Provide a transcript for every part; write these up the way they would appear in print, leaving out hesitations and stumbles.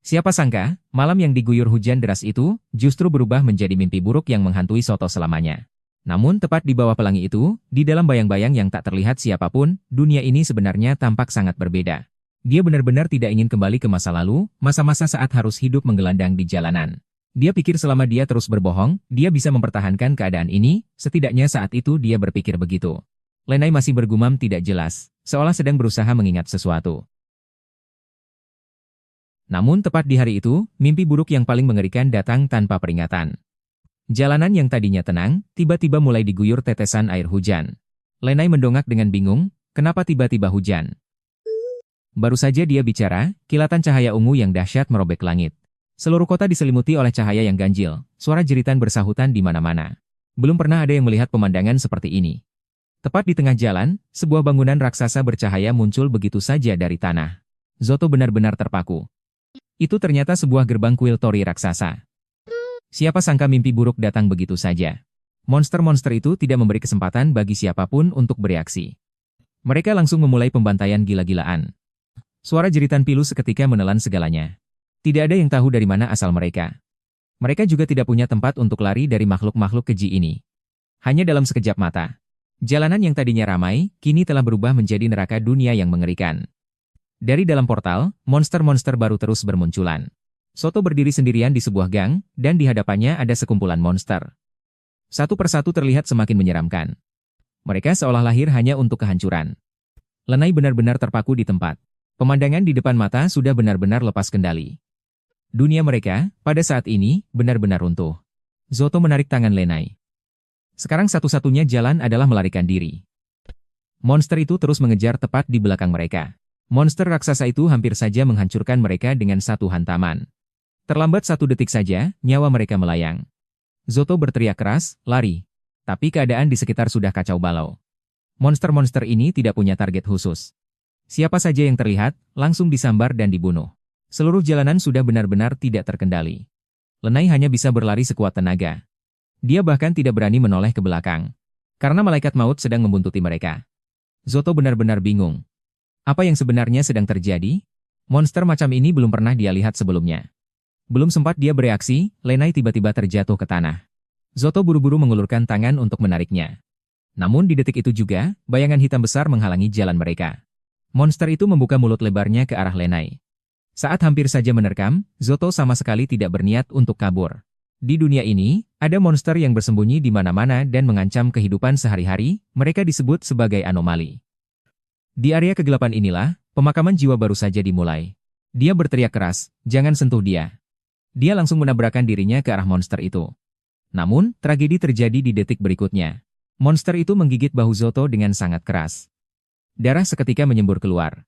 Siapa sangka, malam yang diguyur hujan deras itu, justru berubah menjadi mimpi buruk yang menghantui Soto selamanya. Namun tepat di bawah pelangi itu, di dalam bayang-bayang yang tak terlihat siapapun, dunia ini sebenarnya tampak sangat berbeda. Dia benar-benar tidak ingin kembali ke masa lalu, masa-masa saat harus hidup menggelandang di jalanan. Dia pikir selama dia terus berbohong, dia bisa mempertahankan keadaan ini, setidaknya saat itu dia berpikir begitu. Lenai masih bergumam tidak jelas, seolah sedang berusaha mengingat sesuatu. Namun tepat di hari itu, mimpi buruk yang paling mengerikan datang tanpa peringatan. Jalanan yang tadinya tenang, tiba-tiba mulai diguyur tetesan air hujan. Lenai mendongak dengan bingung, kenapa tiba-tiba hujan? Baru saja dia bicara, kilatan cahaya ungu yang dahsyat merobek langit. Seluruh kota diselimuti oleh cahaya yang ganjil, suara jeritan bersahutan di mana-mana. Belum pernah ada yang melihat pemandangan seperti ini. Tepat di tengah jalan, sebuah bangunan raksasa bercahaya muncul begitu saja dari tanah. Zoto benar-benar terpaku. Itu ternyata sebuah gerbang kuil tori raksasa. Siapa sangka mimpi buruk datang begitu saja. Monster-monster itu tidak memberi kesempatan bagi siapapun untuk bereaksi. Mereka langsung memulai pembantaian gila-gilaan. Suara jeritan pilu seketika menelan segalanya. Tidak ada yang tahu dari mana asal mereka. Mereka juga tidak punya tempat untuk lari dari makhluk-makhluk keji ini. Hanya dalam sekejap mata. Jalanan yang tadinya ramai, kini telah berubah menjadi neraka dunia yang mengerikan. Dari dalam portal, monster-monster baru terus bermunculan. Soto berdiri sendirian di sebuah gang, dan di hadapannya ada sekumpulan monster. Satu persatu terlihat semakin menyeramkan. Mereka seolah lahir hanya untuk kehancuran. Lenai benar-benar terpaku di tempat. Pemandangan di depan mata sudah benar-benar lepas kendali. Dunia mereka, pada saat ini, benar-benar runtuh. Zoto menarik tangan Lenai. Sekarang satu-satunya jalan adalah melarikan diri. Monster itu terus mengejar tepat di belakang mereka. Monster raksasa itu hampir saja menghancurkan mereka dengan satu hantaman. Terlambat 1 detik saja, nyawa mereka melayang. Zoto berteriak keras, lari. Tapi keadaan di sekitar sudah kacau balau. Monster-monster ini tidak punya target khusus. Siapa saja yang terlihat, langsung disambar dan dibunuh. Seluruh jalanan sudah benar-benar tidak terkendali. Lenai hanya bisa berlari sekuat tenaga. Dia bahkan tidak berani menoleh ke belakang. Karena malaikat maut sedang membuntuti mereka. Zoto benar-benar bingung. Apa yang sebenarnya sedang terjadi? Monster macam ini belum pernah dia lihat sebelumnya. Belum sempat dia bereaksi, Lenai tiba-tiba terjatuh ke tanah. Zoto buru-buru mengulurkan tangan untuk menariknya. Namun di detik itu juga, bayangan hitam besar menghalangi jalan mereka. Monster itu membuka mulut lebarnya ke arah Lenai. Saat hampir saja menerkam, Zoto sama sekali tidak berniat untuk kabur. Di dunia ini, ada monster yang bersembunyi di mana-mana dan mengancam kehidupan sehari-hari, mereka disebut sebagai anomali. Di area kegelapan inilah, pemakaman jiwa baru saja dimulai. Dia berteriak keras, jangan sentuh dia. Dia langsung menabrakkan dirinya ke arah monster itu. Namun, tragedi terjadi di detik berikutnya. Monster itu menggigit bahu Zoto dengan sangat keras. Darah seketika menyembur keluar.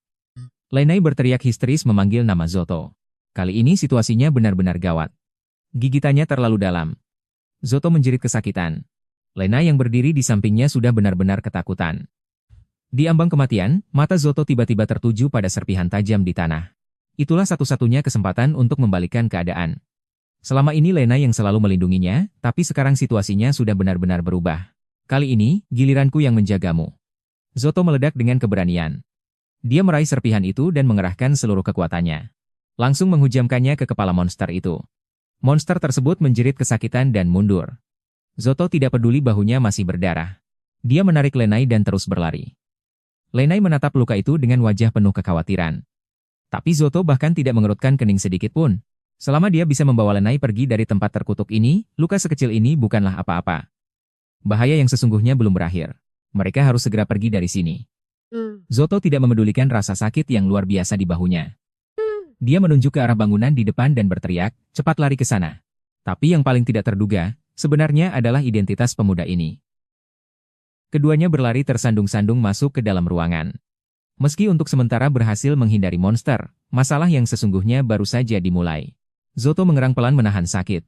Lenai berteriak histeris memanggil nama Zoto. Kali ini situasinya benar-benar gawat. Gigitannya terlalu dalam. Zoto menjerit kesakitan. Lenai yang berdiri di sampingnya sudah benar-benar ketakutan. Di ambang kematian, mata Zoto tiba-tiba tertuju pada serpihan tajam di tanah. Itulah satu-satunya kesempatan untuk membalikkan keadaan. Selama ini Lenai yang selalu melindunginya, tapi sekarang situasinya sudah benar-benar berubah. Kali ini, giliranku yang menjagamu. Zoto meledak dengan keberanian. Dia meraih serpihan itu dan mengerahkan seluruh kekuatannya. Langsung menghujamkannya ke kepala monster itu. Monster tersebut menjerit kesakitan dan mundur. Zoto tidak peduli bahunya masih berdarah. Dia menarik Lenai dan terus berlari. Lenai menatap luka itu dengan wajah penuh kekhawatiran. Tapi Zoto bahkan tidak mengerutkan kening sedikit pun. Selama dia bisa membawa Lenai pergi dari tempat terkutuk ini, luka sekecil ini bukanlah apa-apa. Bahaya yang sesungguhnya belum berakhir. Mereka harus segera pergi dari sini. Zoto tidak memedulikan rasa sakit yang luar biasa di bahunya. Dia menunjuk ke arah bangunan di depan dan berteriak, cepat lari ke sana. Tapi yang paling tidak terduga, sebenarnya adalah identitas pemuda ini. Keduanya berlari tersandung-sandung masuk ke dalam ruangan. Meski untuk sementara berhasil menghindari monster, masalah yang sesungguhnya baru saja dimulai. Zoto mengerang pelan menahan sakit.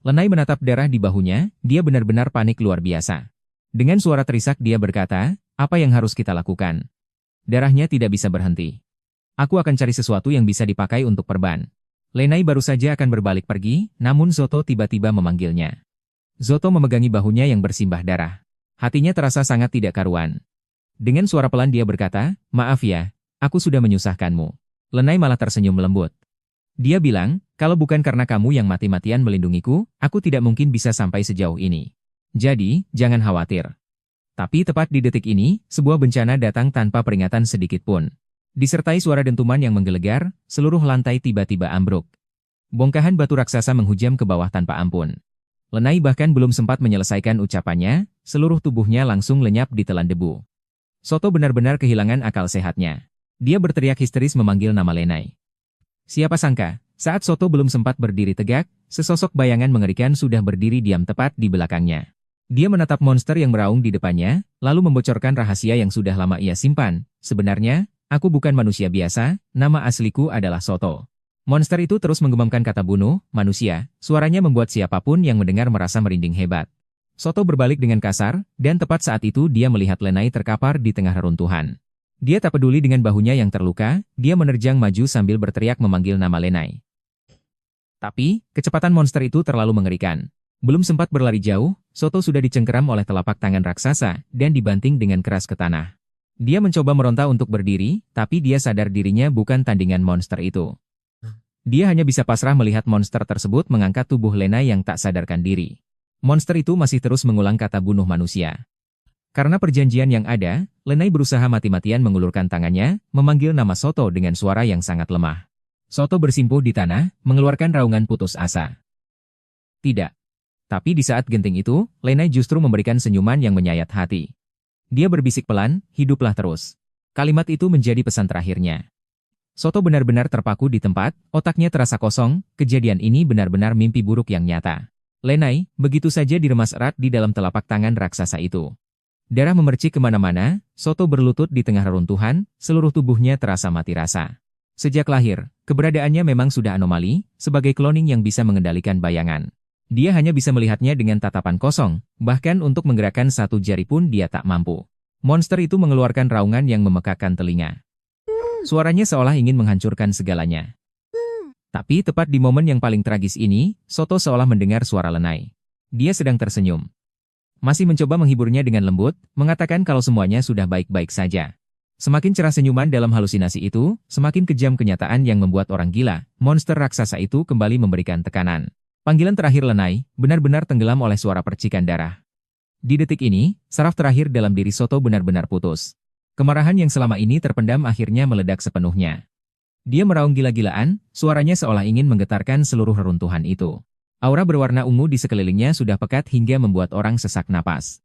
Lenai menatap darah di bahunya, dia benar-benar panik luar biasa. Dengan suara terisak dia berkata, apa yang harus kita lakukan? Darahnya tidak bisa berhenti. Aku akan cari sesuatu yang bisa dipakai untuk perban. Lenai baru saja akan berbalik pergi, namun Zoto tiba-tiba memanggilnya. Zoto memegangi bahunya yang bersimbah darah. Hatinya terasa sangat tidak karuan. Dengan suara pelan dia berkata, maaf ya, aku sudah menyusahkanmu. Lenai malah tersenyum lembut. Dia bilang, kalau bukan karena kamu yang mati-matian melindungiku, aku tidak mungkin bisa sampai sejauh ini. Jadi, jangan khawatir. Tapi tepat di detik ini, sebuah bencana datang tanpa peringatan sedikit pun. Disertai suara dentuman yang menggelegar, seluruh lantai tiba-tiba ambruk. Bongkahan batu raksasa menghujam ke bawah tanpa ampun. Lenai bahkan belum sempat menyelesaikan ucapannya, seluruh tubuhnya langsung lenyap ditelan debu. Soto benar-benar kehilangan akal sehatnya. Dia berteriak histeris memanggil nama Lenai. Siapa sangka, saat Soto belum sempat berdiri tegak, sesosok bayangan mengerikan sudah berdiri diam tepat di belakangnya. Dia menatap monster yang meraung di depannya, lalu membocorkan rahasia yang sudah lama ia simpan. Sebenarnya, aku bukan manusia biasa, nama asliku adalah Soto. Monster itu terus menggemamkan kata bunuh, manusia, suaranya membuat siapapun yang mendengar merasa merinding hebat. Soto berbalik dengan kasar, dan tepat saat itu dia melihat Lenai terkapar di tengah reruntuhan. Dia tak peduli dengan bahunya yang terluka, dia menerjang maju sambil berteriak memanggil nama Lenai. Tapi, kecepatan monster itu terlalu mengerikan. Belum sempat berlari jauh, Soto sudah dicengkeram oleh telapak tangan raksasa, dan dibanting dengan keras ke tanah. Dia mencoba meronta untuk berdiri, tapi dia sadar dirinya bukan tandingan monster itu. Dia hanya bisa pasrah melihat monster tersebut mengangkat tubuh Lenai yang tak sadarkan diri. Monster itu masih terus mengulang kata bunuh manusia. Karena perjanjian yang ada, Lenai berusaha mati-matian mengulurkan tangannya, memanggil nama Soto dengan suara yang sangat lemah. Soto bersimpuh di tanah, mengeluarkan raungan putus asa. Tidak. Tapi di saat genting itu, Lenai justru memberikan senyuman yang menyayat hati. Dia berbisik pelan, hiduplah terus. Kalimat itu menjadi pesan terakhirnya. Soto benar-benar terpaku di tempat, otaknya terasa kosong, kejadian ini benar-benar mimpi buruk yang nyata. Lenai, begitu saja diremas erat di dalam telapak tangan raksasa itu. Darah memercik kemana-mana, Soto berlutut di tengah reruntuhan, seluruh tubuhnya terasa mati rasa. Sejak lahir, keberadaannya memang sudah anomali, sebagai cloning yang bisa mengendalikan bayangan. Dia hanya bisa melihatnya dengan tatapan kosong, bahkan untuk menggerakkan satu jari pun dia tak mampu. Monster itu mengeluarkan raungan yang memekakkan telinga. Suaranya seolah ingin menghancurkan segalanya. Tapi tepat di momen yang paling tragis ini, Soto seolah mendengar suara Lenai. Dia sedang tersenyum. Masih mencoba menghiburnya dengan lembut, mengatakan kalau semuanya sudah baik-baik saja. Semakin cerah senyuman dalam halusinasi itu, semakin kejam kenyataan yang membuat orang gila. Monster raksasa itu kembali memberikan tekanan. Panggilan terakhir Lenai, benar-benar tenggelam oleh suara percikan darah. Di detik ini, saraf terakhir dalam diri Soto benar-benar putus. Kemarahan yang selama ini terpendam akhirnya meledak sepenuhnya. Dia meraung gila-gilaan, suaranya seolah ingin menggetarkan seluruh reruntuhan itu. Aura berwarna ungu di sekelilingnya sudah pekat hingga membuat orang sesak napas.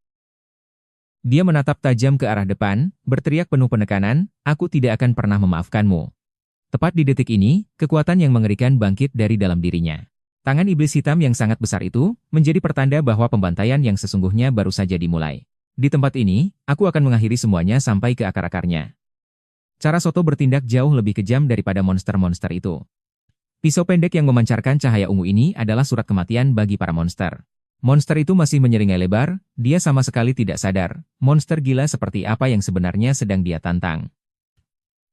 Dia menatap tajam ke arah depan, berteriak penuh penekanan, aku tidak akan pernah memaafkanmu. Tepat di detik ini, kekuatan yang mengerikan bangkit dari dalam dirinya. Tangan iblis hitam yang sangat besar itu, menjadi pertanda bahwa pembantaian yang sesungguhnya baru saja dimulai. Di tempat ini, aku akan mengakhiri semuanya sampai ke akar-akarnya. Cara Soto bertindak jauh lebih kejam daripada monster-monster itu. Pisau pendek yang memancarkan cahaya ungu ini adalah surat kematian bagi para monster. Monster itu masih menyeringai lebar, dia sama sekali tidak sadar, monster gila seperti apa yang sebenarnya sedang dia tantang.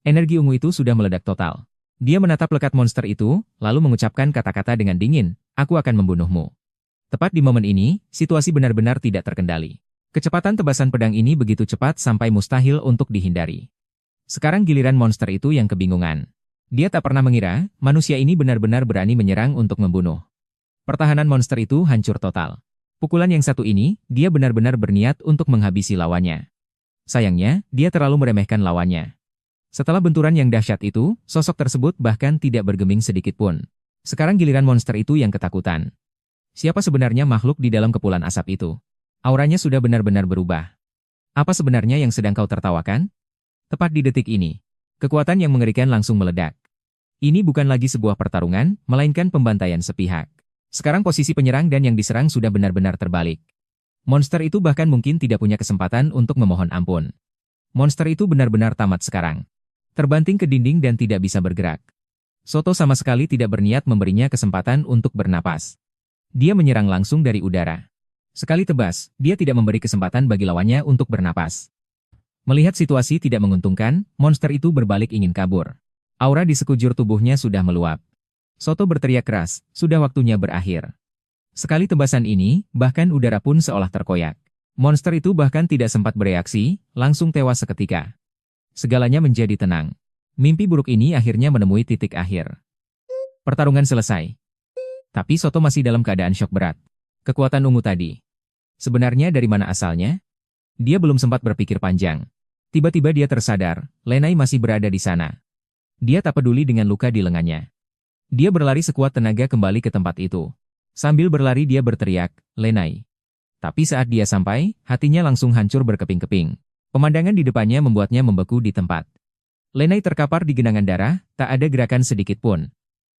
Energi ungu itu sudah meledak total. Dia menatap lekat monster itu, lalu mengucapkan kata-kata dengan dingin, aku akan membunuhmu. Tepat di momen ini, situasi benar-benar tidak terkendali. Kecepatan tebasan pedang ini begitu cepat sampai mustahil untuk dihindari. Sekarang giliran monster itu yang kebingungan. Dia tak pernah mengira, manusia ini benar-benar berani menyerang untuk membunuh. Pertahanan monster itu hancur total. Pukulan yang satu ini, dia benar-benar berniat untuk menghabisi lawannya. Sayangnya, dia terlalu meremehkan lawannya. Setelah benturan yang dahsyat itu, sosok tersebut bahkan tidak bergeming sedikit pun. Sekarang giliran monster itu yang ketakutan. Siapa sebenarnya makhluk di dalam kepulan asap itu? Auranya sudah benar-benar berubah. Apa sebenarnya yang sedang kau tertawakan? Tepat di detik ini, kekuatan yang mengerikan langsung meledak. Ini bukan lagi sebuah pertarungan, melainkan pembantaian sepihak. Sekarang posisi penyerang dan yang diserang sudah benar-benar terbalik. Monster itu bahkan mungkin tidak punya kesempatan untuk memohon ampun. Monster itu benar-benar tamat sekarang. Terbanting ke dinding dan tidak bisa bergerak. Soto sama sekali tidak berniat memberinya kesempatan untuk bernapas. Dia menyerang langsung dari udara. Sekali tebas, dia tidak memberi kesempatan bagi lawannya untuk bernapas. Melihat situasi tidak menguntungkan, monster itu berbalik ingin kabur. Aura di sekujur tubuhnya sudah meluap. Soto berteriak keras, sudah waktunya berakhir. Sekali tebasan ini, bahkan udara pun seolah terkoyak. Monster itu bahkan tidak sempat bereaksi, langsung tewas seketika. Segalanya menjadi tenang. Mimpi buruk ini akhirnya menemui titik akhir. Pertarungan selesai. Tapi Soto masih dalam keadaan syok berat. Kekuatan ungu tadi. Sebenarnya dari mana asalnya? Dia belum sempat berpikir panjang. Tiba-tiba dia tersadar, Lê Nai masih berada di sana. Dia tak peduli dengan luka di lengannya. Dia berlari sekuat tenaga kembali ke tempat itu. Sambil berlari dia berteriak, Lê Nai. Tapi saat dia sampai, hatinya langsung hancur berkeping-keping. Pemandangan di depannya membuatnya membeku di tempat. Lê Nai terkapar di genangan darah, tak ada gerakan sedikit pun.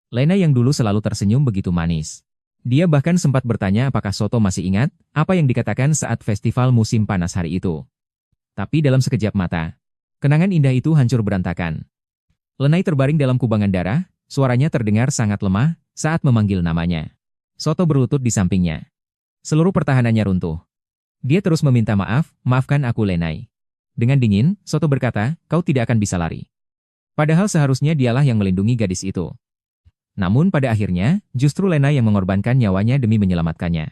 Lê Nai yang dulu selalu tersenyum begitu manis. Dia bahkan sempat bertanya apakah Soto masih ingat apa yang dikatakan saat festival musim panas hari itu. Tapi dalam sekejap mata, kenangan indah itu hancur berantakan. Lê Nai terbaring dalam kubangan darah, suaranya terdengar sangat lemah saat memanggil namanya. Soto berlutut di sampingnya. Seluruh pertahanannya runtuh. Dia terus meminta maaf, maafkan aku Lê Nai. Dengan dingin, Soto berkata, kau tidak akan bisa lari. Padahal seharusnya dialah yang melindungi gadis itu. Namun pada akhirnya, justru Lê Nai yang mengorbankan nyawanya demi menyelamatkannya.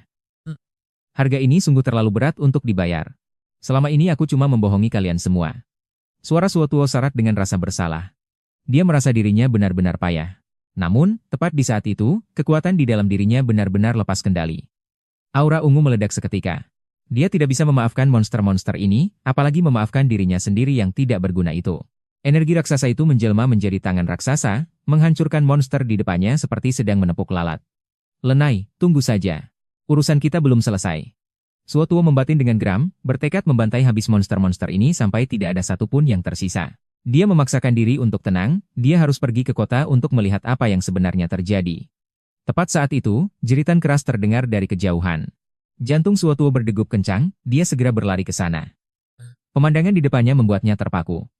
Harga ini sungguh terlalu berat untuk dibayar. Selama ini aku cuma membohongi kalian semua. Suara Suotuo syarat dengan rasa bersalah. Dia merasa dirinya benar-benar payah. Namun, tepat di saat itu, kekuatan di dalam dirinya benar-benar lepas kendali. Aura ungu meledak seketika. Dia tidak bisa memaafkan monster-monster ini, apalagi memaafkan dirinya sendiri yang tidak berguna itu. Energi raksasa itu menjelma menjadi tangan raksasa, menghancurkan monster di depannya seperti sedang menepuk lalat. Lê Nai, tunggu saja. Urusan kita belum selesai. Suotuo membatin dengan geram, bertekad membantai habis monster-monster ini sampai tidak ada satupun yang tersisa. Dia memaksakan diri untuk tenang, dia harus pergi ke kota untuk melihat apa yang sebenarnya terjadi. Tepat saat itu, jeritan keras terdengar dari kejauhan. Jantung Suotuo berdegup kencang, dia segera berlari ke sana. Pemandangan di depannya membuatnya terpaku.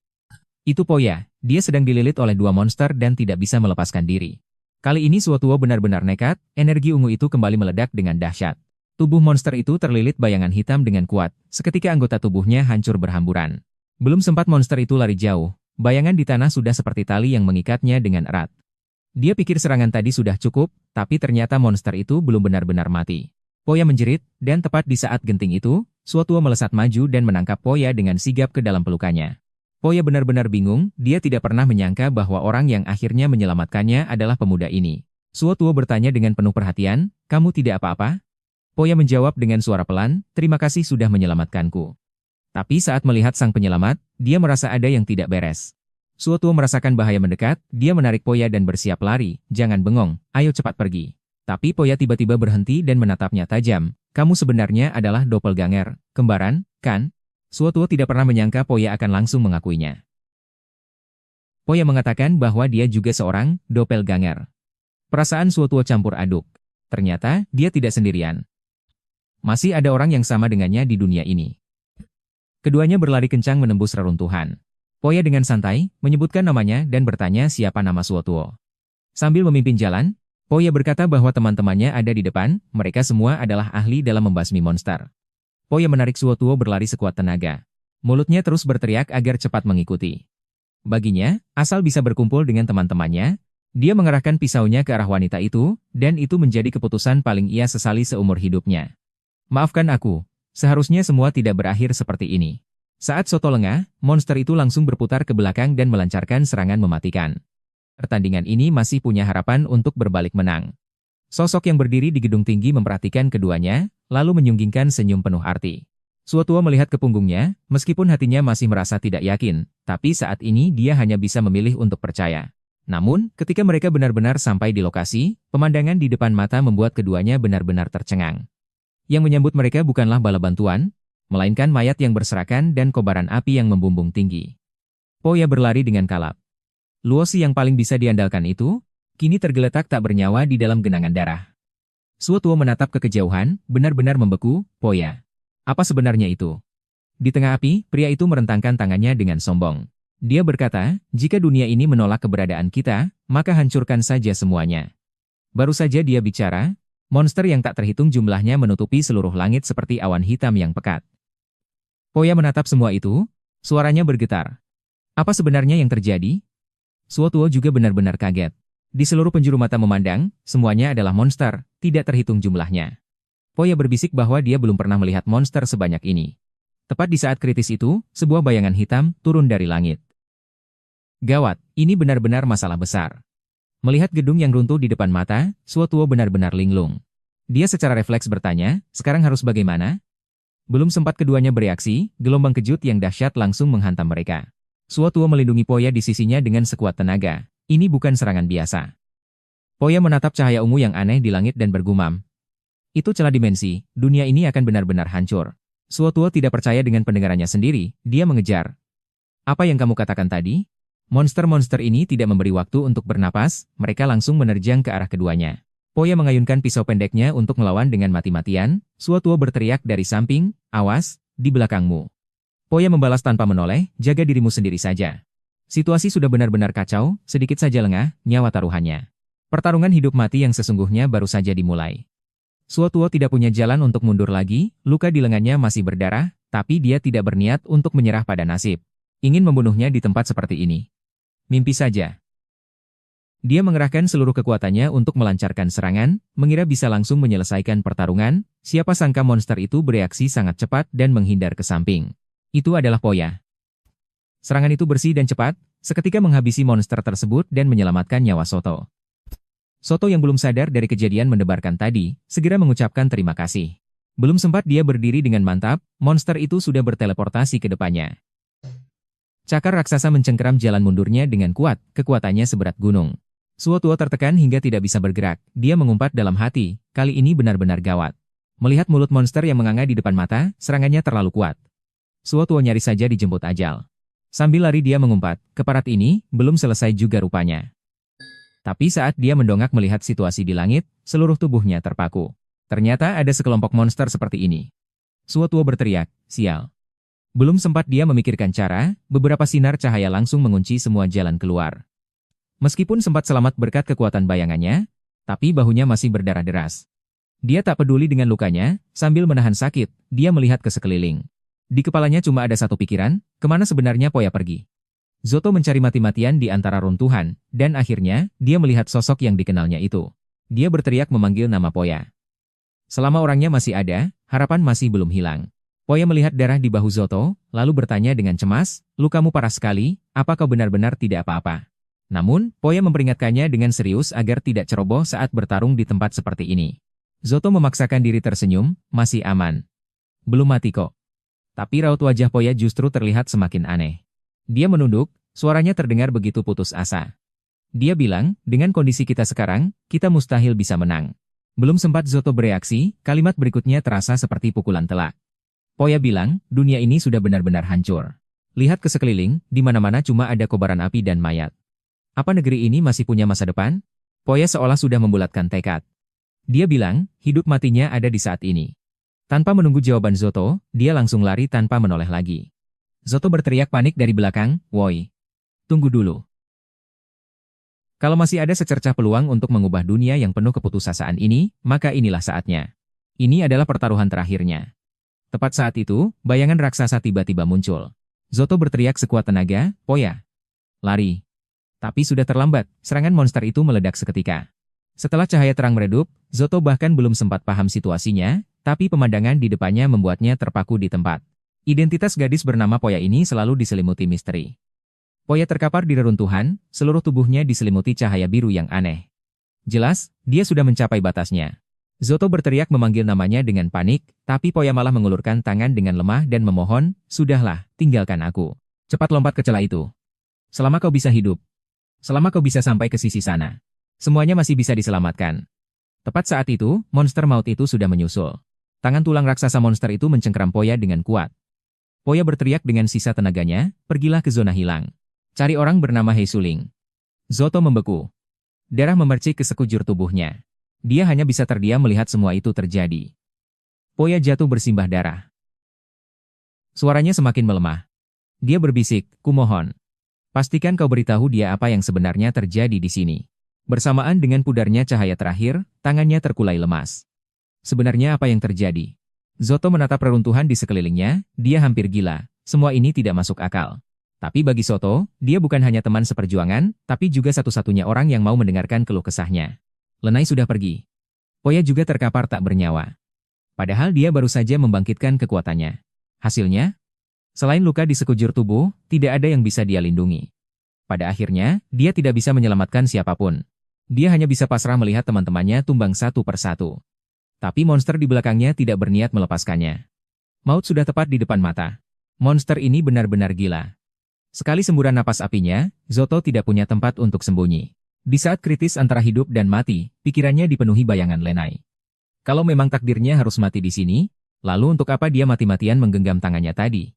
Itu Poya, dia sedang dililit oleh dua monster dan tidak bisa melepaskan diri. Kali ini Suotuo benar-benar nekat, energi ungu itu kembali meledak dengan dahsyat. Tubuh monster itu terlilit bayangan hitam dengan kuat, seketika anggota tubuhnya hancur berhamburan. Belum sempat monster itu lari jauh, bayangan di tanah sudah seperti tali yang mengikatnya dengan erat. Dia pikir serangan tadi sudah cukup, tapi ternyata monster itu belum benar-benar mati. Poya menjerit, dan tepat di saat genting itu, Suotuo melesat maju dan menangkap Poya dengan sigap ke dalam pelukannya. Poya benar-benar bingung, dia tidak pernah menyangka bahwa orang yang akhirnya menyelamatkannya adalah pemuda ini. Suotuo bertanya dengan penuh perhatian, kamu tidak apa-apa? Poya menjawab dengan suara pelan, terima kasih sudah menyelamatkanku. Tapi saat melihat sang penyelamat, dia merasa ada yang tidak beres. Suotuo merasakan bahaya mendekat, dia menarik Poya dan bersiap lari, jangan bengong, ayo cepat pergi. Tapi Poya tiba-tiba berhenti dan menatapnya tajam, kamu sebenarnya adalah doppelganger, kembaran, kan? Suotuo tidak pernah menyangka Poya akan langsung mengakuinya. Poya mengatakan bahwa dia juga seorang doppelganger. Perasaan Suotuo campur aduk. Ternyata, dia tidak sendirian. Masih ada orang yang sama dengannya di dunia ini. Keduanya berlari kencang menembus reruntuhan. Poya dengan santai, menyebutkan namanya dan bertanya siapa nama Suotuo. Sambil memimpin jalan, Poya berkata bahwa teman-temannya ada di depan, mereka semua adalah ahli dalam membasmi monster. Poya menarik Suotuo berlari sekuat tenaga. Mulutnya terus berteriak agar cepat mengikuti. Baginya, asal bisa berkumpul dengan teman-temannya, dia mengerahkan pisaunya ke arah wanita itu, dan itu menjadi keputusan paling ia sesali seumur hidupnya. Maafkan aku, seharusnya semua tidak berakhir seperti ini. Saat Soto lengah, monster itu langsung berputar ke belakang dan melancarkan serangan mematikan. Pertandingan ini masih punya harapan untuk berbalik menang. Sosok yang berdiri di gedung tinggi memperhatikan keduanya, lalu menyunggingkan senyum penuh arti. Suotuo melihat ke punggungnya, meskipun hatinya masih merasa tidak yakin, tapi saat ini dia hanya bisa memilih untuk percaya. Namun, ketika mereka benar-benar sampai di lokasi, pemandangan di depan mata membuat keduanya benar-benar tercengang. Yang menyambut mereka bukanlah bala bantuan, melainkan mayat yang berserakan dan kobaran api yang membumbung tinggi. Poya berlari dengan kalap. Luosi yang paling bisa diandalkan itu, kini tergeletak tak bernyawa di dalam genangan darah. Suotuo menatap ke kejauhan, benar-benar membeku, Poya. Apa sebenarnya itu? Di tengah api, pria itu merentangkan tangannya dengan sombong. Dia berkata, jika dunia ini menolak keberadaan kita, maka hancurkan saja semuanya. Baru saja dia bicara, monster yang tak terhitung jumlahnya menutupi seluruh langit seperti awan hitam yang pekat. Poya menatap semua itu, suaranya bergetar. Apa sebenarnya yang terjadi? Suotuo juga benar-benar kaget. Di seluruh penjuru mata memandang, semuanya adalah monster, tidak terhitung jumlahnya. Poya berbisik bahwa dia belum pernah melihat monster sebanyak ini. Tepat di saat kritis itu, sebuah bayangan hitam turun dari langit. Gawat, ini benar-benar masalah besar. Melihat gedung yang runtuh di depan mata, Suotuo benar-benar linglung. Dia secara refleks bertanya, sekarang harus bagaimana? Belum sempat keduanya bereaksi, gelombang kejut yang dahsyat langsung menghantam mereka. Suotuo melindungi Poya di sisinya dengan sekuat tenaga. Ini bukan serangan biasa. Poya menatap cahaya ungu yang aneh di langit dan bergumam. Itu celah dimensi, dunia ini akan benar-benar hancur. Suotuo tidak percaya dengan pendengarannya sendiri, dia mengejar. Apa yang kamu katakan tadi? Monster-monster ini tidak memberi waktu untuk bernapas, mereka langsung menerjang ke arah keduanya. Poya mengayunkan pisau pendeknya untuk melawan dengan mati-matian, Suotuo berteriak dari samping, awas, di belakangmu. Poya membalas tanpa menoleh, jaga dirimu sendiri saja. Situasi sudah benar-benar kacau, sedikit saja lengah, nyawa taruhannya. Pertarungan hidup mati yang sesungguhnya baru saja dimulai. Suotuo tidak punya jalan untuk mundur lagi, luka di lengannya masih berdarah, tapi dia tidak berniat untuk menyerah pada nasib. Ingin membunuhnya di tempat seperti ini. Mimpi saja. Dia mengerahkan seluruh kekuatannya untuk melancarkan serangan, mengira bisa langsung menyelesaikan pertarungan, siapa sangka monster itu bereaksi sangat cepat dan menghindar ke samping. Itu adalah Poya. Serangan itu bersih dan cepat, seketika menghabisi monster tersebut dan menyelamatkan nyawa Soto. Soto yang belum sadar dari kejadian mendebarkan tadi, segera mengucapkan terima kasih. Belum sempat dia berdiri dengan mantap, monster itu sudah berteleportasi ke depannya. Cakar raksasa mencengkeram jalan mundurnya dengan kuat, kekuatannya seberat gunung. Suotuo tertekan hingga tidak bisa bergerak, dia mengumpat dalam hati, kali ini benar-benar gawat. Melihat mulut monster yang menganga di depan mata, serangannya terlalu kuat. Suotuo nyaris saja dijemput ajal. Sambil lari dia mengumpat, keparat ini, belum selesai juga rupanya. Tapi saat dia mendongak melihat situasi di langit, seluruh tubuhnya terpaku. Ternyata ada sekelompok monster seperti ini. Suotuo berteriak, sial. Belum sempat dia memikirkan cara, beberapa sinar cahaya langsung mengunci semua jalan keluar. Meskipun sempat selamat berkat kekuatan bayangannya, tapi bahunya masih berdarah deras. Dia tak peduli dengan lukanya, sambil menahan sakit, dia melihat ke sekeliling. Di kepalanya cuma ada satu pikiran, kemana sebenarnya Poya pergi. Zoto mencari mati-matian di antara runtuhan, dan akhirnya, dia melihat sosok yang dikenalnya itu. Dia berteriak memanggil nama Poya. Selama orangnya masih ada, harapan masih belum hilang. Poya melihat darah di bahu Zoto, lalu bertanya dengan cemas, lukamu parah sekali, apa kau benar-benar tidak apa-apa? Namun, Poya memperingatkannya dengan serius agar tidak ceroboh saat bertarung di tempat seperti ini. Zoto memaksakan diri tersenyum, masih aman. Belum mati kok. Tapi raut wajah Poya justru terlihat semakin aneh. Dia menunduk, suaranya terdengar begitu putus asa. Dia bilang, dengan kondisi kita sekarang, kita mustahil bisa menang. Belum sempat Zoto bereaksi, kalimat berikutnya terasa seperti pukulan telak. Poya bilang, dunia ini sudah benar-benar hancur. Lihat ke sekeliling, di mana-mana cuma ada kobaran api dan mayat. Apa negeri ini masih punya masa depan? Poya seolah sudah membulatkan tekad. Dia bilang, hidup matinya ada di saat ini. Tanpa menunggu jawaban Zoto, dia langsung lari tanpa menoleh lagi. Zoto berteriak panik dari belakang, woi. Tunggu dulu. Kalau masih ada secercah peluang untuk mengubah dunia yang penuh keputusasaan ini, maka inilah saatnya. Ini adalah pertaruhan terakhirnya. Tepat saat itu, bayangan raksasa tiba-tiba muncul. Zoto berteriak sekuat tenaga, Poya. Lari. Tapi sudah terlambat, serangan monster itu meledak seketika. Setelah cahaya terang meredup, Zoto bahkan belum sempat paham situasinya, tapi pemandangan di depannya membuatnya terpaku di tempat. Identitas gadis bernama Poya ini selalu diselimuti misteri. Poya terkapar di reruntuhan, seluruh tubuhnya diselimuti cahaya biru yang aneh. Jelas, dia sudah mencapai batasnya. Zoto berteriak memanggil namanya dengan panik, tapi Poya malah mengulurkan tangan dengan lemah dan memohon, sudahlah, tinggalkan aku. Cepat lompat ke celah itu. Selama kau bisa hidup. Selama kau bisa sampai ke sisi sana. Semuanya masih bisa diselamatkan. Tepat saat itu, monster maut itu sudah menyusul. Tangan tulang raksasa monster itu mencengkeram Poya dengan kuat. Poya berteriak dengan sisa tenaganya, pergilah ke zona hilang. Cari orang bernama Hei Suling. Zoto membeku. Darah memercik ke sekujur tubuhnya. Dia hanya bisa terdiam melihat semua itu terjadi. Poya jatuh bersimbah darah. Suaranya semakin melemah. Dia berbisik, kumohon. Pastikan kau beritahu dia apa yang sebenarnya terjadi di sini. Bersamaan dengan pudarnya cahaya terakhir, tangannya terkulai lemas. Sebenarnya apa yang terjadi? Zoto menatap reruntuhan di sekelilingnya, dia hampir gila. Semua ini tidak masuk akal. Tapi bagi Zoto, dia bukan hanya teman seperjuangan, tapi juga satu-satunya orang yang mau mendengarkan keluh kesahnya. Lenai sudah pergi. Poya juga terkapar tak bernyawa. Padahal dia baru saja membangkitkan kekuatannya. Hasilnya, selain luka di sekujur tubuh, tidak ada yang bisa dia lindungi. Pada akhirnya, dia tidak bisa menyelamatkan siapapun. Dia hanya bisa pasrah melihat teman-temannya tumbang satu persatu. Tapi monster di belakangnya tidak berniat melepaskannya. Maut sudah tepat di depan mata. Monster ini benar-benar gila. Sekali semburan napas apinya, Zoto tidak punya tempat untuk sembunyi. Di saat kritis antara hidup dan mati, pikirannya dipenuhi bayangan Lenai. Kalau memang takdirnya harus mati di sini, lalu untuk apa dia mati-matian menggenggam tangannya tadi?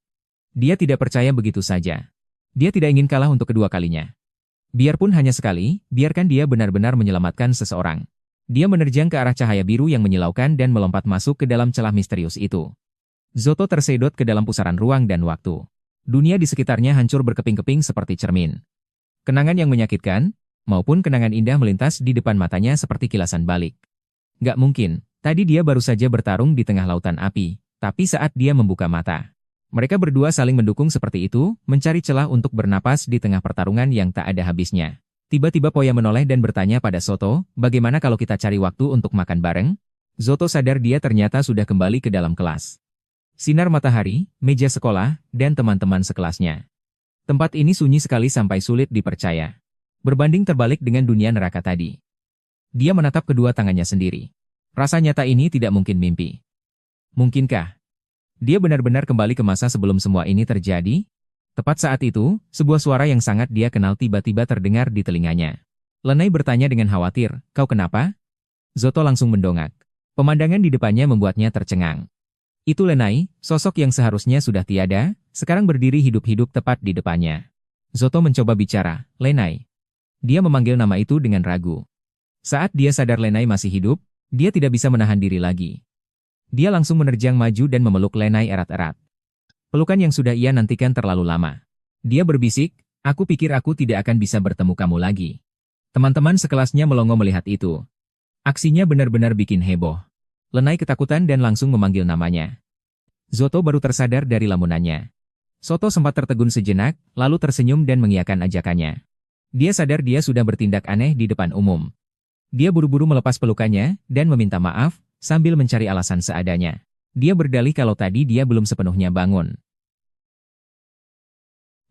Dia tidak percaya begitu saja. Dia tidak ingin kalah untuk kedua kalinya. Biarpun hanya sekali, biarkan dia benar-benar menyelamatkan seseorang. Dia menerjang ke arah cahaya biru yang menyilaukan dan melompat masuk ke dalam celah misterius itu. Zoto tersedot ke dalam pusaran ruang dan waktu. Dunia di sekitarnya hancur berkeping-keping seperti cermin. Kenangan yang menyakitkan, maupun kenangan indah melintas di depan matanya seperti kilasan balik. Gak mungkin, tadi dia baru saja bertarung di tengah lautan api, tapi saat dia membuka mata. Mereka berdua saling mendukung seperti itu, mencari celah untuk bernapas di tengah pertarungan yang tak ada habisnya. Tiba-tiba Poya menoleh dan bertanya pada Zoto, bagaimana kalau kita cari waktu untuk makan bareng? Zoto sadar dia ternyata sudah kembali ke dalam kelas. Sinar matahari, meja sekolah, dan teman-teman sekelasnya. Tempat ini sunyi sekali sampai sulit dipercaya. Berbanding terbalik dengan dunia neraka tadi. Dia menatap kedua tangannya sendiri. Rasa nyata ini tidak mungkin mimpi. Mungkinkah dia benar-benar kembali ke masa sebelum semua ini terjadi? Tepat saat itu, sebuah suara yang sangat dia kenal tiba-tiba terdengar di telinganya. Lenai bertanya dengan khawatir, "Kau kenapa?" Zoto langsung mendongak. Pemandangan di depannya membuatnya tercengang. Itu Lenai, sosok yang seharusnya sudah tiada, sekarang berdiri hidup-hidup tepat di depannya. Zoto mencoba bicara, "Lenai." Dia memanggil nama itu dengan ragu. Saat dia sadar Lenai masih hidup, dia tidak bisa menahan diri lagi. Dia langsung menerjang maju dan memeluk Lenai erat-erat. Pelukan yang sudah ia nantikan terlalu lama. Dia berbisik, "Aku pikir aku tidak akan bisa bertemu kamu lagi." Teman-teman sekelasnya melongo melihat itu. Aksinya benar-benar bikin heboh. Lenai ketakutan dan langsung memanggil namanya. Zoto baru tersadar dari lamunannya. Zoto sempat tertegun sejenak, lalu tersenyum dan mengiyakan ajakannya. Dia sadar dia sudah bertindak aneh di depan umum. Dia buru-buru melepas pelukannya dan meminta maaf, sambil mencari alasan seadanya. Dia berdalih kalau tadi dia belum sepenuhnya bangun.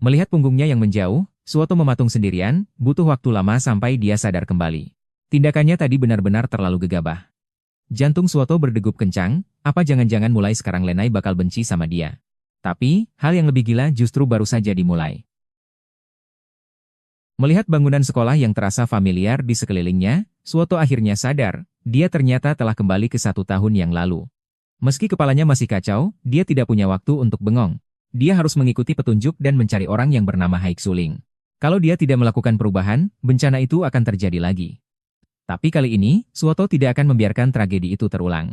Melihat punggungnya yang menjauh, Zoto mematung sendirian, butuh waktu lama sampai dia sadar kembali. Tindakannya tadi benar-benar terlalu gegabah. Jantung Zoto berdegup kencang, apa jangan-jangan mulai sekarang Lenai bakal benci sama dia. Tapi, hal yang lebih gila justru baru saja dimulai. Melihat bangunan sekolah yang terasa familiar di sekelilingnya, Zoto akhirnya sadar, dia ternyata telah kembali ke 1 tahun yang lalu. Meski kepalanya masih kacau, dia tidak punya waktu untuk bengong. Dia harus mengikuti petunjuk dan mencari orang yang bernama Haik Suling. Kalau dia tidak melakukan perubahan, bencana itu akan terjadi lagi. Tapi kali ini, Zoto tidak akan membiarkan tragedi itu terulang.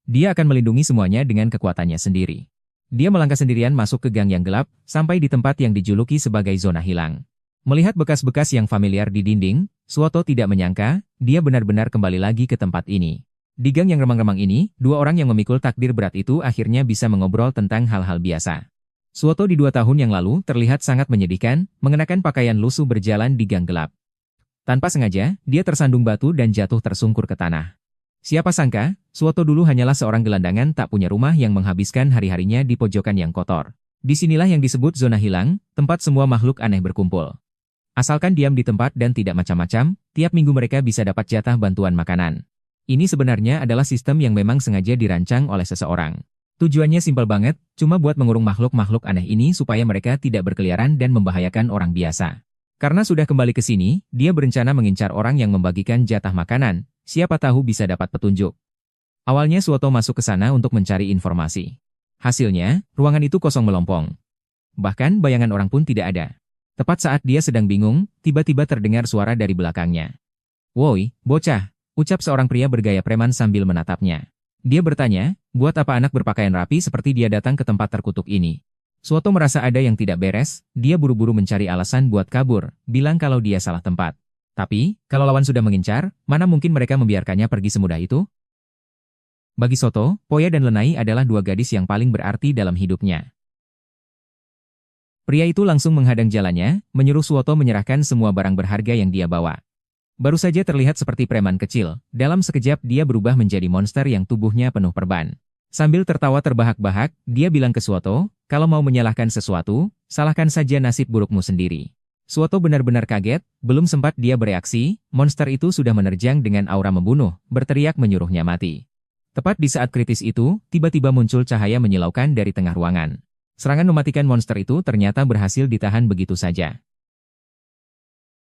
Dia akan melindungi semuanya dengan kekuatannya sendiri. Dia melangkah sendirian masuk ke gang yang gelap, sampai di tempat yang dijuluki sebagai zona hilang. Melihat bekas-bekas yang familiar di dinding, Zoto tidak menyangka, dia benar-benar kembali lagi ke tempat ini. Di gang yang remang-remang ini, 2 orang yang memikul takdir berat itu akhirnya bisa mengobrol tentang hal-hal biasa. Zoto di 2 tahun yang lalu terlihat sangat menyedihkan, mengenakan pakaian lusuh berjalan di gang gelap. Tanpa sengaja, dia tersandung batu dan jatuh tersungkur ke tanah. Siapa sangka, Zoto dulu hanyalah seorang gelandangan tak punya rumah yang menghabiskan hari-harinya di pojokan yang kotor. Disinilah yang disebut zona hilang, tempat semua makhluk aneh berkumpul. Asalkan diam di tempat dan tidak macam-macam, tiap minggu mereka bisa dapat jatah bantuan makanan. Ini sebenarnya adalah sistem yang memang sengaja dirancang oleh seseorang. Tujuannya simpel banget, cuma buat mengurung makhluk-makhluk aneh ini supaya mereka tidak berkeliaran dan membahayakan orang biasa. Karena sudah kembali ke sini, dia berencana mengincar orang yang membagikan jatah makanan, siapa tahu bisa dapat petunjuk. Awalnya Zoto masuk ke sana untuk mencari informasi. Hasilnya, ruangan itu kosong melompong. Bahkan bayangan orang pun tidak ada. Tepat saat dia sedang bingung, tiba-tiba terdengar suara dari belakangnya. "Woi, bocah," ucap seorang pria bergaya preman sambil menatapnya. Dia bertanya, buat apa anak berpakaian rapi seperti dia datang ke tempat terkutuk ini? Zoto merasa ada yang tidak beres, dia buru-buru mencari alasan buat kabur, bilang kalau dia salah tempat. Tapi, kalau lawan sudah mengincar, mana mungkin mereka membiarkannya pergi semudah itu? Bagi Zoto, Poya dan Lenai adalah 2 gadis yang paling berarti dalam hidupnya. Pria itu langsung menghadang jalannya, menyuruh Zoto menyerahkan semua barang berharga yang dia bawa. Baru saja terlihat seperti preman kecil, dalam sekejap dia berubah menjadi monster yang tubuhnya penuh perban. Sambil tertawa terbahak-bahak, dia bilang ke Zoto, "Kalau mau menyalahkan sesuatu, salahkan saja nasib burukmu sendiri. Suoto benar-benar kaget, belum sempat dia bereaksi, monster itu sudah menerjang dengan aura membunuh, berteriak menyuruhnya mati. Tepat di saat kritis itu, tiba-tiba muncul cahaya menyilaukan dari tengah ruangan. Serangan mematikan monster itu ternyata berhasil ditahan begitu saja.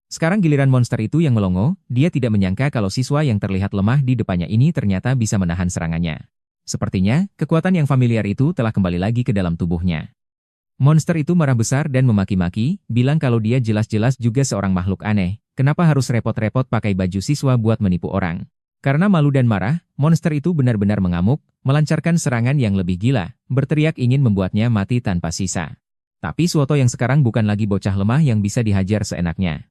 Sekarang giliran monster itu yang melongo, dia tidak menyangka kalau siswa yang terlihat lemah di depannya ini ternyata bisa menahan serangannya. Sepertinya, kekuatan yang familiar itu telah kembali lagi ke dalam tubuhnya. Monster itu marah besar dan memaki-maki, bilang kalau dia jelas-jelas juga seorang makhluk aneh, kenapa harus repot-repot pakai baju siswa buat menipu orang. Karena malu dan marah, monster itu benar-benar mengamuk, melancarkan serangan yang lebih gila, berteriak ingin membuatnya mati tanpa sisa. Tapi Suoto yang sekarang bukan lagi bocah lemah yang bisa dihajar seenaknya.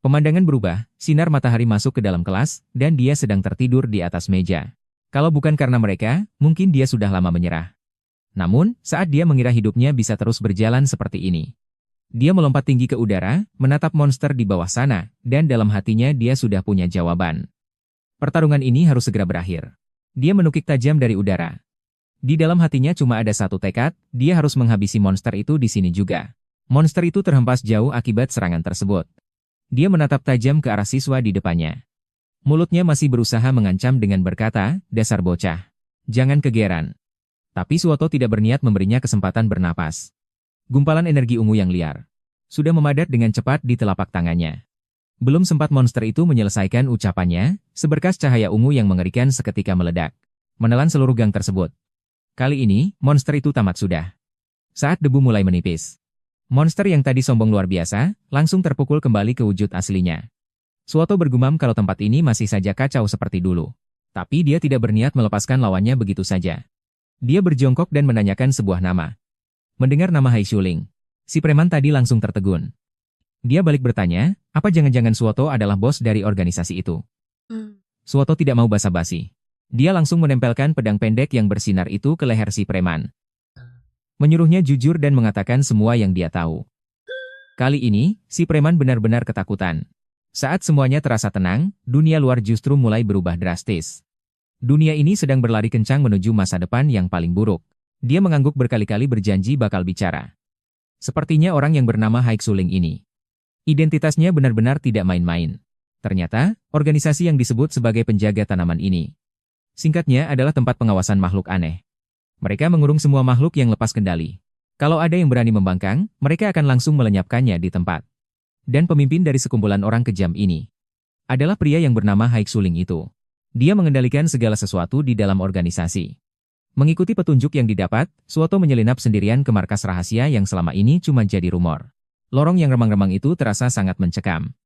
Pemandangan berubah, sinar matahari masuk ke dalam kelas, dan dia sedang tertidur di atas meja. Kalau bukan karena mereka, mungkin dia sudah lama menyerah. Namun, saat dia mengira hidupnya bisa terus berjalan seperti ini. Dia melompat tinggi ke udara, menatap monster di bawah sana, dan dalam hatinya dia sudah punya jawaban. Pertarungan ini harus segera berakhir. Dia menukik tajam dari udara. Di dalam hatinya cuma ada satu tekad, dia harus menghabisi monster itu di sini juga. Monster itu terhempas jauh akibat serangan tersebut. Dia menatap tajam ke arah siswa di depannya. Mulutnya masih berusaha mengancam dengan berkata, "Dasar bocah. Jangan kegeeran." Tapi Suoto tidak berniat memberinya kesempatan bernapas. Gumpalan energi ungu yang liar sudah memadat dengan cepat di telapak tangannya. Belum sempat monster itu menyelesaikan ucapannya, seberkas cahaya ungu yang mengerikan seketika meledak, menelan seluruh gang tersebut. Kali ini, monster itu tamat sudah. Saat debu mulai menipis, monster yang tadi sombong luar biasa, langsung terpukul kembali ke wujud aslinya. Suoto bergumam kalau tempat ini masih saja kacau seperti dulu. Tapi dia tidak berniat melepaskan lawannya begitu saja. Dia berjongkok dan menanyakan sebuah nama. Mendengar nama Hai Shuling, si preman tadi langsung tertegun. Dia balik bertanya, apa jangan-jangan Suoto adalah bos dari organisasi itu? Suoto tidak mau basa-basi. Dia langsung menempelkan pedang pendek yang bersinar itu ke leher si preman. Menyuruhnya jujur dan mengatakan semua yang dia tahu. Kali ini, si preman benar-benar ketakutan. Saat semuanya terasa tenang, dunia luar justru mulai berubah drastis. Dunia ini sedang berlari kencang menuju masa depan yang paling buruk. Dia mengangguk berkali-kali berjanji bakal bicara. Sepertinya orang yang bernama Hai Shuling ini. Identitasnya benar-benar tidak main-main. Ternyata, organisasi yang disebut sebagai penjaga tanaman ini. Singkatnya adalah tempat pengawasan makhluk aneh. Mereka mengurung semua makhluk yang lepas kendali. Kalau ada yang berani membangkang, mereka akan langsung melenyapkannya di tempat. Dan pemimpin dari sekumpulan orang kejam ini adalah pria yang bernama Hai Shuling itu. Dia mengendalikan segala sesuatu di dalam organisasi. Mengikuti petunjuk yang didapat, Suoto menyelinap sendirian ke markas rahasia yang selama ini cuma jadi rumor. Lorong yang remang-remang itu terasa sangat mencekam.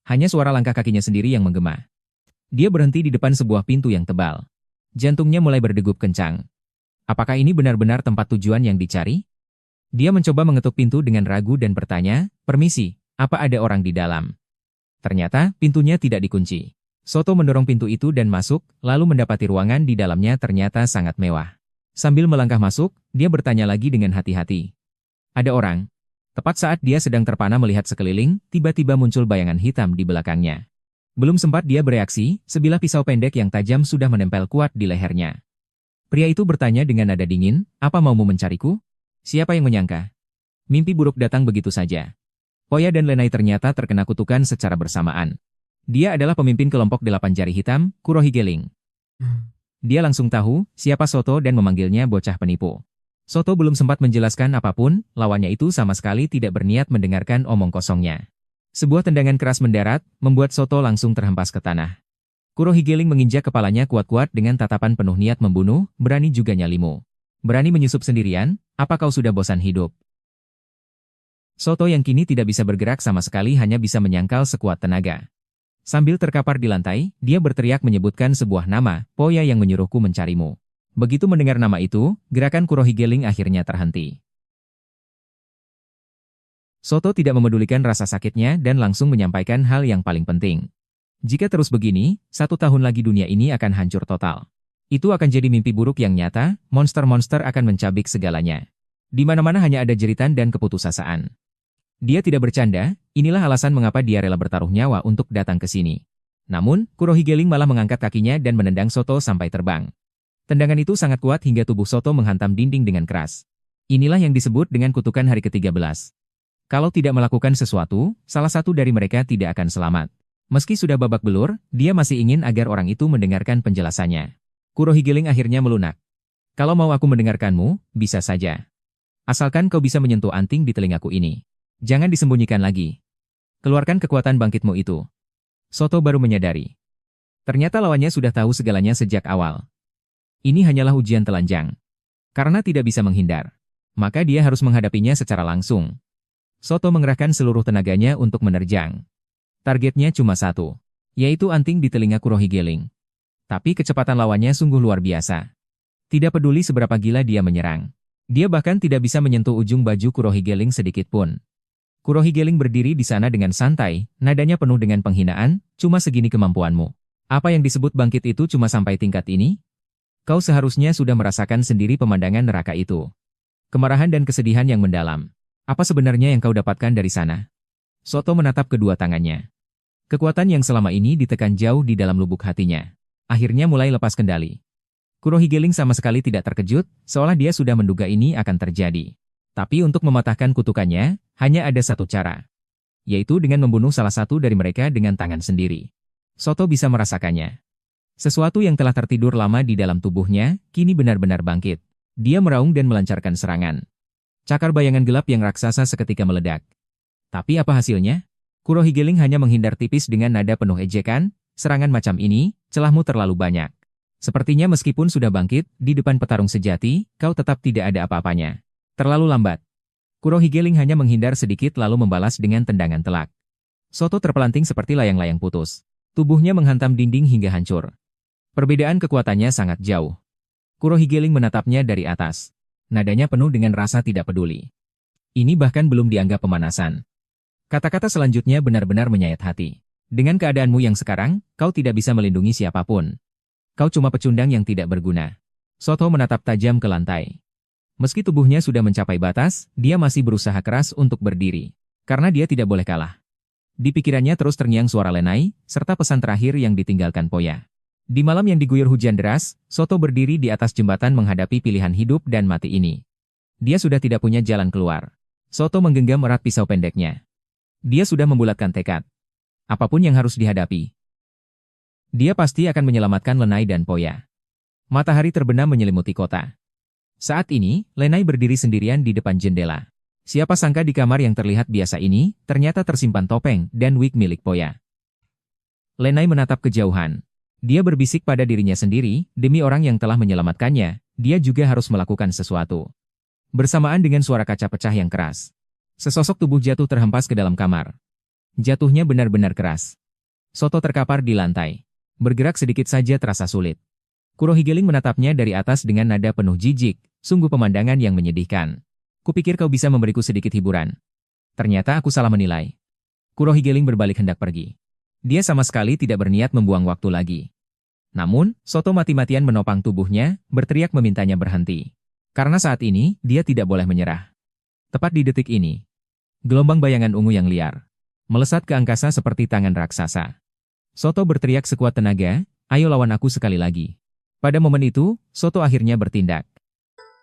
Hanya suara langkah kakinya sendiri yang menggema. Dia berhenti di depan sebuah pintu yang tebal. Jantungnya mulai berdegup kencang. Apakah ini benar-benar tempat tujuan yang dicari? Dia mencoba mengetuk pintu dengan ragu dan bertanya, "Permisi, apa ada orang di dalam?" Ternyata, pintunya tidak dikunci. Suoto mendorong pintu itu dan masuk, lalu mendapati ruangan di dalamnya ternyata sangat mewah. Sambil melangkah masuk, dia bertanya lagi dengan hati-hati. Ada orang. Tepat saat dia sedang terpana melihat sekeliling, tiba-tiba muncul bayangan hitam di belakangnya. Belum sempat dia bereaksi, sebilah pisau pendek yang tajam sudah menempel kuat di lehernya. Pria itu bertanya dengan nada dingin, "Apa maumu mencariku?" Siapa yang menyangka? Mimpi buruk datang begitu saja. Poya dan Lenai ternyata terkena kutukan secara bersamaan. Dia adalah pemimpin kelompok 8 jari hitam, Kurohigeling. Dia langsung tahu siapa Soto dan memanggilnya bocah penipu. Soto belum sempat menjelaskan apapun, lawannya itu sama sekali tidak berniat mendengarkan omong kosongnya. Sebuah tendangan keras mendarat, membuat Soto langsung terhempas ke tanah. Kurohigeling menginjak kepalanya kuat-kuat dengan tatapan penuh niat membunuh, berani juga nyalimu. Berani menyusup sendirian, apa kau sudah bosan hidup? Soto yang kini tidak bisa bergerak sama sekali hanya bisa menyangkal sekuat tenaga. Sambil terkapar di lantai, dia berteriak menyebutkan sebuah nama, Poya yang menyuruhku mencarimu. Begitu mendengar nama itu, gerakan Kurohigeling akhirnya terhenti. Soto tidak memedulikan rasa sakitnya dan langsung menyampaikan hal yang paling penting. Jika terus begini, 1 tahun lagi dunia ini akan hancur total. Itu akan jadi mimpi buruk yang nyata, monster-monster akan mencabik segalanya. Di mana-mana hanya ada jeritan dan keputusasaan. Dia tidak bercanda, inilah alasan mengapa dia rela bertaruh nyawa untuk datang ke sini. Namun, Kurohigeling malah mengangkat kakinya dan menendang Soto sampai terbang. Tendangan itu sangat kuat hingga tubuh Soto menghantam dinding dengan keras. Inilah yang disebut dengan kutukan hari ke-13. Kalau tidak melakukan sesuatu, salah satu dari mereka tidak akan selamat. Meski sudah babak belur, dia masih ingin agar orang itu mendengarkan penjelasannya. Kurohigeling akhirnya melunak. Kalau mau aku mendengarkanmu, bisa saja. Asalkan kau bisa menyentuh anting di telingaku ini. Jangan disembunyikan lagi. Keluarkan kekuatan bangkitmu itu. Soto baru menyadari. Ternyata lawannya sudah tahu segalanya sejak awal. Ini hanyalah ujian telanjang. Karena tidak bisa menghindar, maka dia harus menghadapinya secara langsung. Soto mengerahkan seluruh tenaganya untuk menerjang. Targetnya cuma satu, yaitu anting di telinga Kurohigeling. Tapi kecepatan lawannya sungguh luar biasa. Tidak peduli seberapa gila dia menyerang. Dia bahkan tidak bisa menyentuh ujung baju Kurohigeling sedikit pun. Kurohigeling berdiri di sana dengan santai, nadanya penuh dengan penghinaan, cuma segini kemampuanmu. Apa yang disebut bangkit itu cuma sampai tingkat ini? Kau seharusnya sudah merasakan sendiri pemandangan neraka itu. Kemarahan dan kesedihan yang mendalam. Apa sebenarnya yang kau dapatkan dari sana? Soto menatap kedua tangannya. Kekuatan yang selama ini ditekan jauh di dalam lubuk hatinya. Akhirnya mulai lepas kendali. Kurohigeling sama sekali tidak terkejut, seolah dia sudah menduga ini akan terjadi. Tapi untuk mematahkan kutukannya, hanya ada satu cara. Yaitu dengan membunuh salah satu dari mereka dengan tangan sendiri. Soto bisa merasakannya. Sesuatu yang telah tertidur lama di dalam tubuhnya, kini benar-benar bangkit. Dia meraung dan melancarkan serangan. Cakar bayangan gelap yang raksasa seketika meledak. Tapi apa hasilnya? Kurohigeling hanya menghindar tipis dengan nada penuh ejekan, serangan macam ini, celahmu terlalu banyak. Sepertinya meskipun sudah bangkit, di depan petarung sejati, kau tetap tidak ada apa-apanya. Terlalu lambat. Kurohigeling hanya menghindar sedikit lalu membalas dengan tendangan telak. Soto terpelanting seperti layang-layang putus. Tubuhnya menghantam dinding hingga hancur. Perbedaan kekuatannya sangat jauh. Kurohigeling menatapnya dari atas. Nadanya penuh dengan rasa tidak peduli. Ini bahkan belum dianggap pemanasan. Kata-kata selanjutnya benar-benar menyayat hati. Dengan keadaanmu yang sekarang, kau tidak bisa melindungi siapapun. Kau cuma pecundang yang tidak berguna. Soto menatap tajam ke lantai. Meski tubuhnya sudah mencapai batas, dia masih berusaha keras untuk berdiri. Karena dia tidak boleh kalah. Di pikirannya terus terngiang suara Lenai, serta pesan terakhir yang ditinggalkan Poya. Di malam yang diguyur hujan deras, Soto berdiri di atas jembatan menghadapi pilihan hidup dan mati ini. Dia sudah tidak punya jalan keluar. Soto menggenggam erat pisau pendeknya. Dia sudah membulatkan tekad. Apapun yang harus dihadapi. Dia pasti akan menyelamatkan Lenai dan Poya. Matahari terbenam menyelimuti kota. Saat ini, Lenai berdiri sendirian di depan jendela. Siapa sangka di kamar yang terlihat biasa ini, ternyata tersimpan topeng dan wig milik Poya. Lenai menatap kejauhan. Dia berbisik pada dirinya sendiri, demi orang yang telah menyelamatkannya, dia juga harus melakukan sesuatu. Bersamaan dengan suara kaca pecah yang keras. Sesosok tubuh jatuh terhempas ke dalam kamar. Jatuhnya benar-benar keras. Soto terkapar di lantai. Bergerak sedikit saja terasa sulit. Kurohigeling menatapnya dari atas dengan nada penuh jijik, sungguh pemandangan yang menyedihkan. Kupikir kau bisa memberiku sedikit hiburan. Ternyata aku salah menilai. Kurohigeling berbalik hendak pergi. Dia sama sekali tidak berniat membuang waktu lagi. Namun, Soto mati-matian menopang tubuhnya, berteriak memintanya berhenti. Karena saat ini, dia tidak boleh menyerah. Tepat di detik ini, gelombang bayangan ungu yang liar melesat ke angkasa seperti tangan raksasa. Soto berteriak sekuat tenaga, ayo lawan aku sekali lagi. Pada momen itu, Soto akhirnya bertindak.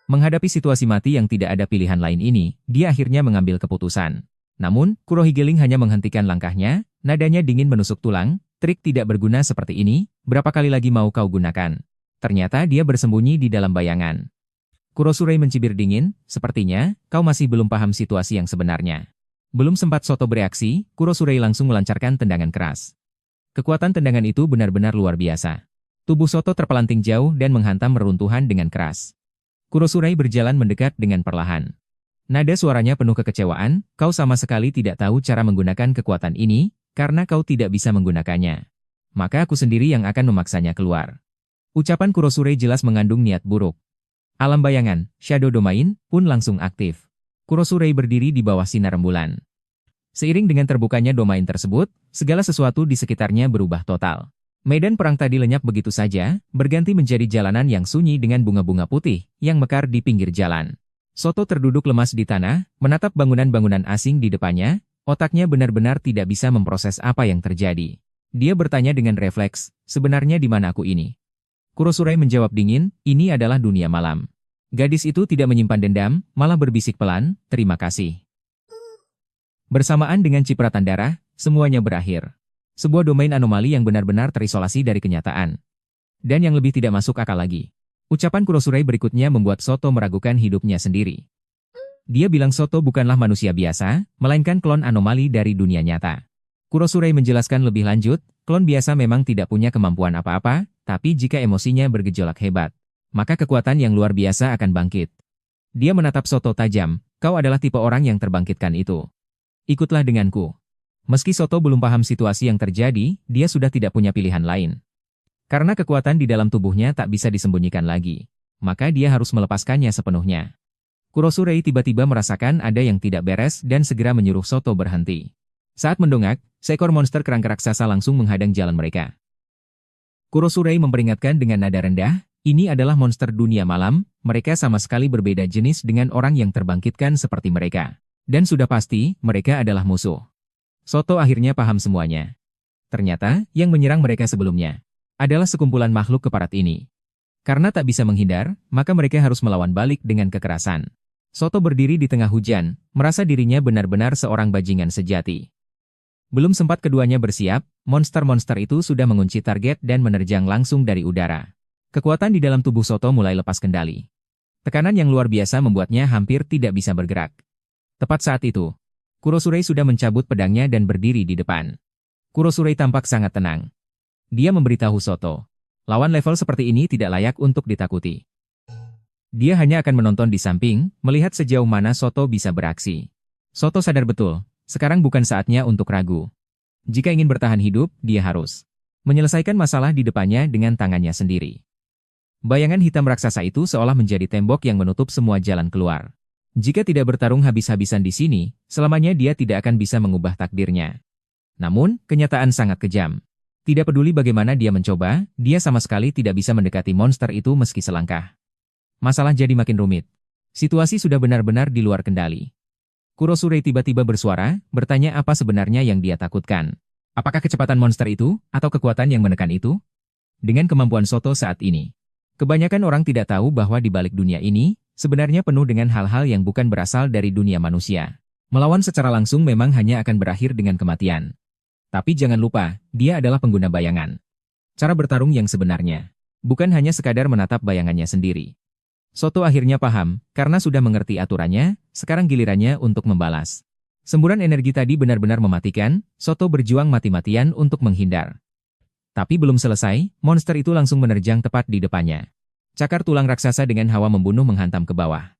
Menghadapi situasi mati yang tidak ada pilihan lain ini, dia akhirnya mengambil keputusan. Namun, Kurohigeling hanya menghentikan langkahnya, nadanya dingin menusuk tulang, trik tidak berguna seperti ini, berapa kali lagi mau kau gunakan? Ternyata dia bersembunyi di dalam bayangan. Kurosurei mencibir dingin, sepertinya, kau masih belum paham situasi yang sebenarnya. Belum sempat Soto bereaksi, Kurosurei langsung melancarkan tendangan keras. Kekuatan tendangan itu benar-benar luar biasa. Tubuh Soto terpelanting jauh dan menghantam reruntuhan dengan keras. Kurosurei berjalan mendekat dengan perlahan. Nada suaranya penuh kekecewaan, kau sama sekali tidak tahu cara menggunakan kekuatan ini, karena kau tidak bisa menggunakannya. Maka aku sendiri yang akan memaksanya keluar. Ucapan Kurosurei jelas mengandung niat buruk. Alam bayangan, Shadow Domain, pun langsung aktif. Kurosurei berdiri di bawah sinar rembulan. Seiring dengan terbukanya domain tersebut, segala sesuatu di sekitarnya berubah total. Medan perang tadi lenyap begitu saja, berganti menjadi jalanan yang sunyi dengan bunga-bunga putih, yang mekar di pinggir jalan. Soto terduduk lemas di tanah, menatap bangunan-bangunan asing di depannya, otaknya benar-benar tidak bisa memproses apa yang terjadi. Dia bertanya dengan refleks, sebenarnya di mana aku ini? Kurosurei menjawab dingin, ini adalah dunia malam. Gadis itu tidak menyimpan dendam, malah berbisik pelan, terima kasih. Bersamaan dengan cipratan darah, semuanya berakhir. Sebuah domain anomali yang benar-benar terisolasi dari kenyataan. Dan yang lebih tidak masuk akal lagi. Ucapan Kurosurei berikutnya membuat Soto meragukan hidupnya sendiri. Dia bilang Soto bukanlah manusia biasa, melainkan klon anomali dari dunia nyata. Kurosurei menjelaskan lebih lanjut, klon biasa memang tidak punya kemampuan apa-apa, tapi jika emosinya bergejolak hebat, maka kekuatan yang luar biasa akan bangkit. Dia menatap Soto tajam, kau adalah tipe orang yang terbangkitkan itu. Ikutlah denganku. Meski Soto belum paham situasi yang terjadi, dia sudah tidak punya pilihan lain. Karena kekuatan di dalam tubuhnya tak bisa disembunyikan lagi, maka dia harus melepaskannya sepenuhnya. Kurosurei tiba-tiba merasakan ada yang tidak beres dan segera menyuruh Soto berhenti. Saat mendongak, seekor monster kerangka raksasa langsung menghadang jalan mereka. Kurosurei memperingatkan dengan nada rendah, ini adalah monster dunia malam, mereka sama sekali berbeda jenis dengan orang yang terbangkitkan seperti mereka. Dan sudah pasti, mereka adalah musuh. Soto akhirnya paham semuanya. Ternyata, yang menyerang mereka sebelumnya adalah sekumpulan makhluk keparat ini. Karena tak bisa menghindar, maka mereka harus melawan balik dengan kekerasan. Soto berdiri di tengah hujan, merasa dirinya benar-benar seorang bajingan sejati. Belum sempat keduanya bersiap, monster-monster itu sudah mengunci target dan menerjang langsung dari udara. Kekuatan di dalam tubuh Soto mulai lepas kendali. Tekanan yang luar biasa membuatnya hampir tidak bisa bergerak. Tepat saat itu, Kurosurei sudah mencabut pedangnya dan berdiri di depan. Kurosurei tampak sangat tenang. Dia memberitahu Soto, lawan level seperti ini tidak layak untuk ditakuti. Dia hanya akan menonton di samping, melihat sejauh mana Soto bisa beraksi. Soto sadar betul, sekarang bukan saatnya untuk ragu. Jika ingin bertahan hidup, dia harus menyelesaikan masalah di depannya dengan tangannya sendiri. Bayangan hitam raksasa itu seolah menjadi tembok yang menutup semua jalan keluar. Jika tidak bertarung habis-habisan di sini, selamanya dia tidak akan bisa mengubah takdirnya. Namun, kenyataan sangat kejam. Tidak peduli bagaimana dia mencoba, dia sama sekali tidak bisa mendekati monster itu meski selangkah. Masalah jadi makin rumit. Situasi sudah benar-benar di luar kendali. Kurosurei tiba-tiba bersuara, bertanya apa sebenarnya yang dia takutkan. Apakah kecepatan monster itu, atau kekuatan yang menekan itu? Dengan kemampuan Soto saat ini, kebanyakan orang tidak tahu bahwa di balik dunia ini, sebenarnya penuh dengan hal-hal yang bukan berasal dari dunia manusia. Melawan secara langsung memang hanya akan berakhir dengan kematian. Tapi jangan lupa, dia adalah pengguna bayangan. Cara bertarung yang sebenarnya, bukan hanya sekadar menatap bayangannya sendiri. Soto akhirnya paham, karena sudah mengerti aturannya, sekarang gilirannya untuk membalas. Semburan energi tadi benar-benar mematikan, Soto berjuang mati-matian untuk menghindar. Tapi belum selesai, monster itu langsung menerjang tepat di depannya. Cakar tulang raksasa dengan hawa membunuh menghantam ke bawah.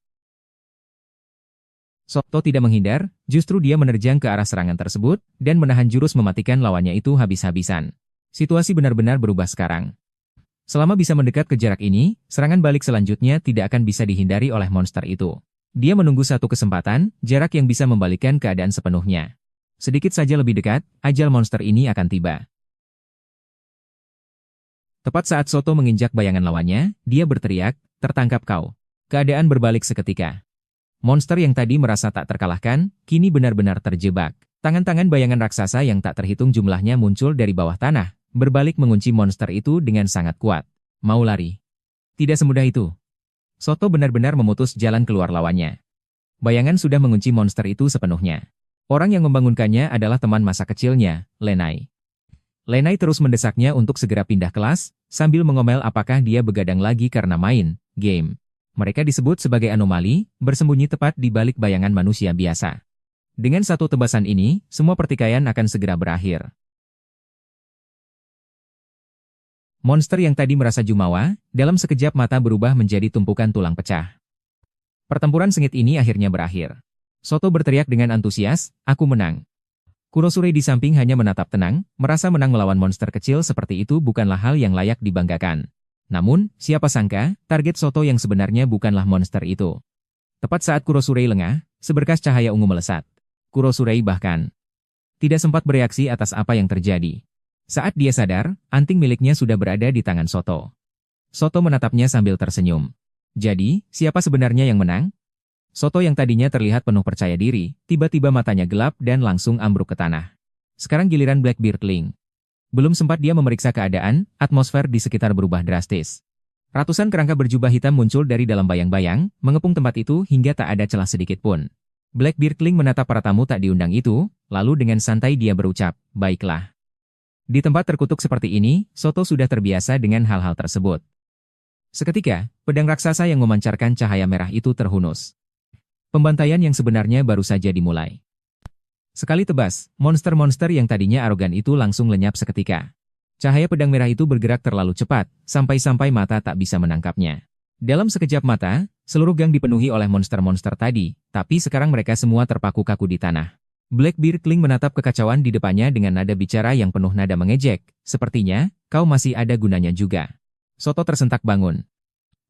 Soto tidak menghindar, justru dia menerjang ke arah serangan tersebut, dan menahan jurus mematikan lawannya itu habis-habisan. Situasi benar-benar berubah sekarang. Selama bisa mendekat ke jarak ini, serangan balik selanjutnya tidak akan bisa dihindari oleh monster itu. Dia menunggu satu kesempatan, jarak yang bisa membalikkan keadaan sepenuhnya. Sedikit saja lebih dekat, ajal monster ini akan tiba. Tepat saat Soto menginjak bayangan lawannya, dia berteriak, tertangkap kau. Keadaan berbalik seketika. Monster yang tadi merasa tak terkalahkan, kini benar-benar terjebak. Tangan-tangan bayangan raksasa yang tak terhitung jumlahnya muncul dari bawah tanah, berbalik mengunci monster itu dengan sangat kuat. Mau lari? Tidak semudah itu. Soto benar-benar memutus jalan keluar lawannya. Bayangan sudah mengunci monster itu sepenuhnya. Orang yang membangunkannya adalah teman masa kecilnya, Lenai. Lenai terus mendesaknya untuk segera pindah kelas, sambil mengomel apakah dia begadang lagi karena main game. Mereka disebut sebagai anomali, bersembunyi tepat di balik bayangan manusia biasa. Dengan satu tebasan ini, semua pertikaian akan segera berakhir. Monster yang tadi merasa jumawa, dalam sekejap mata berubah menjadi tumpukan tulang pecah. Pertempuran sengit ini akhirnya berakhir. Soto berteriak dengan antusias, aku menang. Kurosurei di samping hanya menatap tenang, merasa menang melawan monster kecil seperti itu bukanlah hal yang layak dibanggakan. Namun, siapa sangka, target Soto yang sebenarnya bukanlah monster itu. Tepat saat Kurosurei lengah, seberkas cahaya ungu melesat. Kurosurei bahkan tidak sempat bereaksi atas apa yang terjadi. Saat dia sadar, anting miliknya sudah berada di tangan Soto. Soto menatapnya sambil tersenyum. Jadi, siapa sebenarnya yang menang? Soto yang tadinya terlihat penuh percaya diri, tiba-tiba matanya gelap dan langsung ambruk ke tanah. Sekarang giliran Blackbeard Ling. Belum sempat dia memeriksa keadaan, atmosfer di sekitar berubah drastis. Ratusan kerangka berjubah hitam muncul dari dalam bayang-bayang, mengepung tempat itu hingga tak ada celah sedikit pun. Blackbeard Kling menatap para tamu tak diundang itu, lalu dengan santai dia berucap, baiklah. Di tempat terkutuk seperti ini, Soto sudah terbiasa dengan hal-hal tersebut. Seketika, pedang raksasa yang memancarkan cahaya merah itu terhunus. Pembantaian yang sebenarnya baru saja dimulai. Sekali tebas, monster-monster yang tadinya arogan itu langsung lenyap seketika. Cahaya pedang merah itu bergerak terlalu cepat, sampai-sampai mata tak bisa menangkapnya. Dalam sekejap mata, seluruh gang dipenuhi oleh monster-monster tadi, tapi sekarang mereka semua terpaku kaku di tanah. Blackbeard-Kling menatap kekacauan di depannya dengan nada bicara yang penuh nada mengejek. Sepertinya, kau masih ada gunanya juga. Soto tersentak bangun.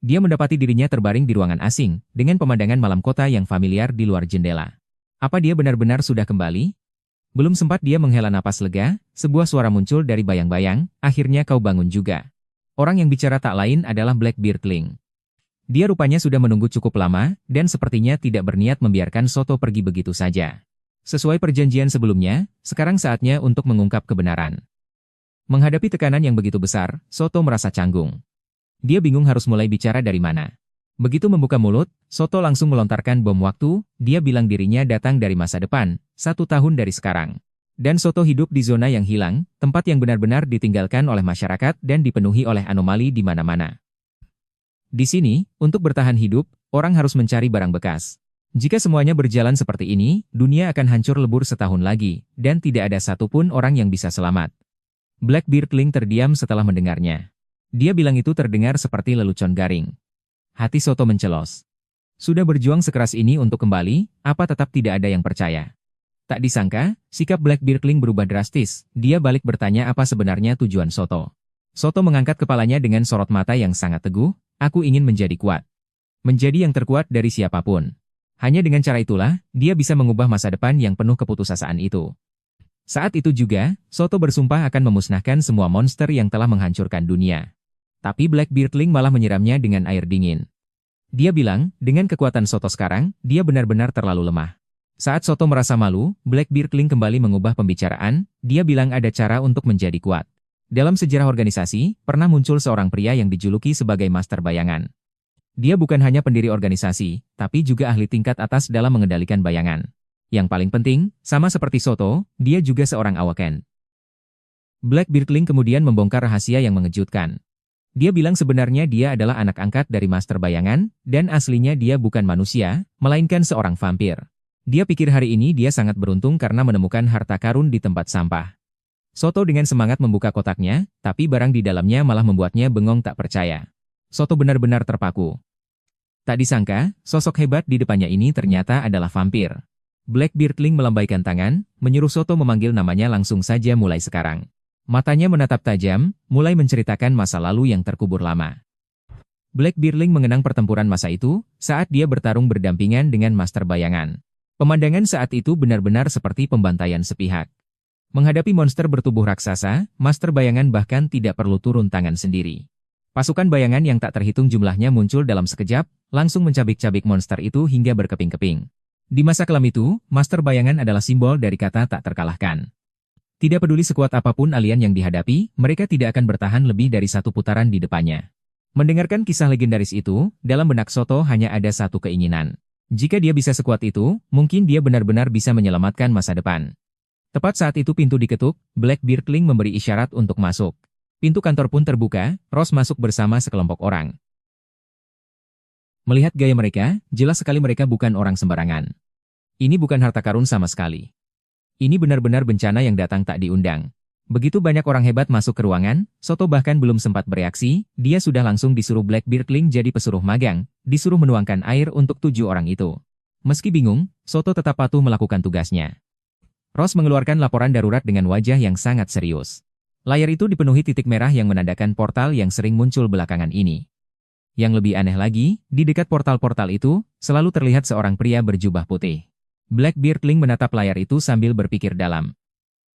Dia mendapati dirinya terbaring di ruangan asing, dengan pemandangan malam kota yang familiar di luar jendela. Apa dia benar-benar sudah kembali? Belum sempat dia menghela napas lega, sebuah suara muncul dari bayang-bayang, akhirnya kau bangun juga. Orang yang bicara tak lain adalah Blackbeard-Kling. Dia rupanya sudah menunggu cukup lama, dan sepertinya tidak berniat membiarkan Soto pergi begitu saja. Sesuai perjanjian sebelumnya, sekarang saatnya untuk mengungkap kebenaran. Menghadapi tekanan yang begitu besar, Soto merasa canggung. Dia bingung harus mulai bicara dari mana. Begitu membuka mulut, Soto langsung melontarkan bom waktu, dia bilang dirinya datang dari masa depan, 1 tahun dari sekarang. Dan Soto hidup di zona yang hilang, tempat yang benar-benar ditinggalkan oleh masyarakat dan dipenuhi oleh anomali di mana-mana. Di sini, untuk bertahan hidup, orang harus mencari barang bekas. Jika semuanya berjalan seperti ini, dunia akan hancur lebur setahun lagi, dan tidak ada satupun orang yang bisa selamat. Blackbeard-Kling terdiam setelah mendengarnya. Dia bilang itu terdengar seperti lelucon garing. Hati Soto mencelos. Sudah berjuang sekeras ini untuk kembali, apa tetap tidak ada yang percaya? Tak disangka, sikap Blackbeard-Kling berubah drastis. Dia balik bertanya apa sebenarnya tujuan Soto. Soto mengangkat kepalanya dengan sorot mata yang sangat teguh. Aku ingin menjadi kuat. Menjadi yang terkuat dari siapapun. Hanya dengan cara itulah, dia bisa mengubah masa depan yang penuh keputusasaan itu. Saat itu juga, Soto bersumpah akan memusnahkan semua monster yang telah menghancurkan dunia. Tapi Blackbeard-Kling malah menyiramnya dengan air dingin. Dia bilang, dengan kekuatan Soto sekarang, dia benar-benar terlalu lemah. Saat Soto merasa malu, Blackbeard-Kling kembali mengubah pembicaraan, dia bilang ada cara untuk menjadi kuat. Dalam sejarah organisasi, pernah muncul seorang pria yang dijuluki sebagai Master Bayangan. Dia bukan hanya pendiri organisasi, tapi juga ahli tingkat atas dalam mengendalikan bayangan. Yang paling penting, sama seperti Soto, dia juga seorang awaken. Blackbeard-Kling kemudian membongkar rahasia yang mengejutkan. Dia bilang sebenarnya dia adalah anak angkat dari Master Bayangan, dan aslinya dia bukan manusia, melainkan seorang vampir. Dia pikir hari ini dia sangat beruntung karena menemukan harta karun di tempat sampah. Soto dengan semangat membuka kotaknya, tapi barang di dalamnya malah membuatnya bengong tak percaya. Soto benar-benar terpaku. Tak disangka, sosok hebat di depannya ini ternyata adalah vampir. Blackbeard-Kling melambaikan tangan, menyuruh Soto memanggil namanya langsung saja mulai sekarang. Matanya menatap tajam, mulai menceritakan masa lalu yang terkubur lama. Blackbeard-Kling mengenang pertempuran masa itu, saat dia bertarung berdampingan dengan Master Bayangan. Pemandangan saat itu benar-benar seperti pembantaian sepihak. Menghadapi monster bertubuh raksasa, Master Bayangan bahkan tidak perlu turun tangan sendiri. Pasukan bayangan yang tak terhitung jumlahnya muncul dalam sekejap, langsung mencabik-cabik monster itu hingga berkeping-keping. Di masa kelam itu, Master Bayangan adalah simbol dari kata tak terkalahkan. Tidak peduli sekuat apapun alien yang dihadapi, mereka tidak akan bertahan lebih dari 1 putaran di depannya. Mendengarkan kisah legendaris itu, dalam benak Soto hanya ada satu keinginan. Jika dia bisa sekuat itu, mungkin dia benar-benar bisa menyelamatkan masa depan. Tepat saat itu pintu diketuk, Blackbeard-Kling memberi isyarat untuk masuk. Pintu kantor pun terbuka, Ross masuk bersama sekelompok orang. Melihat gaya mereka, jelas sekali mereka bukan orang sembarangan. Ini bukan harta karun sama sekali. Ini benar-benar bencana yang datang tak diundang. Begitu banyak orang hebat masuk ke ruangan, Soto bahkan belum sempat bereaksi, dia sudah langsung disuruh Blackbeard-Kling jadi pesuruh magang, disuruh menuangkan air untuk 7 orang itu. Meski bingung, Soto tetap patuh melakukan tugasnya. Ross mengeluarkan laporan darurat dengan wajah yang sangat serius. Layar itu dipenuhi titik merah yang menandakan portal yang sering muncul belakangan ini. Yang lebih aneh lagi, di dekat portal-portal itu, selalu terlihat seorang pria berjubah putih. Blackbeard-Kling menatap layar itu sambil berpikir dalam.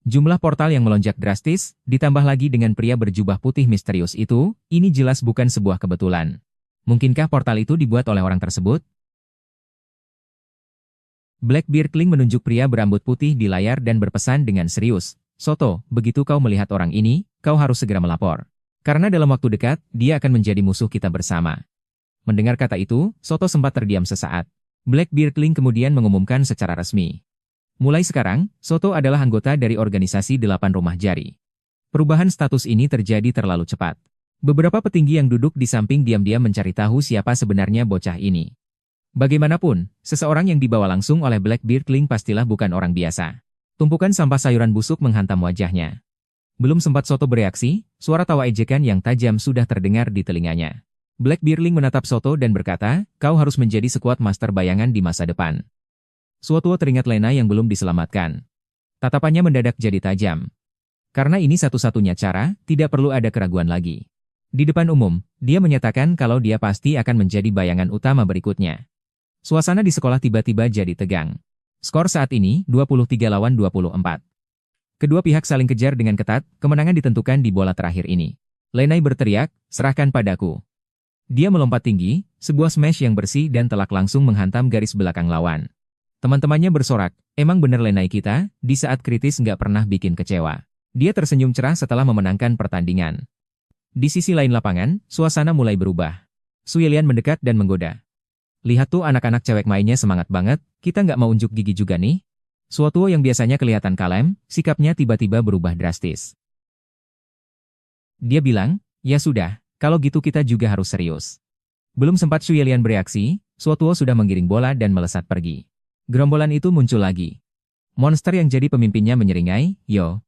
Jumlah portal yang melonjak drastis, ditambah lagi dengan pria berjubah putih misterius itu, ini jelas bukan sebuah kebetulan. Mungkinkah portal itu dibuat oleh orang tersebut? Blackbeard-Kling menunjuk pria berambut putih di layar dan berpesan dengan serius, Soto, begitu kau melihat orang ini, kau harus segera melapor. Karena dalam waktu dekat, dia akan menjadi musuh kita bersama. Mendengar kata itu, Soto sempat terdiam sesaat. Blackbeard Ling kemudian mengumumkan secara resmi. Mulai sekarang, Soto adalah anggota dari organisasi 8 Rumah Jari. Perubahan status ini terjadi terlalu cepat. Beberapa petinggi yang duduk di samping diam-diam mencari tahu siapa sebenarnya bocah ini. Bagaimanapun, seseorang yang dibawa langsung oleh Blackbeard Ling pastilah bukan orang biasa. Tumpukan sampah sayuran busuk menghantam wajahnya. Belum sempat Soto bereaksi, suara tawa ejekan yang tajam sudah terdengar di telinganya. Blackbeard Ling menatap Soto dan berkata, "Kau harus menjadi sekuat master bayangan di masa depan." Suotuo teringat Lena yang belum diselamatkan. Tatapannya mendadak jadi tajam. Karena ini satu-satunya cara, tidak perlu ada keraguan lagi. Di depan umum, dia menyatakan kalau dia pasti akan menjadi bayangan utama berikutnya. Suasana di sekolah tiba-tiba jadi tegang. Skor saat ini, 23-24. Kedua pihak saling kejar dengan ketat, kemenangan ditentukan di bola terakhir ini. Lenai berteriak, "Serahkan padaku." Dia melompat tinggi, sebuah smash yang bersih dan telak langsung menghantam garis belakang lawan. Teman-temannya bersorak, "Emang bener Lenai kita, di saat kritis nggak pernah bikin kecewa." Dia tersenyum cerah setelah memenangkan pertandingan. Di sisi lain lapangan, suasana mulai berubah. Su Yilian mendekat dan menggoda. "Lihat tuh anak-anak cewek mainnya semangat banget, kita nggak mau unjuk gigi juga nih." Suotuo yang biasanya kelihatan kalem, sikapnya tiba-tiba berubah drastis. Dia bilang, "Ya sudah, kalau gitu kita juga harus serius." Belum sempat Su Yilian bereaksi, Suotuo sudah menggiring bola dan melesat pergi. Gerombolan itu muncul lagi. Monster yang jadi pemimpinnya menyeringai, "Yo,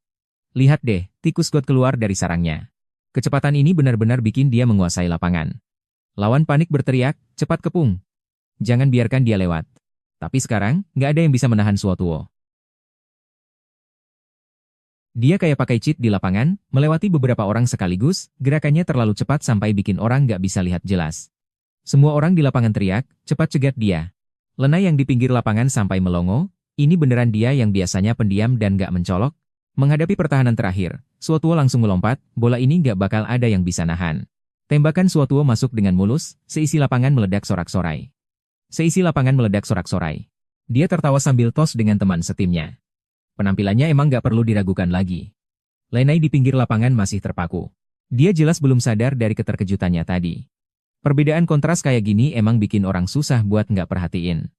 lihat deh, tikus god keluar dari sarangnya." Kecepatan ini benar-benar bikin dia menguasai lapangan. Lawan panik berteriak, "Cepat kepung. Jangan biarkan dia lewat." Tapi sekarang, nggak ada yang bisa menahan Suotuo. Dia kayak pakai cheat di lapangan, melewati beberapa orang sekaligus, gerakannya terlalu cepat sampai bikin orang nggak bisa lihat jelas. Semua orang di lapangan teriak, "Cepat cegat dia." Lenai yang di pinggir lapangan sampai melongo, ini beneran dia yang biasanya pendiam dan nggak mencolok. Menghadapi pertahanan terakhir, Suotuo langsung melompat, bola ini nggak bakal ada yang bisa nahan. Tembakan Suotuo masuk dengan mulus, seisi lapangan meledak sorak-sorai. Dia tertawa sambil tos dengan teman setimnya. Penampilannya emang nggak perlu diragukan lagi. Lenai di pinggir lapangan masih terpaku. Dia jelas belum sadar dari keterkejutannya tadi. Perbedaan kontras kayak gini emang bikin orang susah buat nggak perhatiin.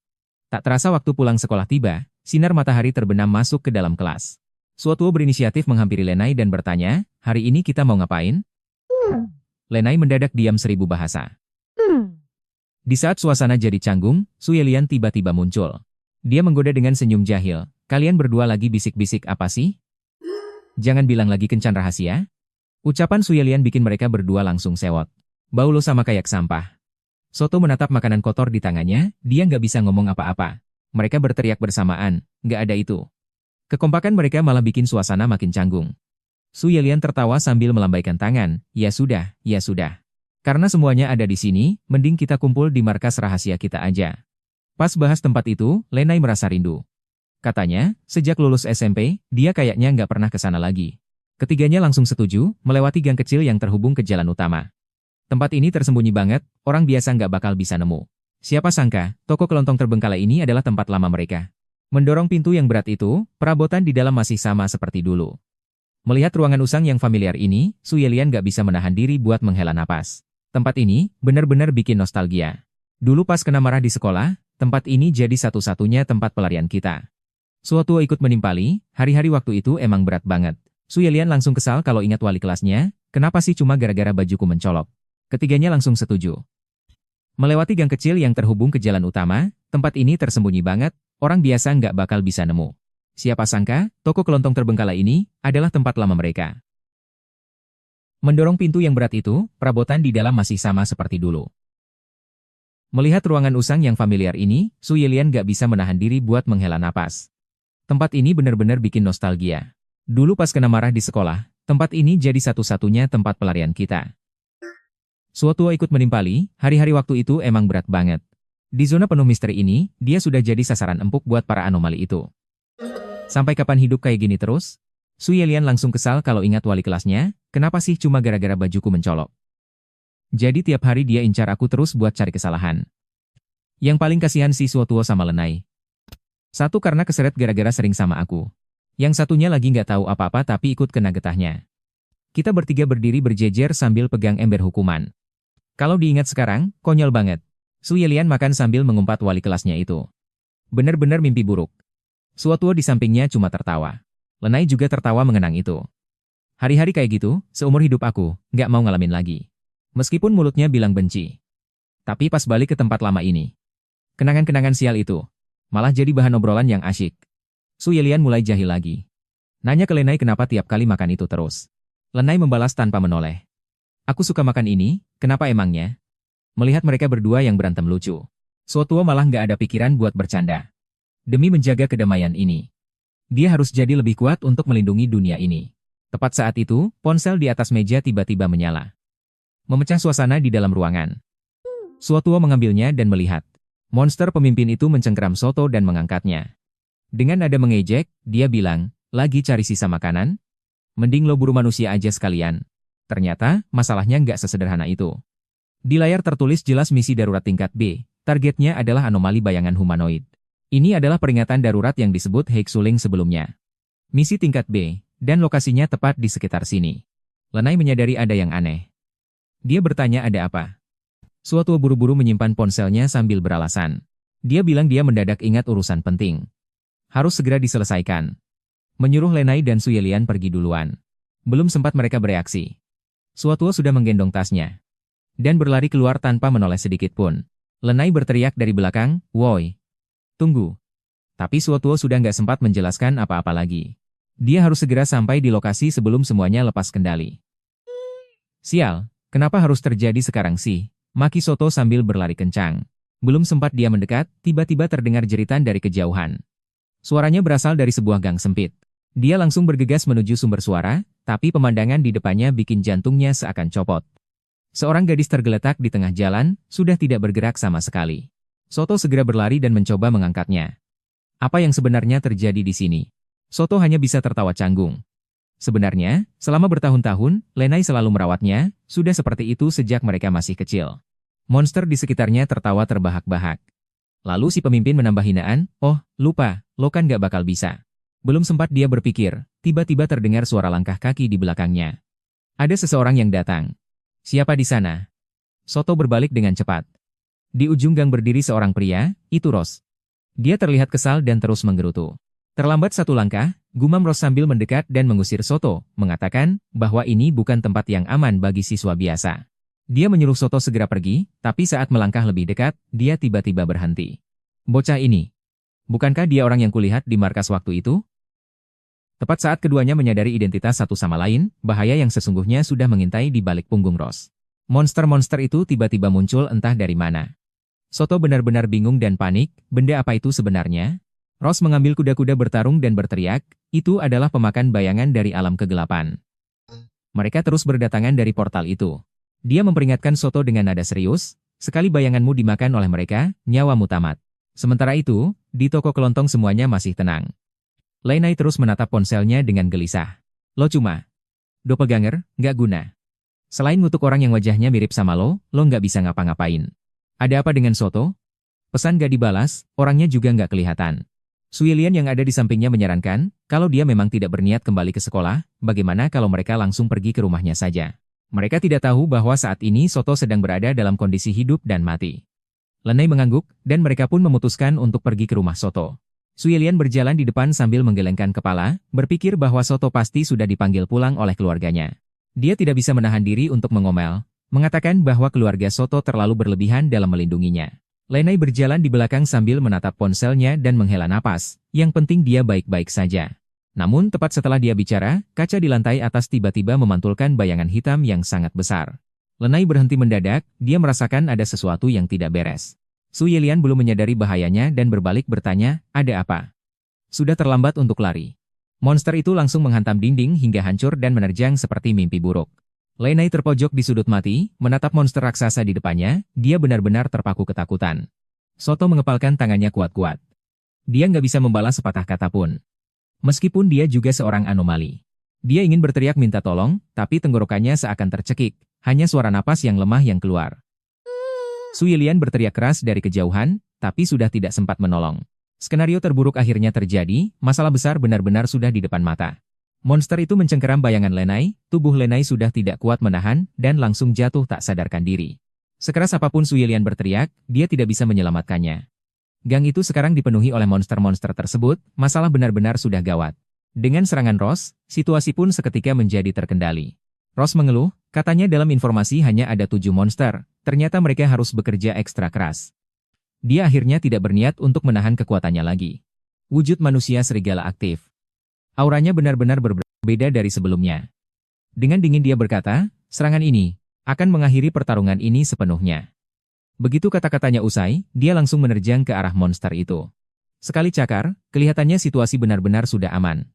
Tak terasa waktu pulang sekolah tiba, sinar matahari terbenam masuk ke dalam kelas. Suotuo berinisiatif menghampiri Lenai dan bertanya, "Hari ini kita mau ngapain?" Lenai mendadak diam 1000 bahasa. Di saat suasana jadi canggung, Su Yilian tiba-tiba muncul. Dia menggoda dengan senyum jahil, "Kalian berdua lagi bisik-bisik apa sih? Jangan bilang lagi kencan rahasia." Ucapan Su Yilian bikin mereka berdua langsung sewot. "Bau lo sama kayak sampah." Soto menatap makanan kotor di tangannya, dia nggak bisa ngomong apa-apa. Mereka berteriak bersamaan, "Nggak ada itu." Kekompakan mereka malah bikin suasana makin canggung. Su Yilian tertawa sambil melambaikan tangan, "Ya sudah, ya sudah. Karena semuanya ada di sini, mending kita kumpul di markas rahasia kita aja." Pas bahas tempat itu, Lenai merasa rindu. Katanya, sejak lulus SMP, dia kayaknya nggak pernah ke sana lagi. Ketiganya langsung setuju, melewati gang kecil yang terhubung ke jalan utama. Tempat ini tersembunyi banget, orang biasa nggak bakal bisa nemu. Siapa sangka, toko kelontong terbengkalai ini adalah tempat lama mereka. Mendorong pintu yang berat itu, perabotan di dalam masih sama seperti dulu. Melihat ruangan usang yang familiar ini, Su Yilian nggak bisa menahan diri buat menghela napas. Tempat ini, benar-benar bikin nostalgia. Dulu pas kena marah di sekolah, tempat ini jadi satu-satunya tempat pelarian kita. Suotuo ikut menimpali, hari-hari waktu itu emang berat banget. Su Yilian langsung kesal kalau ingat wali kelasnya, kenapa sih cuma gara-gara bajuku mencolok. Ketiganya langsung setuju. Melewati gang kecil yang terhubung ke jalan utama, tempat ini tersembunyi banget, orang biasa nggak bakal bisa nemu. Siapa sangka, toko kelontong terbengkalai ini adalah tempat lama mereka. Mendorong pintu yang berat itu, perabotan di dalam masih sama seperti dulu. Melihat ruangan usang yang familiar ini, Su Yilian nggak bisa menahan diri buat menghela napas. Tempat ini benar-benar bikin nostalgia. Dulu pas kena marah di sekolah, tempat ini jadi satu-satunya tempat pelarian kita. Suotuo ikut menimpali, hari-hari waktu itu emang berat banget. Di zona penuh misteri ini, dia sudah jadi sasaran empuk buat para anomali itu. Sampai kapan hidup kayak gini terus? Su Yilian langsung kesal kalau ingat wali kelasnya, kenapa sih cuma gara-gara bajuku mencolok. Jadi tiap hari dia incar aku terus buat cari kesalahan. Yang paling kasihan si Suotuo sama Lenai. Satu karena keseret gara-gara sering sama aku. Yang satunya lagi nggak tahu apa-apa tapi ikut kena getahnya. Kita bertiga berdiri berjejer sambil pegang ember hukuman. Kalau diingat sekarang, konyol banget. Su Yelian makan sambil mengumpat wali kelasnya itu. Benar-benar mimpi buruk. Suotuo di sampingnya cuma tertawa. Lenai juga tertawa mengenang itu. Hari-hari kayak gitu, seumur hidup aku, nggak mau ngalamin lagi. Meskipun mulutnya bilang benci. Tapi pas balik ke tempat lama ini. Kenangan-kenangan sial itu. Malah jadi bahan obrolan yang asyik. Su Yelian mulai jahil lagi. Nanya ke Lenai kenapa tiap kali makan itu terus. Lenai membalas tanpa menoleh. Aku suka makan ini, kenapa emangnya? Melihat mereka berdua yang berantem lucu. Suotuo malah nggak ada pikiran buat bercanda. Demi menjaga kedamaian ini. Dia harus jadi lebih kuat untuk melindungi dunia ini. Tepat saat itu, ponsel di atas meja tiba-tiba menyala. Memecah suasana di dalam ruangan. Suotuo mengambilnya dan melihat. Monster pemimpin itu mencengkeram Soto dan mengangkatnya. Dengan nada mengejek, dia bilang, lagi cari sisa makanan? Mending lo buru manusia aja sekalian. Ternyata, masalahnya nggak sesederhana itu. Di layar tertulis jelas misi darurat tingkat B. Targetnya adalah anomali bayangan humanoid. Ini adalah peringatan darurat yang disebut Hexuling sebelumnya. Misi tingkat B, dan lokasinya tepat di sekitar sini. Lenai menyadari ada yang aneh. Dia bertanya ada apa. Suotuo buru-buru menyimpan ponselnya sambil beralasan. Dia bilang dia mendadak ingat urusan penting. Harus segera diselesaikan. Menyuruh Lenai dan Su Yelian pergi duluan. Belum sempat mereka bereaksi. Suotuo sudah menggendong tasnya. Dan berlari keluar tanpa menoleh sedikit pun. Lenai berteriak dari belakang, woi. Tunggu. Tapi Suotuo sudah nggak sempat menjelaskan apa-apa lagi. Dia harus segera sampai di lokasi sebelum semuanya lepas kendali. Sial, kenapa harus terjadi sekarang sih? Maki Soto sambil berlari kencang. Belum sempat dia mendekat, tiba-tiba terdengar jeritan dari kejauhan. Suaranya berasal dari sebuah gang sempit. Dia langsung bergegas menuju sumber suara, tapi pemandangan di depannya bikin jantungnya seakan copot. Seorang gadis tergeletak di tengah jalan, sudah tidak bergerak sama sekali. Soto segera berlari dan mencoba mengangkatnya. Apa yang sebenarnya terjadi di sini? Soto hanya bisa tertawa canggung. Sebenarnya, selama bertahun-tahun, Lenai selalu merawatnya, sudah seperti itu sejak mereka masih kecil. Monster di sekitarnya tertawa terbahak-bahak. Lalu si pemimpin menambah hinaan, oh, lupa, lo kan gak bakal bisa. Belum sempat dia berpikir, tiba-tiba terdengar suara langkah kaki di belakangnya. Ada seseorang yang datang. Siapa di sana? Soto berbalik dengan cepat. Di ujung gang berdiri seorang pria, itu Ros. Dia terlihat kesal dan terus menggerutu. Terlambat satu langkah, gumam Ros sambil mendekat dan mengusir Soto, mengatakan bahwa ini bukan tempat yang aman bagi siswa biasa. Dia menyuruh Soto segera pergi, tapi saat melangkah lebih dekat, dia tiba-tiba berhenti. Bocah ini. Bukankah dia orang yang kulihat di markas waktu itu? Tepat saat keduanya menyadari identitas satu sama lain, bahaya yang sesungguhnya sudah mengintai di balik punggung Ros. Monster-monster itu tiba-tiba muncul entah dari mana. Soto benar-benar bingung dan panik, benda apa itu sebenarnya? Ros mengambil kuda-kuda bertarung dan berteriak, itu adalah pemakan bayangan dari alam kegelapan. Mereka terus berdatangan dari portal itu. Dia memperingatkan Soto dengan nada serius, sekali bayanganmu dimakan oleh mereka, nyawamu tamat. Sementara itu, di toko kelontong semuanya masih tenang. Lenai terus menatap ponselnya dengan gelisah. Lo cuma doppelganger, nggak guna. Selain ngutuk orang yang wajahnya mirip sama lo nggak bisa ngapa-ngapain. Ada apa dengan Soto? Pesan gak dibalas, orangnya juga nggak kelihatan. Su Yelian yang ada di sampingnya menyarankan, kalau dia memang tidak berniat kembali ke sekolah, bagaimana kalau mereka langsung pergi ke rumahnya saja? Mereka tidak tahu bahwa saat ini Soto sedang berada dalam kondisi hidup dan mati. Lenai mengangguk, dan mereka pun memutuskan untuk pergi ke rumah Soto. Su Yelian berjalan di depan sambil menggelengkan kepala, berpikir bahwa Soto pasti sudah dipanggil pulang oleh keluarganya. Dia tidak bisa menahan diri untuk mengomel, mengatakan bahwa keluarga Soto terlalu berlebihan dalam melindunginya. Lenai berjalan di belakang sambil menatap ponselnya dan menghela napas, yang penting dia baik-baik saja. Namun tepat setelah dia bicara, kaca di lantai atas tiba-tiba memantulkan bayangan hitam yang sangat besar. Lenai berhenti mendadak, dia merasakan ada sesuatu yang tidak beres. Su Yelian belum menyadari bahayanya dan berbalik bertanya, ada apa? Sudah terlambat untuk lari. Monster itu langsung menghantam dinding hingga hancur dan menerjang seperti mimpi buruk. Lenai terpojok di sudut mati, menatap monster raksasa di depannya, dia benar-benar terpaku ketakutan. Soto mengepalkan tangannya kuat-kuat. Dia nggak bisa membalas sepatah kata pun. Meskipun dia juga seorang anomali. Dia ingin berteriak minta tolong, tapi tenggorokannya seakan tercekik, hanya suara napas yang lemah yang keluar. Su Yelian berteriak keras dari kejauhan, tapi sudah tidak sempat menolong. Skenario terburuk akhirnya terjadi, masalah besar benar-benar sudah di depan mata. Monster itu mencengkeram bayangan Lenai, tubuh Lenai sudah tidak kuat menahan, dan langsung jatuh tak sadarkan diri. Sekeras apapun Su Yilian berteriak, dia tidak bisa menyelamatkannya. Gang itu sekarang dipenuhi oleh monster-monster tersebut, masalah benar-benar sudah gawat. Dengan serangan Ross, situasi pun seketika menjadi terkendali. Ross mengeluh, katanya dalam informasi hanya ada 7 monster, ternyata mereka harus bekerja ekstra keras. Dia akhirnya tidak berniat untuk menahan kekuatannya lagi. Wujud manusia serigala aktif. Auranya benar-benar berbeda dari sebelumnya. Dengan dingin dia berkata, serangan ini akan mengakhiri pertarungan ini sepenuhnya. Begitu kata-katanya usai, dia langsung menerjang ke arah monster itu. Sekali cakar, kelihatannya situasi benar-benar sudah aman.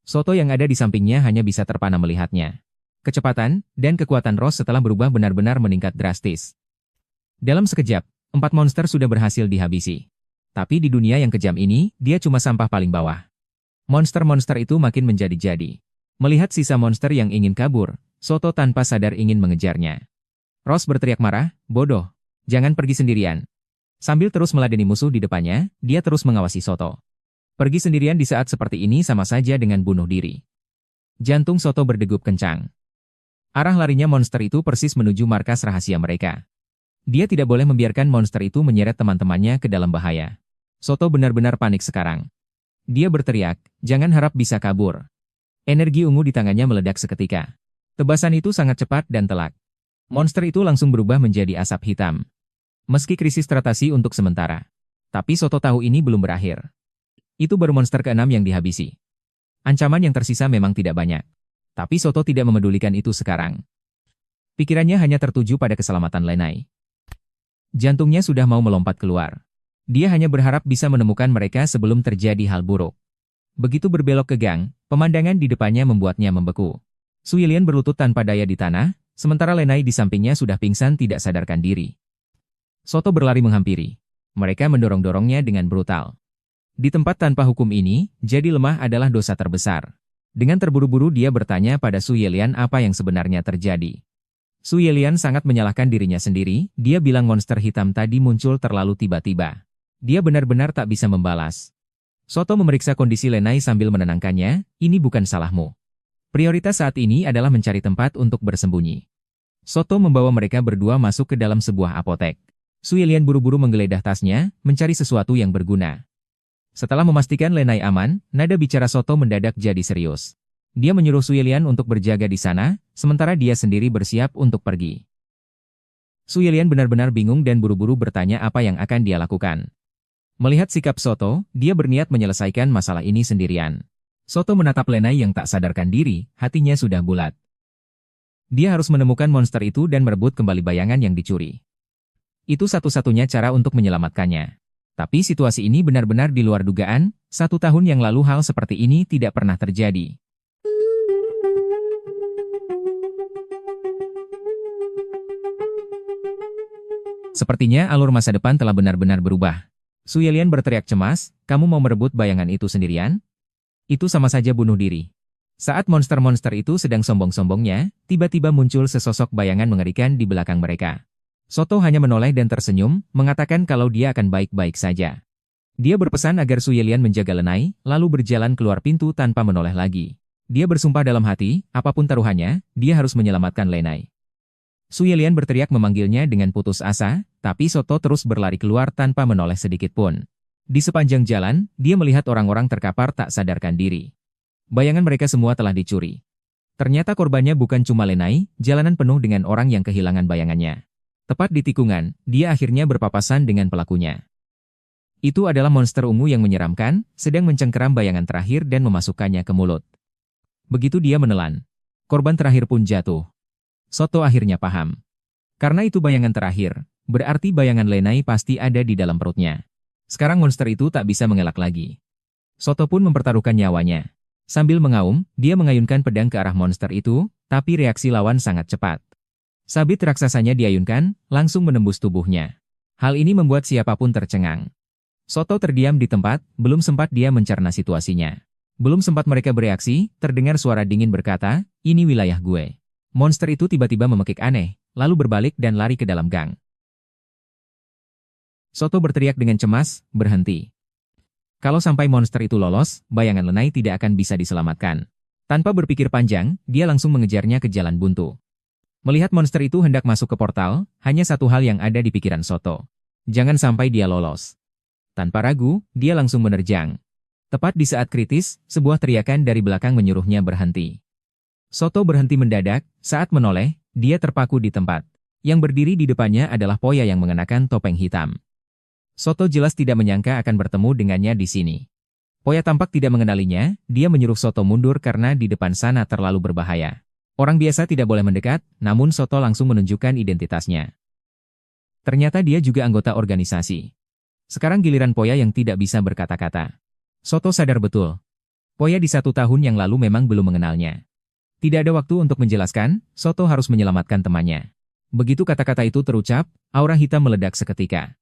Soto yang ada di sampingnya hanya bisa terpana melihatnya. Kecepatan dan kekuatan Ross setelah berubah benar-benar meningkat drastis. Dalam sekejap, 4 monster sudah berhasil dihabisi. Tapi di dunia yang kejam ini, dia cuma sampah paling bawah. Monster-monster itu makin menjadi-jadi. Melihat sisa monster yang ingin kabur, Soto tanpa sadar ingin mengejarnya. Ross berteriak marah, bodoh. Jangan pergi sendirian. Sambil terus meladeni musuh di depannya, dia terus mengawasi Soto. Pergi sendirian di saat seperti ini sama saja dengan bunuh diri. Jantung Soto berdegup kencang. Arah larinya monster itu persis menuju markas rahasia mereka. Dia tidak boleh membiarkan monster itu menyeret teman-temannya ke dalam bahaya. Soto benar-benar panik sekarang. Dia berteriak, jangan harap bisa kabur. Energi ungu di tangannya meledak seketika. Tebasan itu sangat cepat dan telak. Monster itu langsung berubah menjadi asap hitam. Meski krisis teratasi untuk sementara. Tapi Soto tahu ini belum berakhir. Itu baru monster ke-6 yang dihabisi. Ancaman yang tersisa memang tidak banyak. Tapi Soto tidak memedulikan itu sekarang. Pikirannya hanya tertuju pada keselamatan Lenai. Jantungnya sudah mau melompat keluar. Dia hanya berharap bisa menemukan mereka sebelum terjadi hal buruk. Begitu berbelok ke gang, pemandangan di depannya membuatnya membeku. Su Yilian berlutut tanpa daya di tanah, sementara Lenai di sampingnya sudah pingsan tidak sadarkan diri. Soto berlari menghampiri. Mereka mendorong-dorongnya dengan brutal. Di tempat tanpa hukum ini, jadi lemah adalah dosa terbesar. Dengan terburu-buru dia bertanya pada Su Yilian apa yang sebenarnya terjadi. Su Yilian sangat menyalahkan dirinya sendiri, dia bilang monster hitam tadi muncul terlalu tiba-tiba. Dia benar-benar tak bisa membalas. Soto memeriksa kondisi Lenai sambil menenangkannya, ini bukan salahmu. Prioritas saat ini adalah mencari tempat untuk bersembunyi. Soto membawa mereka berdua masuk ke dalam sebuah apotek. Su Yilian buru-buru menggeledah tasnya, mencari sesuatu yang berguna. Setelah memastikan Lenai aman, nada bicara Soto mendadak jadi serius. Dia menyuruh Su Yilian untuk berjaga di sana, sementara dia sendiri bersiap untuk pergi. Su Yilian benar-benar bingung dan buru-buru bertanya apa yang akan dia lakukan. Melihat sikap Soto, dia berniat menyelesaikan masalah ini sendirian. Soto menatap Lenai yang tak sadarkan diri, hatinya sudah bulat. Dia harus menemukan monster itu dan merebut kembali bayangan yang dicuri. Itu satu-satunya cara untuk menyelamatkannya. Tapi situasi ini benar-benar di luar dugaan, 1 tahun yang lalu hal seperti ini tidak pernah terjadi. Sepertinya alur masa depan telah benar-benar berubah. Su Yilian berteriak cemas, kamu mau merebut bayangan itu sendirian? Itu sama saja bunuh diri. Saat monster-monster itu sedang sombong-sombongnya, tiba-tiba muncul sesosok bayangan mengerikan di belakang mereka. Soto hanya menoleh dan tersenyum, mengatakan kalau dia akan baik-baik saja. Dia berpesan agar Su Yilian menjaga Lenai, lalu berjalan keluar pintu tanpa menoleh lagi. Dia bersumpah dalam hati, apapun taruhannya, dia harus menyelamatkan Lenai. Su Yilian berteriak memanggilnya dengan putus asa, tapi Soto terus berlari keluar tanpa menoleh sedikit pun. Di sepanjang jalan, dia melihat orang-orang terkapar tak sadarkan diri. Bayangan mereka semua telah dicuri. Ternyata korbannya bukan cuma Lenai, jalanan penuh dengan orang yang kehilangan bayangannya. Tepat di tikungan, dia akhirnya berpapasan dengan pelakunya. Itu adalah monster ungu yang menyeramkan, sedang mencengkeram bayangan terakhir dan memasukkannya ke mulut. Begitu dia menelan, korban terakhir pun jatuh. Soto akhirnya paham. Karena itu bayangan terakhir, berarti bayangan Lenai pasti ada di dalam perutnya. Sekarang monster itu tak bisa mengelak lagi. Soto pun mempertaruhkan nyawanya. Sambil mengaum, dia mengayunkan pedang ke arah monster itu, tapi reaksi lawan sangat cepat. Sabit raksasanya diayunkan, langsung menembus tubuhnya. Hal ini membuat siapapun tercengang. Soto terdiam di tempat, belum sempat dia mencerna situasinya. Belum sempat mereka bereaksi, terdengar suara dingin berkata, ini wilayah gue. Monster itu tiba-tiba memekik aneh, lalu berbalik dan lari ke dalam gang. Soto berteriak dengan cemas, berhenti. Kalau sampai monster itu lolos, bayangan Lenai tidak akan bisa diselamatkan. Tanpa berpikir panjang, dia langsung mengejarnya ke jalan buntu. Melihat monster itu hendak masuk ke portal, hanya satu hal yang ada di pikiran Soto. Jangan sampai dia lolos. Tanpa ragu, dia langsung menerjang. Tepat di saat kritis, sebuah teriakan dari belakang menyuruhnya berhenti. Soto berhenti mendadak, saat menoleh, dia terpaku di tempat. Yang berdiri di depannya adalah Poya yang mengenakan topeng hitam. Soto jelas tidak menyangka akan bertemu dengannya di sini. Poya tampak tidak mengenalinya, dia menyuruh Soto mundur karena di depan sana terlalu berbahaya. Orang biasa tidak boleh mendekat, namun Soto langsung menunjukkan identitasnya. Ternyata dia juga anggota organisasi. Sekarang giliran Poya yang tidak bisa berkata-kata. Soto sadar betul. Poya di 1 tahun yang lalu memang belum mengenalnya. Tidak ada waktu untuk menjelaskan, Soto harus menyelamatkan temannya. Begitu kata-kata itu terucap, aura hitam meledak seketika.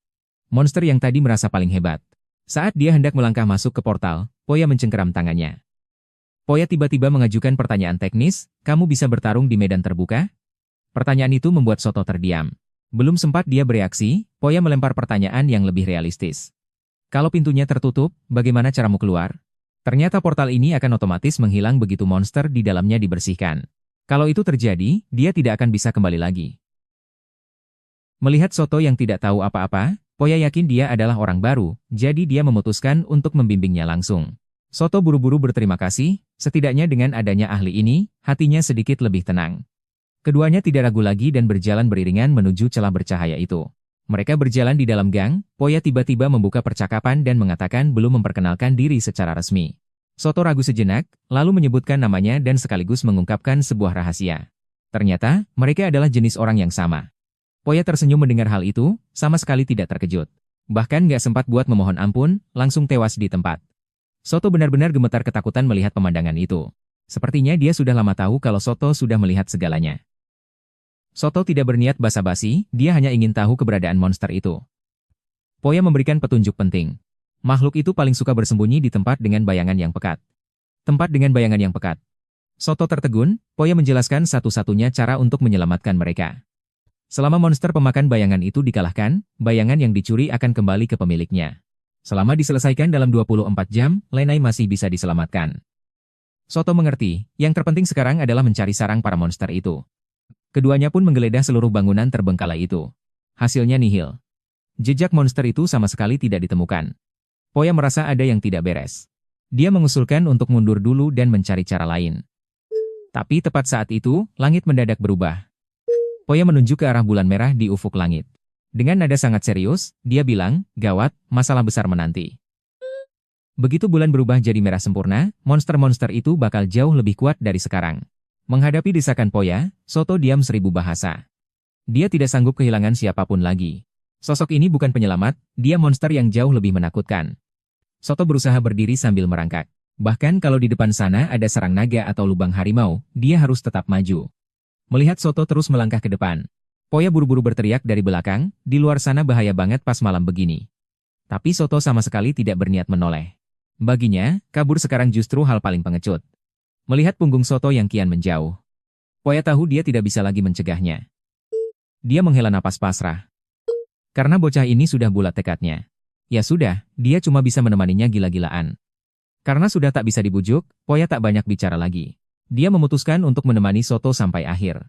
Monster yang tadi merasa paling hebat. Saat dia hendak melangkah masuk ke portal, Poya mencengkeram tangannya. Poya tiba-tiba mengajukan pertanyaan teknis, kamu bisa bertarung di medan terbuka? Pertanyaan itu membuat Soto terdiam. Belum sempat dia bereaksi, Poya melempar pertanyaan yang lebih realistis. Kalau pintunya tertutup, bagaimana caramu keluar? Ternyata portal ini akan otomatis menghilang begitu monster di dalamnya dibersihkan. Kalau itu terjadi, dia tidak akan bisa kembali lagi. Melihat Soto yang tidak tahu apa-apa, Poya yakin dia adalah orang baru, jadi dia memutuskan untuk membimbingnya langsung. Soto buru-buru berterima kasih, setidaknya dengan adanya ahli ini, hatinya sedikit lebih tenang. Keduanya tidak ragu lagi dan berjalan beriringan menuju celah bercahaya itu. Mereka berjalan di dalam gang, Poya tiba-tiba membuka percakapan dan mengatakan belum memperkenalkan diri secara resmi. Soto ragu sejenak, lalu menyebutkan namanya dan sekaligus mengungkapkan sebuah rahasia. Ternyata, mereka adalah jenis orang yang sama. Poya tersenyum mendengar hal itu, sama sekali tidak terkejut. Bahkan gak sempat buat memohon ampun, langsung tewas di tempat. Soto benar-benar gemetar ketakutan melihat pemandangan itu. Sepertinya dia sudah lama tahu kalau Soto sudah melihat segalanya. Soto tidak berniat basa-basi, dia hanya ingin tahu keberadaan monster itu. Poya memberikan petunjuk penting. Makhluk itu paling suka bersembunyi di tempat dengan bayangan yang pekat. Tempat dengan bayangan yang pekat. Soto tertegun, Poya menjelaskan satu-satunya cara untuk menyelamatkan mereka. Selama monster pemakan bayangan itu dikalahkan, bayangan yang dicuri akan kembali ke pemiliknya. Selama diselesaikan dalam 24 jam, Lenai masih bisa diselamatkan. Soto mengerti, yang terpenting sekarang adalah mencari sarang para monster itu. Keduanya pun menggeledah seluruh bangunan terbengkalai itu. Hasilnya nihil. Jejak monster itu sama sekali tidak ditemukan. Poya merasa ada yang tidak beres. Dia mengusulkan untuk mundur dulu dan mencari cara lain. Tapi tepat saat itu, langit mendadak berubah. Poya menunjuk ke arah bulan merah di ufuk langit. Dengan nada sangat serius, dia bilang, gawat, masalah besar menanti. Begitu bulan berubah jadi merah sempurna, monster-monster itu bakal jauh lebih kuat dari sekarang. Menghadapi desakan Poya, Soto diam 1000 bahasa. Dia tidak sanggup kehilangan siapapun lagi. Sosok ini bukan penyelamat, dia monster yang jauh lebih menakutkan. Soto berusaha berdiri sambil merangkak. Bahkan kalau di depan sana ada sarang naga atau lubang harimau, dia harus tetap maju. Melihat Soto terus melangkah ke depan, Poya buru-buru berteriak dari belakang, di luar sana bahaya banget pas malam begini. Tapi Soto sama sekali tidak berniat menoleh. Baginya, kabur sekarang justru hal paling pengecut. Melihat punggung Soto yang kian menjauh, Poya tahu dia tidak bisa lagi mencegahnya. Dia menghela napas pasrah. Karena bocah ini sudah bulat tekadnya. Ya sudah, dia cuma bisa menemaninya gila-gilaan. Karena sudah tak bisa dibujuk, Poya tak banyak bicara lagi. Dia memutuskan untuk menemani Soto sampai akhir.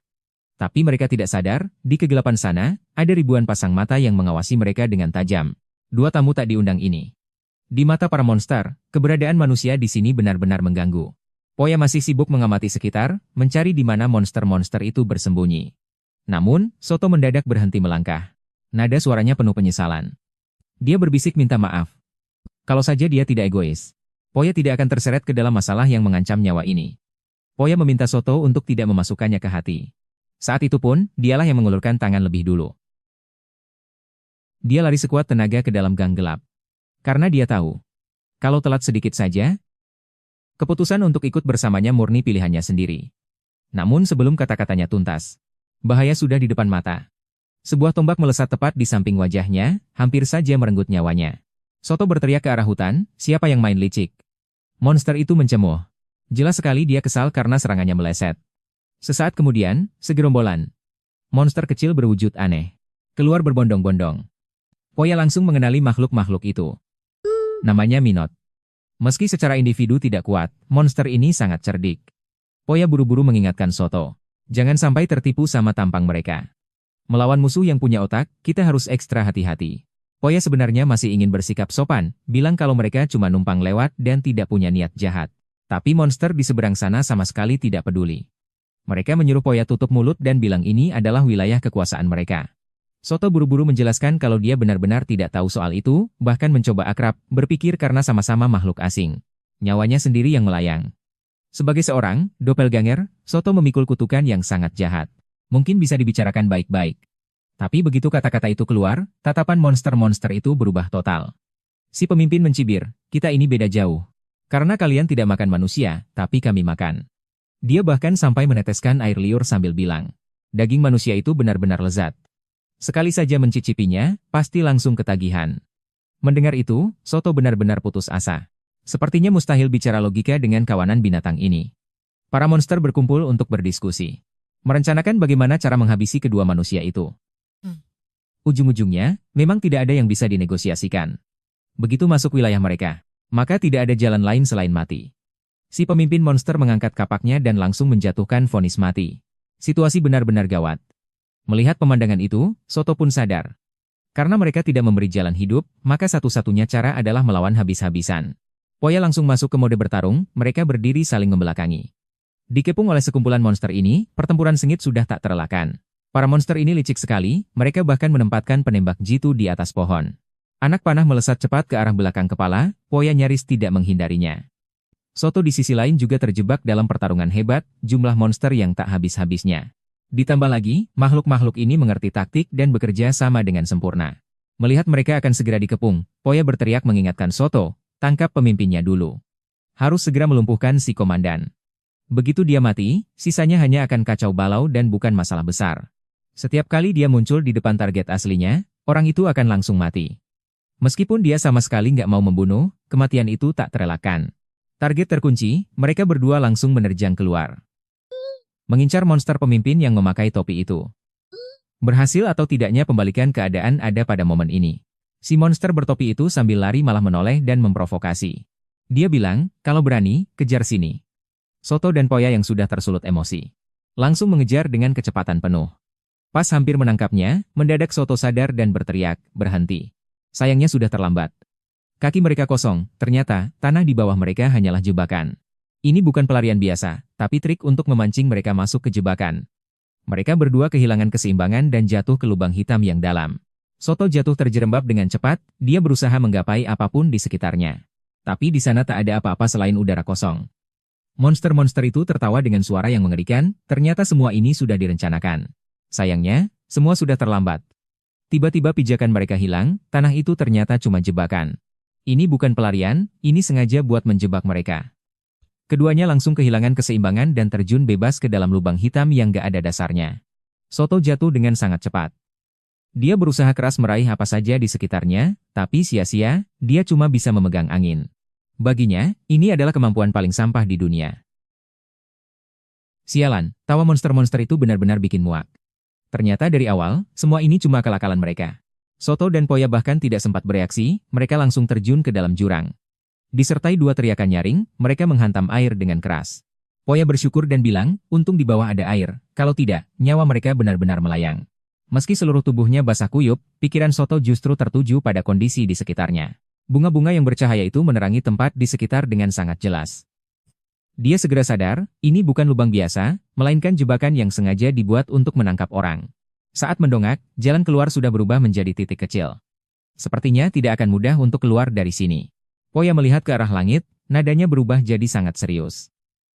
Tapi mereka tidak sadar, di kegelapan sana, ada ribuan pasang mata yang mengawasi mereka dengan tajam. 2 tamu tak diundang ini. Di mata para monster, keberadaan manusia di sini benar-benar mengganggu. Poya masih sibuk mengamati sekitar, mencari di mana monster-monster itu bersembunyi. Namun, Soto mendadak berhenti melangkah. Nada suaranya penuh penyesalan. Dia berbisik minta maaf. Kalau saja dia tidak egois, Poya tidak akan terseret ke dalam masalah yang mengancam nyawa ini. Poya meminta Soto untuk tidak memasukkannya ke hati. Saat itu pun, dialah yang mengulurkan tangan lebih dulu. Dia lari sekuat tenaga ke dalam gang gelap. Karena dia tahu, kalau telat sedikit saja, keputusan untuk ikut bersamanya murni pilihannya sendiri. Namun sebelum kata-katanya tuntas, bahaya sudah di depan mata. Sebuah tombak melesat tepat di samping wajahnya, hampir saja merenggut nyawanya. Soto berteriak ke arah hutan, siapa yang main licik? Monster itu mencemoh. Jelas sekali dia kesal karena serangannya meleset. Sesaat kemudian, segerombolan monster kecil berwujud aneh keluar berbondong-bondong. Poya langsung mengenali makhluk-makhluk itu. Namanya Minot. Meski secara individu tidak kuat, monster ini sangat cerdik. Poya buru-buru mengingatkan Soto. Jangan sampai tertipu sama tampang mereka. Melawan musuh yang punya otak, kita harus ekstra hati-hati. Poya sebenarnya masih ingin bersikap sopan, bilang kalau mereka cuma numpang lewat dan tidak punya niat jahat. Tapi monster di seberang sana sama sekali tidak peduli. Mereka menyuruh Poya tutup mulut dan bilang ini adalah wilayah kekuasaan mereka. Soto buru-buru menjelaskan kalau dia benar-benar tidak tahu soal itu, bahkan mencoba akrab, berpikir karena sama-sama makhluk asing. Nyawanya sendiri yang melayang. Sebagai seorang doppelganger, Soto memikul kutukan yang sangat jahat. Mungkin bisa dibicarakan baik-baik. Tapi begitu kata-kata itu keluar, tatapan monster-monster itu berubah total. Si pemimpin mencibir, kita ini beda jauh. Karena kalian tidak makan manusia, tapi kami makan. Dia bahkan sampai meneteskan air liur sambil bilang, daging manusia itu benar-benar lezat. Sekali saja mencicipinya, pasti langsung ketagihan. Mendengar itu, Soto benar-benar putus asa. Sepertinya mustahil bicara logika dengan kawanan binatang ini. Para monster berkumpul untuk berdiskusi. Merencanakan bagaimana cara menghabisi kedua manusia itu. Ujung-ujungnya, memang tidak ada yang bisa dinegosiasikan. Begitu masuk wilayah mereka, maka tidak ada jalan lain selain mati. Si pemimpin monster mengangkat kapaknya dan langsung menjatuhkan vonis mati. Situasi benar-benar gawat. Melihat pemandangan itu, Soto pun sadar. Karena mereka tidak memberi jalan hidup, maka satu-satunya cara adalah melawan habis-habisan. Poya langsung masuk ke mode bertarung, mereka berdiri saling membelakangi. Dikepung oleh sekumpulan monster ini, pertempuran sengit sudah tak terelakkan. Para monster ini licik sekali, mereka bahkan menempatkan penembak jitu di atas pohon. Anak panah melesat cepat ke arah belakang kepala, Poya nyaris tidak menghindarinya. Soto di sisi lain juga terjebak dalam pertarungan hebat, jumlah monster yang tak habis-habisnya. Ditambah lagi, makhluk-makhluk ini mengerti taktik dan bekerja sama dengan sempurna. Melihat mereka akan segera dikepung, Poya berteriak mengingatkan Soto, tangkap pemimpinnya dulu. Harus segera melumpuhkan si komandan. Begitu dia mati, sisanya hanya akan kacau balau dan bukan masalah besar. Setiap kali dia muncul di depan target aslinya, orang itu akan langsung mati. Meskipun dia sama sekali nggak mau membunuh, kematian itu tak terelakkan. Target terkunci, mereka berdua langsung menerjang keluar. Mengincar monster pemimpin yang memakai topi itu. Berhasil atau tidaknya pembalikan keadaan ada pada momen ini. Si monster bertopi itu sambil lari malah menoleh dan memprovokasi. Dia bilang, kalau berani, kejar sini. Soto dan Poya yang sudah tersulut emosi. Langsung mengejar dengan kecepatan penuh. Pas hampir menangkapnya, mendadak Soto sadar dan berteriak, berhenti. Sayangnya sudah terlambat. Kaki mereka kosong, ternyata tanah di bawah mereka hanyalah jebakan. Ini bukan pelarian biasa, tapi trik untuk memancing mereka masuk ke jebakan. Mereka berdua kehilangan keseimbangan dan jatuh ke lubang hitam yang dalam. Soto jatuh terjerembab dengan cepat, dia berusaha menggapai apapun di sekitarnya. Tapi di sana tak ada apa-apa selain udara kosong. Monster-monster itu tertawa dengan suara yang mengerikan, ternyata semua ini sudah direncanakan. Sayangnya, semua sudah terlambat. Tiba-tiba pijakan mereka hilang, tanah itu ternyata cuma jebakan. Ini bukan pelarian, ini sengaja buat menjebak mereka. Keduanya langsung kehilangan keseimbangan dan terjun bebas ke dalam lubang hitam yang gak ada dasarnya. Soto jatuh dengan sangat cepat. Dia berusaha keras meraih apa saja di sekitarnya, tapi sia-sia, dia cuma bisa memegang angin. Baginya, ini adalah kemampuan paling sampah di dunia. Sialan, tawa monster-monster itu benar-benar bikin muak. Ternyata dari awal, semua ini cuma akal-akalan mereka. Soto dan Poya bahkan tidak sempat bereaksi, mereka langsung terjun ke dalam jurang. Disertai dua teriakan nyaring, mereka menghantam air dengan keras. Poya bersyukur dan bilang, untung di bawah ada air, kalau tidak, nyawa mereka benar-benar melayang. Meski seluruh tubuhnya basah kuyup, pikiran Soto justru tertuju pada kondisi di sekitarnya. Bunga-bunga yang bercahaya itu menerangi tempat di sekitar dengan sangat jelas. Dia segera sadar, ini bukan lubang biasa, melainkan jebakan yang sengaja dibuat untuk menangkap orang. Saat mendongak, jalan keluar sudah berubah menjadi titik kecil. Sepertinya tidak akan mudah untuk keluar dari sini. Poya melihat ke arah langit, nadanya berubah jadi sangat serius.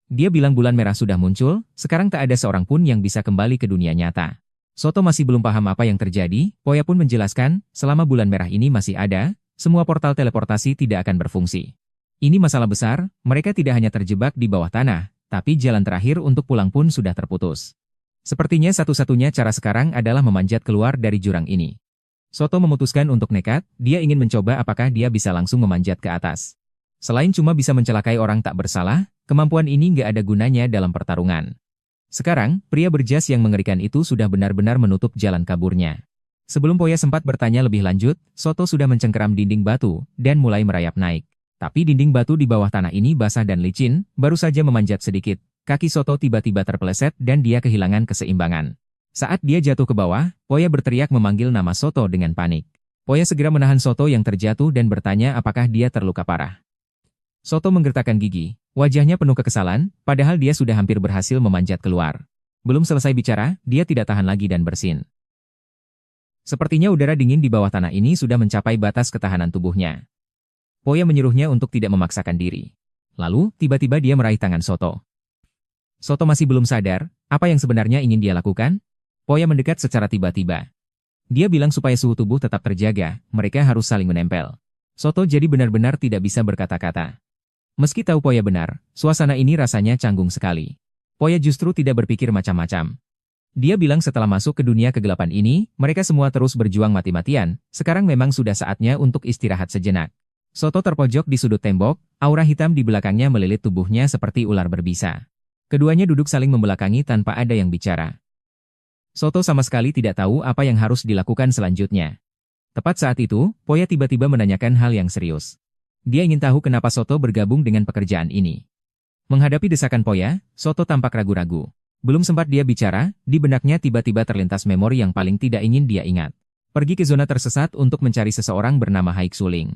Dia bilang bulan merah sudah muncul, sekarang tak ada seorang pun yang bisa kembali ke dunia nyata. Soto masih belum paham apa yang terjadi, Poya pun menjelaskan, selama bulan merah ini masih ada, semua portal teleportasi tidak akan berfungsi. Ini masalah besar, mereka tidak hanya terjebak di bawah tanah, tapi jalan terakhir untuk pulang pun sudah terputus. Sepertinya satu-satunya cara sekarang adalah memanjat keluar dari jurang ini. Soto memutuskan untuk nekat, dia ingin mencoba apakah dia bisa langsung memanjat ke atas. Selain cuma bisa mencelakai orang tak bersalah, kemampuan ini nggak ada gunanya dalam pertarungan. Sekarang, pria berjas yang mengerikan itu sudah benar-benar menutup jalan kaburnya. Sebelum Poya sempat bertanya lebih lanjut, Soto sudah mencengkeram dinding batu, dan mulai merayap naik. Tapi dinding batu di bawah tanah ini basah dan licin, baru saja memanjat sedikit, Kaki Soto tiba-tiba terpeleset dan dia kehilangan keseimbangan. Saat dia jatuh ke bawah, Poya berteriak memanggil nama Soto dengan panik. Poya segera menahan Soto yang terjatuh dan bertanya apakah dia terluka parah. Soto menggertakkan gigi, wajahnya penuh kekesalan, padahal dia sudah hampir berhasil memanjat keluar. Belum selesai bicara, dia tidak tahan lagi dan bersin. Sepertinya udara dingin di bawah tanah ini sudah mencapai batas ketahanan tubuhnya. Poya menyuruhnya untuk tidak memaksakan diri. Lalu, tiba-tiba dia meraih tangan Soto. Soto masih belum sadar, apa yang sebenarnya ingin dia lakukan? Poya mendekat secara tiba-tiba. Dia bilang supaya suhu tubuh tetap terjaga, mereka harus saling menempel. Soto jadi benar-benar tidak bisa berkata-kata. Meski tahu Poya benar, suasana ini rasanya canggung sekali. Poya justru tidak berpikir macam-macam. Dia bilang setelah masuk ke dunia kegelapan ini, mereka semua terus berjuang mati-matian, sekarang memang sudah saatnya untuk istirahat sejenak. Soto terpojok di sudut tembok, aura hitam di belakangnya melilit tubuhnya seperti ular berbisa. Keduanya duduk saling membelakangi tanpa ada yang bicara. Soto sama sekali tidak tahu apa yang harus dilakukan selanjutnya. Tepat saat itu, Poya tiba-tiba menanyakan hal yang serius. Dia ingin tahu kenapa Soto bergabung dengan pekerjaan ini. Menghadapi desakan Poya, Soto tampak ragu-ragu. Belum sempat dia bicara, di benaknya tiba-tiba terlintas memori yang paling tidak ingin dia ingat. Pergi ke zona tersesat untuk mencari seseorang bernama Haik Suling.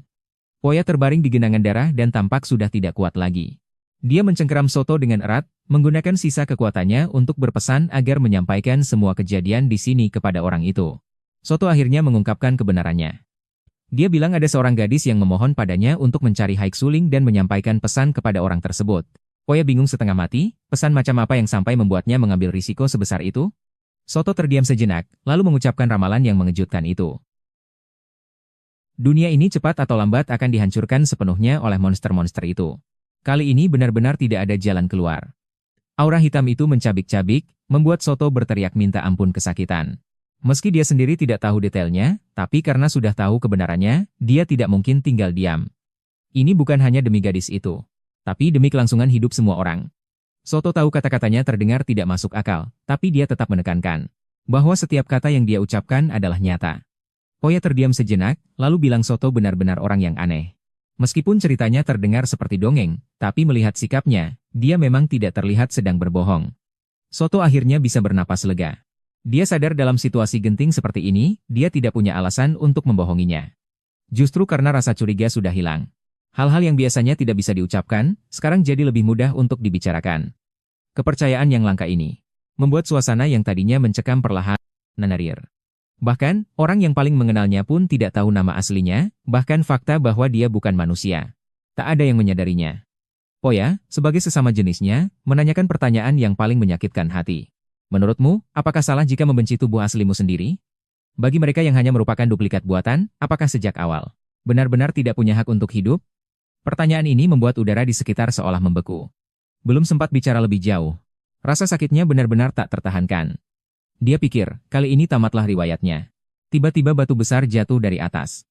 Poya terbaring di genangan darah dan tampak sudah tidak kuat lagi. Dia mencengkeram Soto dengan erat, menggunakan sisa kekuatannya untuk berpesan agar menyampaikan semua kejadian di sini kepada orang itu. Soto akhirnya mengungkapkan kebenarannya. Dia bilang ada seorang gadis yang memohon padanya untuk mencari Haik Suling dan menyampaikan pesan kepada orang tersebut. Poya bingung setengah mati, pesan macam apa yang sampai membuatnya mengambil risiko sebesar itu? Soto terdiam sejenak, lalu mengucapkan ramalan yang mengejutkan itu. Dunia ini cepat atau lambat akan dihancurkan sepenuhnya oleh monster-monster itu. Kali ini benar-benar tidak ada jalan keluar. Aura hitam itu mencabik-cabik, membuat Soto berteriak minta ampun kesakitan. Meski dia sendiri tidak tahu detailnya, tapi karena sudah tahu kebenarannya, dia tidak mungkin tinggal diam. Ini bukan hanya demi gadis itu, tapi demi kelangsungan hidup semua orang. Soto tahu kata-katanya terdengar tidak masuk akal, tapi dia tetap menekankan bahwa setiap kata yang dia ucapkan adalah nyata. Poya terdiam sejenak, lalu bilang Soto benar-benar orang yang aneh. Meskipun ceritanya terdengar seperti dongeng, tapi melihat sikapnya, dia memang tidak terlihat sedang berbohong. Soto akhirnya bisa bernapas lega. Dia sadar dalam situasi genting seperti ini, dia tidak punya alasan untuk membohonginya. Justru karena rasa curiga sudah hilang. Hal-hal yang biasanya tidak bisa diucapkan, sekarang jadi lebih mudah untuk dibicarakan. Kepercayaan yang langka ini membuat suasana yang tadinya mencekam perlahan menarir. Bahkan, orang yang paling mengenalnya pun tidak tahu nama aslinya, bahkan fakta bahwa dia bukan manusia. Tak ada yang menyadarinya. Poya, sebagai sesama jenisnya, menanyakan pertanyaan yang paling menyakitkan hati. Menurutmu, apakah salah jika membenci tubuh aslimu sendiri? Bagi mereka yang hanya merupakan duplikat buatan, apakah sejak awal benar-benar tidak punya hak untuk hidup? Pertanyaan ini membuat udara di sekitar seolah membeku. Belum sempat bicara lebih jauh. Rasa sakitnya benar-benar tak tertahankan. Dia pikir, kali ini tamatlah riwayatnya. Tiba-tiba batu besar jatuh dari atas.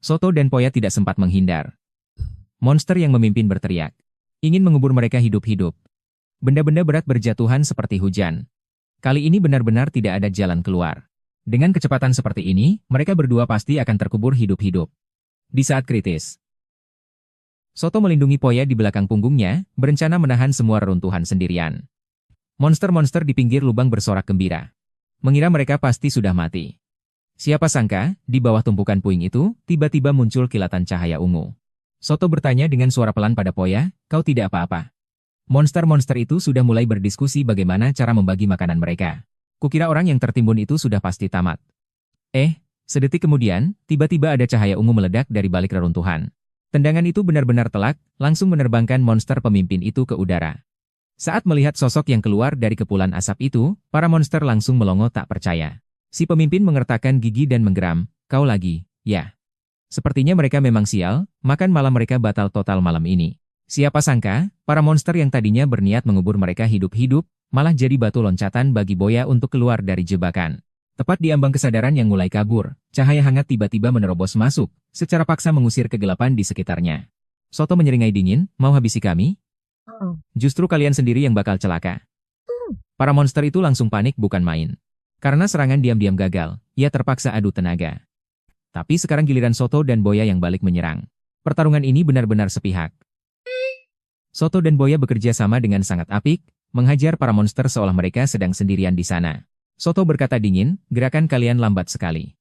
Soto dan Poya tidak sempat menghindar. Monster yang memimpin berteriak. Ingin mengubur mereka hidup-hidup. Benda-benda berat berjatuhan seperti hujan. Kali ini benar-benar tidak ada jalan keluar. Dengan kecepatan seperti ini, mereka berdua pasti akan terkubur hidup-hidup. Di saat kritis, Soto melindungi Poya di belakang punggungnya, berencana menahan semua reruntuhan sendirian. Monster-monster di pinggir lubang bersorak gembira. Mengira mereka pasti sudah mati. Siapa sangka, di bawah tumpukan puing itu, tiba-tiba muncul kilatan cahaya ungu. Soto bertanya dengan suara pelan pada Poya, "Kau tidak apa-apa?" Monster-monster itu sudah mulai berdiskusi bagaimana cara membagi makanan mereka. Kukira orang yang tertimbun itu sudah pasti tamat. Sedetik kemudian, tiba-tiba ada cahaya ungu meledak dari balik reruntuhan. Tendangan itu benar-benar telak, langsung menerbangkan monster pemimpin itu ke udara. Saat melihat sosok yang keluar dari kepulan asap itu, para monster langsung melongo tak percaya. Si pemimpin mengertakkan gigi dan menggeram, "Kau lagi, ya?" Sepertinya mereka memang sial, makan malam mereka batal total malam ini. Siapa sangka, para monster yang tadinya berniat mengubur mereka hidup-hidup, malah jadi batu loncatan bagi Poya untuk keluar dari jebakan. Tepat di ambang kesadaran yang mulai kabur, cahaya hangat tiba-tiba menerobos masuk, secara paksa mengusir kegelapan di sekitarnya. Soto menyeringai dingin, "Mau habisi kami? Justru kalian sendiri yang bakal celaka." Para monster itu langsung panik bukan main. Karena serangan diam-diam gagal, ia terpaksa adu tenaga. Tapi sekarang giliran Soto dan Poya yang balik menyerang. Pertarungan ini benar-benar sepihak. Soto dan Boya bekerja sama dengan sangat apik, menghajar para monster seolah mereka sedang sendirian di sana. Soto berkata dingin, gerakan kalian lambat sekali.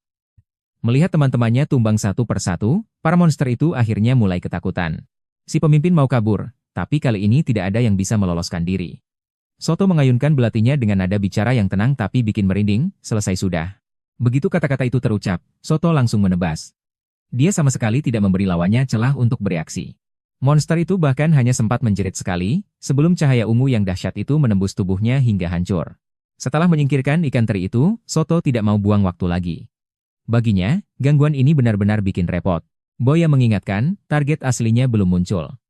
Melihat teman-temannya tumbang satu persatu, para monster itu akhirnya mulai ketakutan. Si pemimpin mau kabur, tapi kali ini tidak ada yang bisa meloloskan diri. Soto mengayunkan belatinya dengan nada bicara yang tenang tapi bikin merinding, selesai sudah. Begitu kata-kata itu terucap, Soto langsung menebas. Dia sama sekali tidak memberi lawannya celah untuk bereaksi. Monster itu bahkan hanya sempat menjerit sekali, sebelum cahaya ungu yang dahsyat itu menembus tubuhnya hingga hancur. Setelah menyingkirkan ikan teri itu, Soto tidak mau buang waktu lagi. Baginya, gangguan ini benar-benar bikin repot. Boya mengingatkan, target aslinya belum muncul.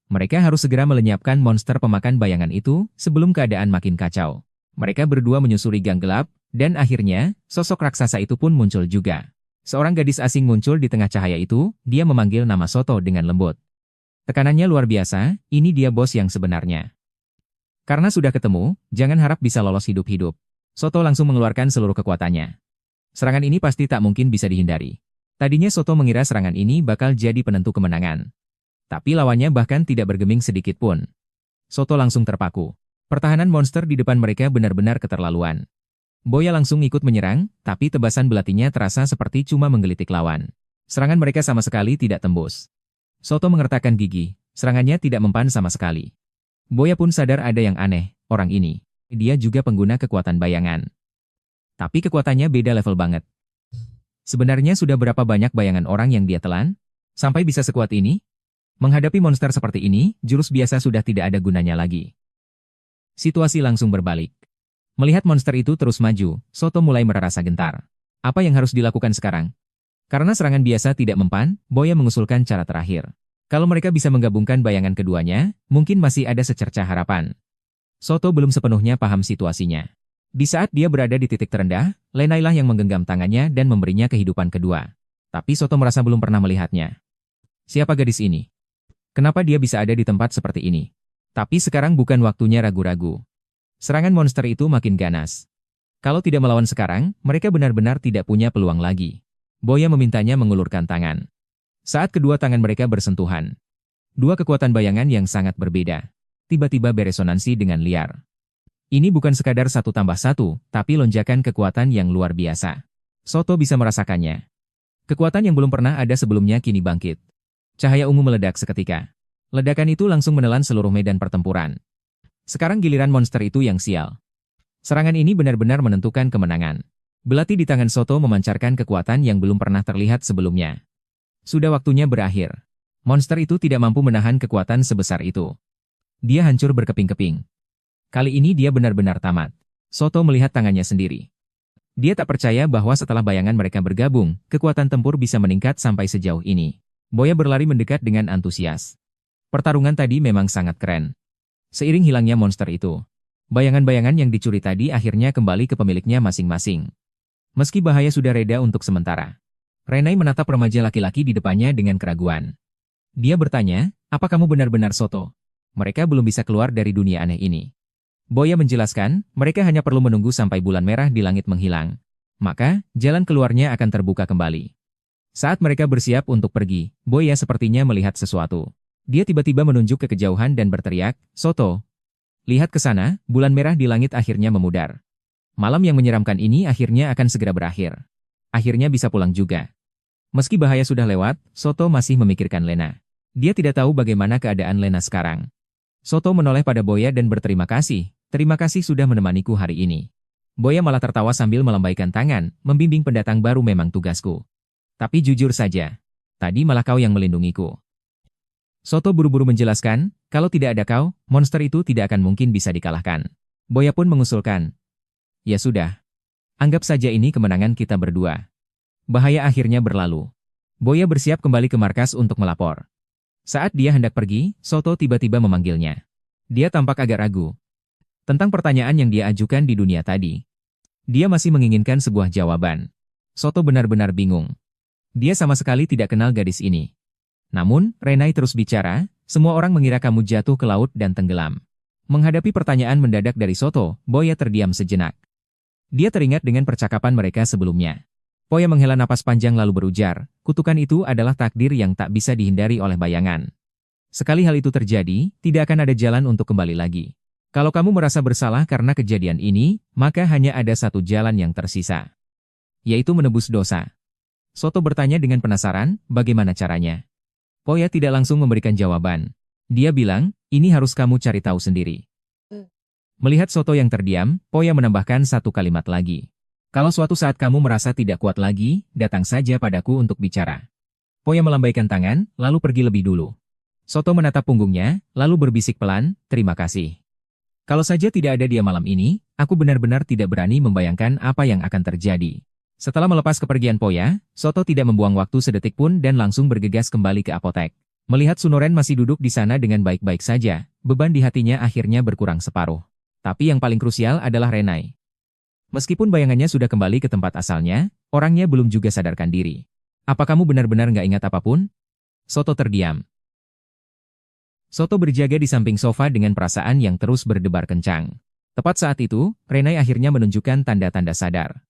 Mereka harus segera melenyapkan monster pemakan bayangan itu, sebelum keadaan makin kacau. Mereka berdua menyusuri gang gelap, dan akhirnya, sosok raksasa itu pun muncul juga. Seorang gadis asing muncul di tengah cahaya itu, dia memanggil nama Soto dengan lembut. Tekanannya luar biasa, ini dia bos yang sebenarnya. Karena sudah ketemu, jangan harap bisa lolos hidup-hidup. Soto langsung mengeluarkan seluruh kekuatannya. Serangan ini pasti tak mungkin bisa dihindari. Tadinya Soto mengira serangan ini bakal jadi penentu kemenangan. Tapi lawannya bahkan tidak bergeming sedikit pun. Soto langsung terpaku. Pertahanan monster di depan mereka benar-benar keterlaluan. Boya langsung ikut menyerang, tapi tebasan belatinya terasa seperti cuma menggelitik lawan. Serangan mereka sama sekali tidak tembus. Soto mengertakkan gigi, serangannya tidak mempan sama sekali. Boya pun sadar ada yang aneh, orang ini. Dia juga pengguna kekuatan bayangan. Tapi kekuatannya beda level banget. Sebenarnya sudah berapa banyak bayangan orang yang dia telan? Sampai bisa sekuat ini? Menghadapi monster seperti ini, jurus biasa sudah tidak ada gunanya lagi. Situasi langsung berbalik. Melihat monster itu terus maju, Soto mulai merasa gentar. Apa yang harus dilakukan sekarang? Karena serangan biasa tidak mempan, Boya mengusulkan cara terakhir. Kalau mereka bisa menggabungkan bayangan keduanya, mungkin masih ada secercah harapan. Soto belum sepenuhnya paham situasinya. Di saat dia berada di titik terendah, Lenailah yang menggenggam tangannya dan memberinya kehidupan kedua. Tapi Soto merasa belum pernah melihatnya. Siapa gadis ini? Kenapa dia bisa ada di tempat seperti ini? Tapi sekarang bukan waktunya ragu-ragu. Serangan monster itu makin ganas. Kalau tidak melawan sekarang, mereka benar-benar tidak punya peluang lagi. Boya memintanya mengulurkan tangan. Saat kedua tangan mereka bersentuhan, dua kekuatan bayangan yang sangat berbeda, tiba-tiba beresonansi dengan liar. Ini bukan sekadar 1+1, tapi lonjakan kekuatan yang luar biasa. Soto bisa merasakannya. Kekuatan yang belum pernah ada sebelumnya kini bangkit. Cahaya ungu meledak seketika. Ledakan itu langsung menelan seluruh medan pertempuran. Sekarang giliran monster itu yang sial. Serangan ini benar-benar menentukan kemenangan. Belati di tangan Soto memancarkan kekuatan yang belum pernah terlihat sebelumnya. Sudah waktunya berakhir. Monster itu tidak mampu menahan kekuatan sebesar itu. Dia hancur berkeping-keping. Kali ini dia benar-benar tamat. Soto melihat tangannya sendiri. Dia tak percaya bahwa setelah bayangan mereka bergabung, kekuatan tempur bisa meningkat sampai sejauh ini. Boya berlari mendekat dengan antusias. Pertarungan tadi memang sangat keren. Seiring hilangnya monster itu, bayangan-bayangan yang dicuri tadi akhirnya kembali ke pemiliknya masing-masing. Meski bahaya sudah reda untuk sementara, Renai menatap remaja laki-laki di depannya dengan keraguan. Dia bertanya, apa kamu benar-benar Soto? Mereka belum bisa keluar dari dunia aneh ini. Boya menjelaskan, mereka hanya perlu menunggu sampai bulan merah di langit menghilang. Maka, jalan keluarnya akan terbuka kembali. Saat mereka bersiap untuk pergi, Boya sepertinya melihat sesuatu. Dia tiba-tiba menunjuk ke kejauhan dan berteriak, Soto. Lihat ke sana, bulan merah di langit akhirnya memudar. Malam yang menyeramkan ini akhirnya akan segera berakhir. Akhirnya bisa pulang juga. Meski bahaya sudah lewat, Soto masih memikirkan Lena. Dia tidak tahu bagaimana keadaan Lena sekarang. Soto menoleh pada Boya dan berterima kasih. Terima kasih sudah menemaniku hari ini. Boya malah tertawa sambil melambaikan tangan, membimbing pendatang baru memang tugasku. Tapi jujur saja, tadi malah kau yang melindungiku. Soto buru-buru menjelaskan, kalau tidak ada kau, monster itu tidak akan mungkin bisa dikalahkan. Boya pun mengusulkan, ya sudah. Anggap saja ini kemenangan kita berdua. Bahaya akhirnya berlalu. Boya bersiap kembali ke markas untuk melapor. Saat dia hendak pergi, Soto tiba-tiba memanggilnya. Dia tampak agak ragu tentang pertanyaan yang dia ajukan di dunia tadi. Dia masih menginginkan sebuah jawaban. Soto benar-benar bingung. Dia sama sekali tidak kenal gadis ini. Namun, Renai terus bicara, semua orang mengira kamu jatuh ke laut dan tenggelam. Menghadapi pertanyaan mendadak dari Soto, Boya terdiam sejenak. Dia teringat dengan percakapan mereka sebelumnya. Boya menghela napas panjang lalu berujar, kutukan itu adalah takdir yang tak bisa dihindari oleh bayangan. Sekali hal itu terjadi, tidak akan ada jalan untuk kembali lagi. Kalau kamu merasa bersalah karena kejadian ini, maka hanya ada satu jalan yang tersisa, yaitu menebus dosa. Soto bertanya dengan penasaran, bagaimana caranya? Poya tidak langsung memberikan jawaban. Dia bilang, ini harus kamu cari tahu sendiri. Melihat Soto yang terdiam, Poya menambahkan satu kalimat lagi. Kalau suatu saat kamu merasa tidak kuat lagi, datang saja padaku untuk bicara. Poya melambaikan tangan, lalu pergi lebih dulu. Soto menatap punggungnya, lalu berbisik pelan, terima kasih. Kalau saja tidak ada dia malam ini, aku benar-benar tidak berani membayangkan apa yang akan terjadi. Setelah melepas kepergian Poya, Soto tidak membuang waktu sedetik pun dan langsung bergegas kembali ke apotek. Melihat Sunoren masih duduk di sana dengan baik-baik saja, beban di hatinya akhirnya berkurang separuh. Tapi yang paling krusial adalah Renai. Meskipun bayangannya sudah kembali ke tempat asalnya, orangnya belum juga sadarkan diri. Apa kamu benar-benar nggak ingat apapun? Soto terdiam. Soto berjaga di samping sofa dengan perasaan yang terus berdebar kencang. Tepat saat itu, Renai akhirnya menunjukkan tanda-tanda sadar.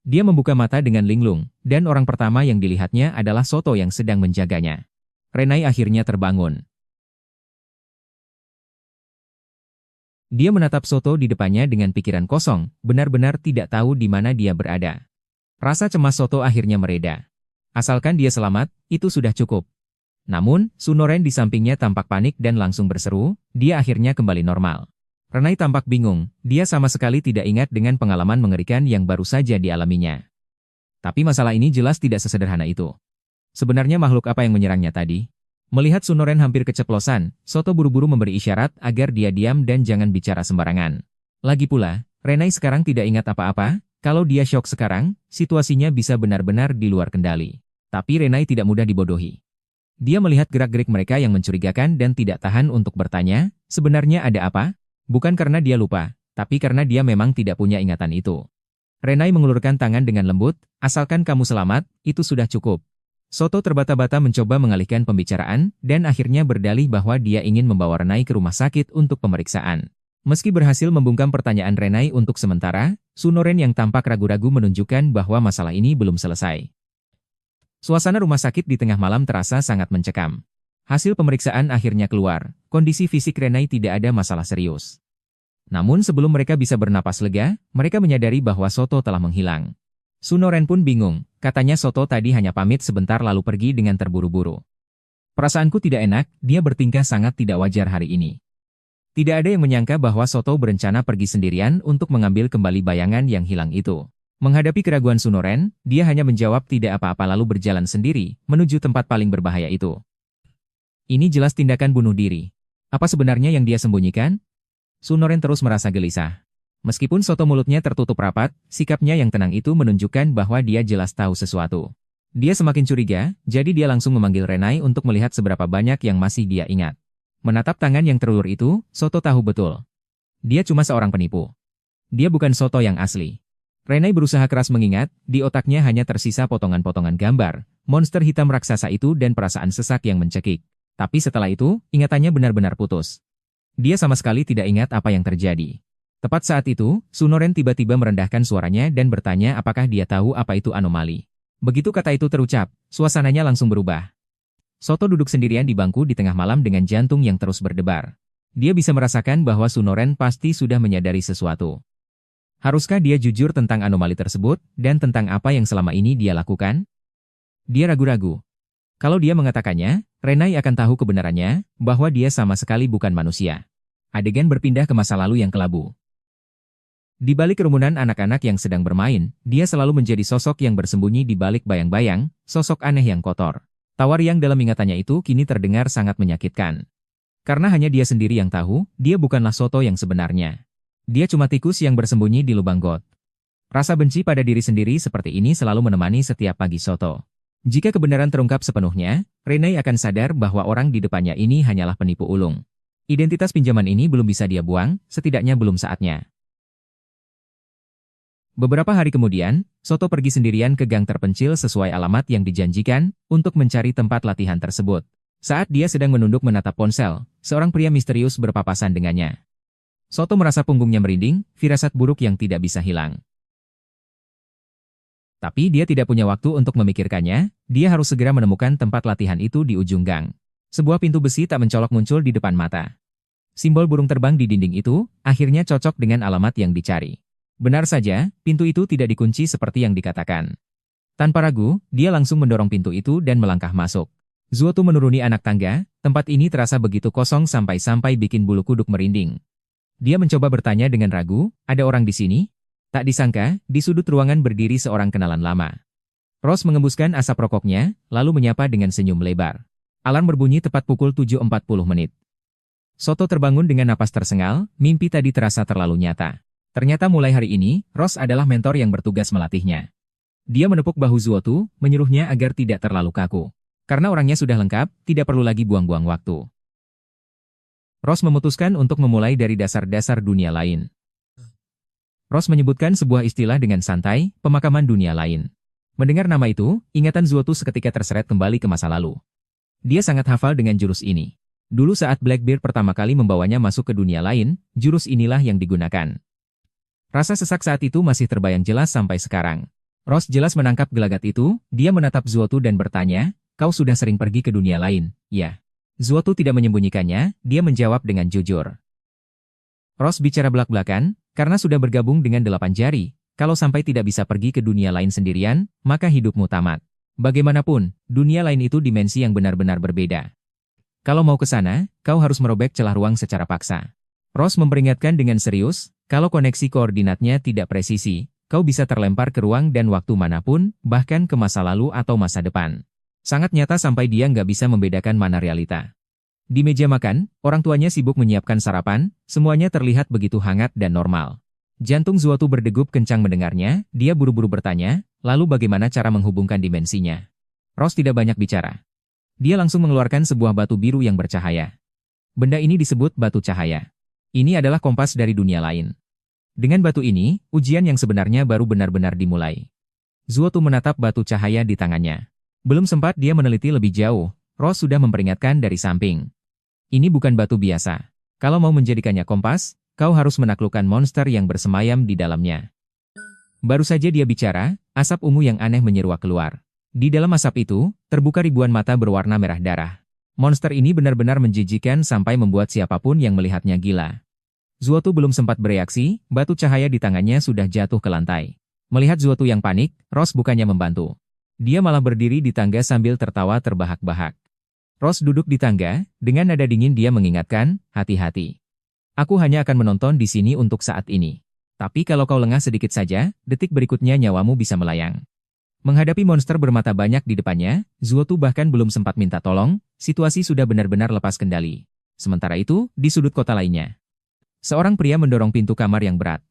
Dia membuka mata dengan linglung, dan orang pertama yang dilihatnya adalah Soto yang sedang menjaganya. Renai akhirnya terbangun. Dia menatap Soto di depannya dengan pikiran kosong, benar-benar tidak tahu di mana dia berada. Rasa cemas Soto akhirnya mereda. Asalkan dia selamat, itu sudah cukup. Namun, Sunoren di sampingnya tampak panik dan langsung berseru, dia akhirnya kembali normal. Renai tampak bingung, dia sama sekali tidak ingat dengan pengalaman mengerikan yang baru saja dialaminya. Tapi masalah ini jelas tidak sesederhana itu. Sebenarnya makhluk apa yang menyerangnya tadi? Melihat Sunoren hampir keceplosan, Soto buru-buru memberi isyarat agar dia diam dan jangan bicara sembarangan. Lagi pula, Renai sekarang tidak ingat apa-apa, kalau dia syok sekarang, situasinya bisa benar-benar di luar kendali. Tapi Renai tidak mudah dibodohi. Dia melihat gerak-gerik mereka yang mencurigakan dan tidak tahan untuk bertanya, sebenarnya ada apa? Bukan karena dia lupa, tapi karena dia memang tidak punya ingatan itu. Renai mengulurkan tangan dengan lembut, asalkan kamu selamat, itu sudah cukup. Soto terbata-bata mencoba mengalihkan pembicaraan, dan akhirnya berdalih bahwa dia ingin membawa Renai ke rumah sakit untuk pemeriksaan. Meski berhasil membungkam pertanyaan Renai untuk sementara, Sunoren yang tampak ragu-ragu menunjukkan bahwa masalah ini belum selesai. Suasana rumah sakit di tengah malam terasa sangat mencekam. Hasil pemeriksaan akhirnya keluar, kondisi fisik Renai tidak ada masalah serius. Namun sebelum mereka bisa bernapas lega, mereka menyadari bahwa Soto telah menghilang. Sunoren pun bingung, katanya Soto tadi hanya pamit sebentar lalu pergi dengan terburu-buru. Perasaanku tidak enak, dia bertingkah sangat tidak wajar hari ini. Tidak ada yang menyangka bahwa Soto berencana pergi sendirian untuk mengambil kembali bayangan yang hilang itu. Menghadapi keraguan Sunoren, dia hanya menjawab tidak apa-apa lalu berjalan sendiri, menuju tempat paling berbahaya itu. Ini jelas tindakan bunuh diri. Apa sebenarnya yang dia sembunyikan? Sunoren terus merasa gelisah. Meskipun Soto mulutnya tertutup rapat, sikapnya yang tenang itu menunjukkan bahwa dia jelas tahu sesuatu. Dia semakin curiga, jadi dia langsung memanggil Renai untuk melihat seberapa banyak yang masih dia ingat. Menatap tangan yang terulur itu, Soto tahu betul. Dia cuma seorang penipu. Dia bukan Soto yang asli. Renai berusaha keras mengingat, di otaknya hanya tersisa potongan-potongan gambar, monster hitam raksasa itu dan perasaan sesak yang mencekik. Tapi setelah itu, ingatannya benar-benar putus. Dia sama sekali tidak ingat apa yang terjadi. Tepat saat itu, Sunoren tiba-tiba merendahkan suaranya dan bertanya apakah dia tahu apa itu anomali. Begitu kata itu terucap, suasananya langsung berubah. Soto duduk sendirian di bangku di tengah malam dengan jantung yang terus berdebar. Dia bisa merasakan bahwa Sunoren pasti sudah menyadari sesuatu. Haruskah dia jujur tentang anomali tersebut dan tentang apa yang selama ini dia lakukan? Dia ragu-ragu. Kalau dia mengatakannya, Renai akan tahu kebenarannya, bahwa dia sama sekali bukan manusia. Adegan berpindah ke masa lalu yang kelabu. Di balik kerumunan anak-anak yang sedang bermain, dia selalu menjadi sosok yang bersembunyi di balik bayang-bayang, sosok aneh yang kotor. Tawar yang dalam ingatannya itu kini terdengar sangat menyakitkan. Karena hanya dia sendiri yang tahu, dia bukanlah Soto yang sebenarnya. Dia cuma tikus yang bersembunyi di lubang got. Rasa benci pada diri sendiri seperti ini selalu menemani setiap pagi Soto. Jika kebenaran terungkap sepenuhnya, Renai akan sadar bahwa orang di depannya ini hanyalah penipu ulung. Identitas pinjaman ini belum bisa dia buang, setidaknya belum saatnya. Beberapa hari kemudian, Soto pergi sendirian ke gang terpencil sesuai alamat yang dijanjikan, untuk mencari tempat latihan tersebut. Saat dia sedang menunduk menatap ponsel, seorang pria misterius berpapasan dengannya. Soto merasa punggungnya merinding, firasat buruk yang tidak bisa hilang. Tapi dia tidak punya waktu untuk memikirkannya, dia harus segera menemukan tempat latihan itu di ujung gang. Sebuah pintu besi tak mencolok muncul di depan mata. Simbol burung terbang di dinding itu akhirnya cocok dengan alamat yang dicari. Benar saja, pintu itu tidak dikunci seperti yang dikatakan. Tanpa ragu, dia langsung mendorong pintu itu dan melangkah masuk. Zuotu menuruni anak tangga, tempat ini terasa begitu kosong sampai-sampai bikin bulu kuduk merinding. Dia mencoba bertanya dengan ragu, ada orang di sini? Tak disangka, di sudut ruangan berdiri seorang kenalan lama. Ross mengembuskan asap rokoknya, lalu menyapa dengan senyum lebar. Alarm berbunyi tepat pukul 7.40 menit. Soto terbangun dengan napas tersengal, mimpi tadi terasa terlalu nyata. Ternyata mulai hari ini, Ross adalah mentor yang bertugas melatihnya. Dia menepuk bahu Zuotu, menyuruhnya agar tidak terlalu kaku. Karena orangnya sudah lengkap, tidak perlu lagi buang-buang waktu. Ross memutuskan untuk memulai dari dasar-dasar dunia lain. Ross menyebutkan sebuah istilah dengan santai, pemakaman dunia lain. Mendengar nama itu, ingatan Zuotu seketika terseret kembali ke masa lalu. Dia sangat hafal dengan jurus ini. Dulu saat Blackbeard pertama kali membawanya masuk ke dunia lain, jurus inilah yang digunakan. Rasa sesak saat itu masih terbayang jelas sampai sekarang. Ross jelas menangkap gelagat itu, dia menatap Zuotu dan bertanya, kau sudah sering pergi ke dunia lain, ya? Zuotu tidak menyembunyikannya, dia menjawab dengan jujur. Ross bicara belak-belakan, karena sudah bergabung dengan 8 jari, kalau sampai tidak bisa pergi ke dunia lain sendirian, maka hidupmu tamat. Bagaimanapun, dunia lain itu dimensi yang benar-benar berbeda. Kalau mau ke sana, kau harus merobek celah ruang secara paksa. Ross memperingatkan dengan serius, kalau koneksi koordinatnya tidak presisi, kau bisa terlempar ke ruang dan waktu manapun, bahkan ke masa lalu atau masa depan. Sangat nyata sampai dia nggak bisa membedakan mana realita. Di meja makan, orang tuanya sibuk menyiapkan sarapan, semuanya terlihat begitu hangat dan normal. Jantung Zuotu berdegup kencang mendengarnya, dia buru-buru bertanya, lalu bagaimana cara menghubungkan dimensinya? Ross tidak banyak bicara. Dia langsung mengeluarkan sebuah batu biru yang bercahaya. Benda ini disebut batu cahaya. Ini adalah kompas dari dunia lain. Dengan batu ini, ujian yang sebenarnya baru benar-benar dimulai. Zuotu menatap batu cahaya di tangannya. Belum sempat dia meneliti lebih jauh, Ross sudah memperingatkan dari samping. Ini bukan batu biasa. Kalau mau menjadikannya kompas, kau harus menaklukkan monster yang bersemayam di dalamnya. Baru saja dia bicara, asap ungu yang aneh menyeruak keluar. Di dalam asap itu, terbuka ribuan mata berwarna merah darah. Monster ini benar-benar menjijikan sampai membuat siapapun yang melihatnya gila. Zuotu belum sempat bereaksi, batu cahaya di tangannya sudah jatuh ke lantai. Melihat Zuotu yang panik, Ross bukannya membantu. Dia malah berdiri di tangga sambil tertawa terbahak-bahak. Ross duduk di tangga, dengan nada dingin dia mengingatkan, hati-hati. Aku hanya akan menonton di sini untuk saat ini. Tapi kalau kau lengah sedikit saja, detik berikutnya nyawamu bisa melayang. Menghadapi monster bermata banyak di depannya, Zuotu bahkan belum sempat minta tolong, situasi sudah benar-benar lepas kendali. Sementara itu, di sudut kota lainnya. Seorang pria mendorong pintu kamar yang berat.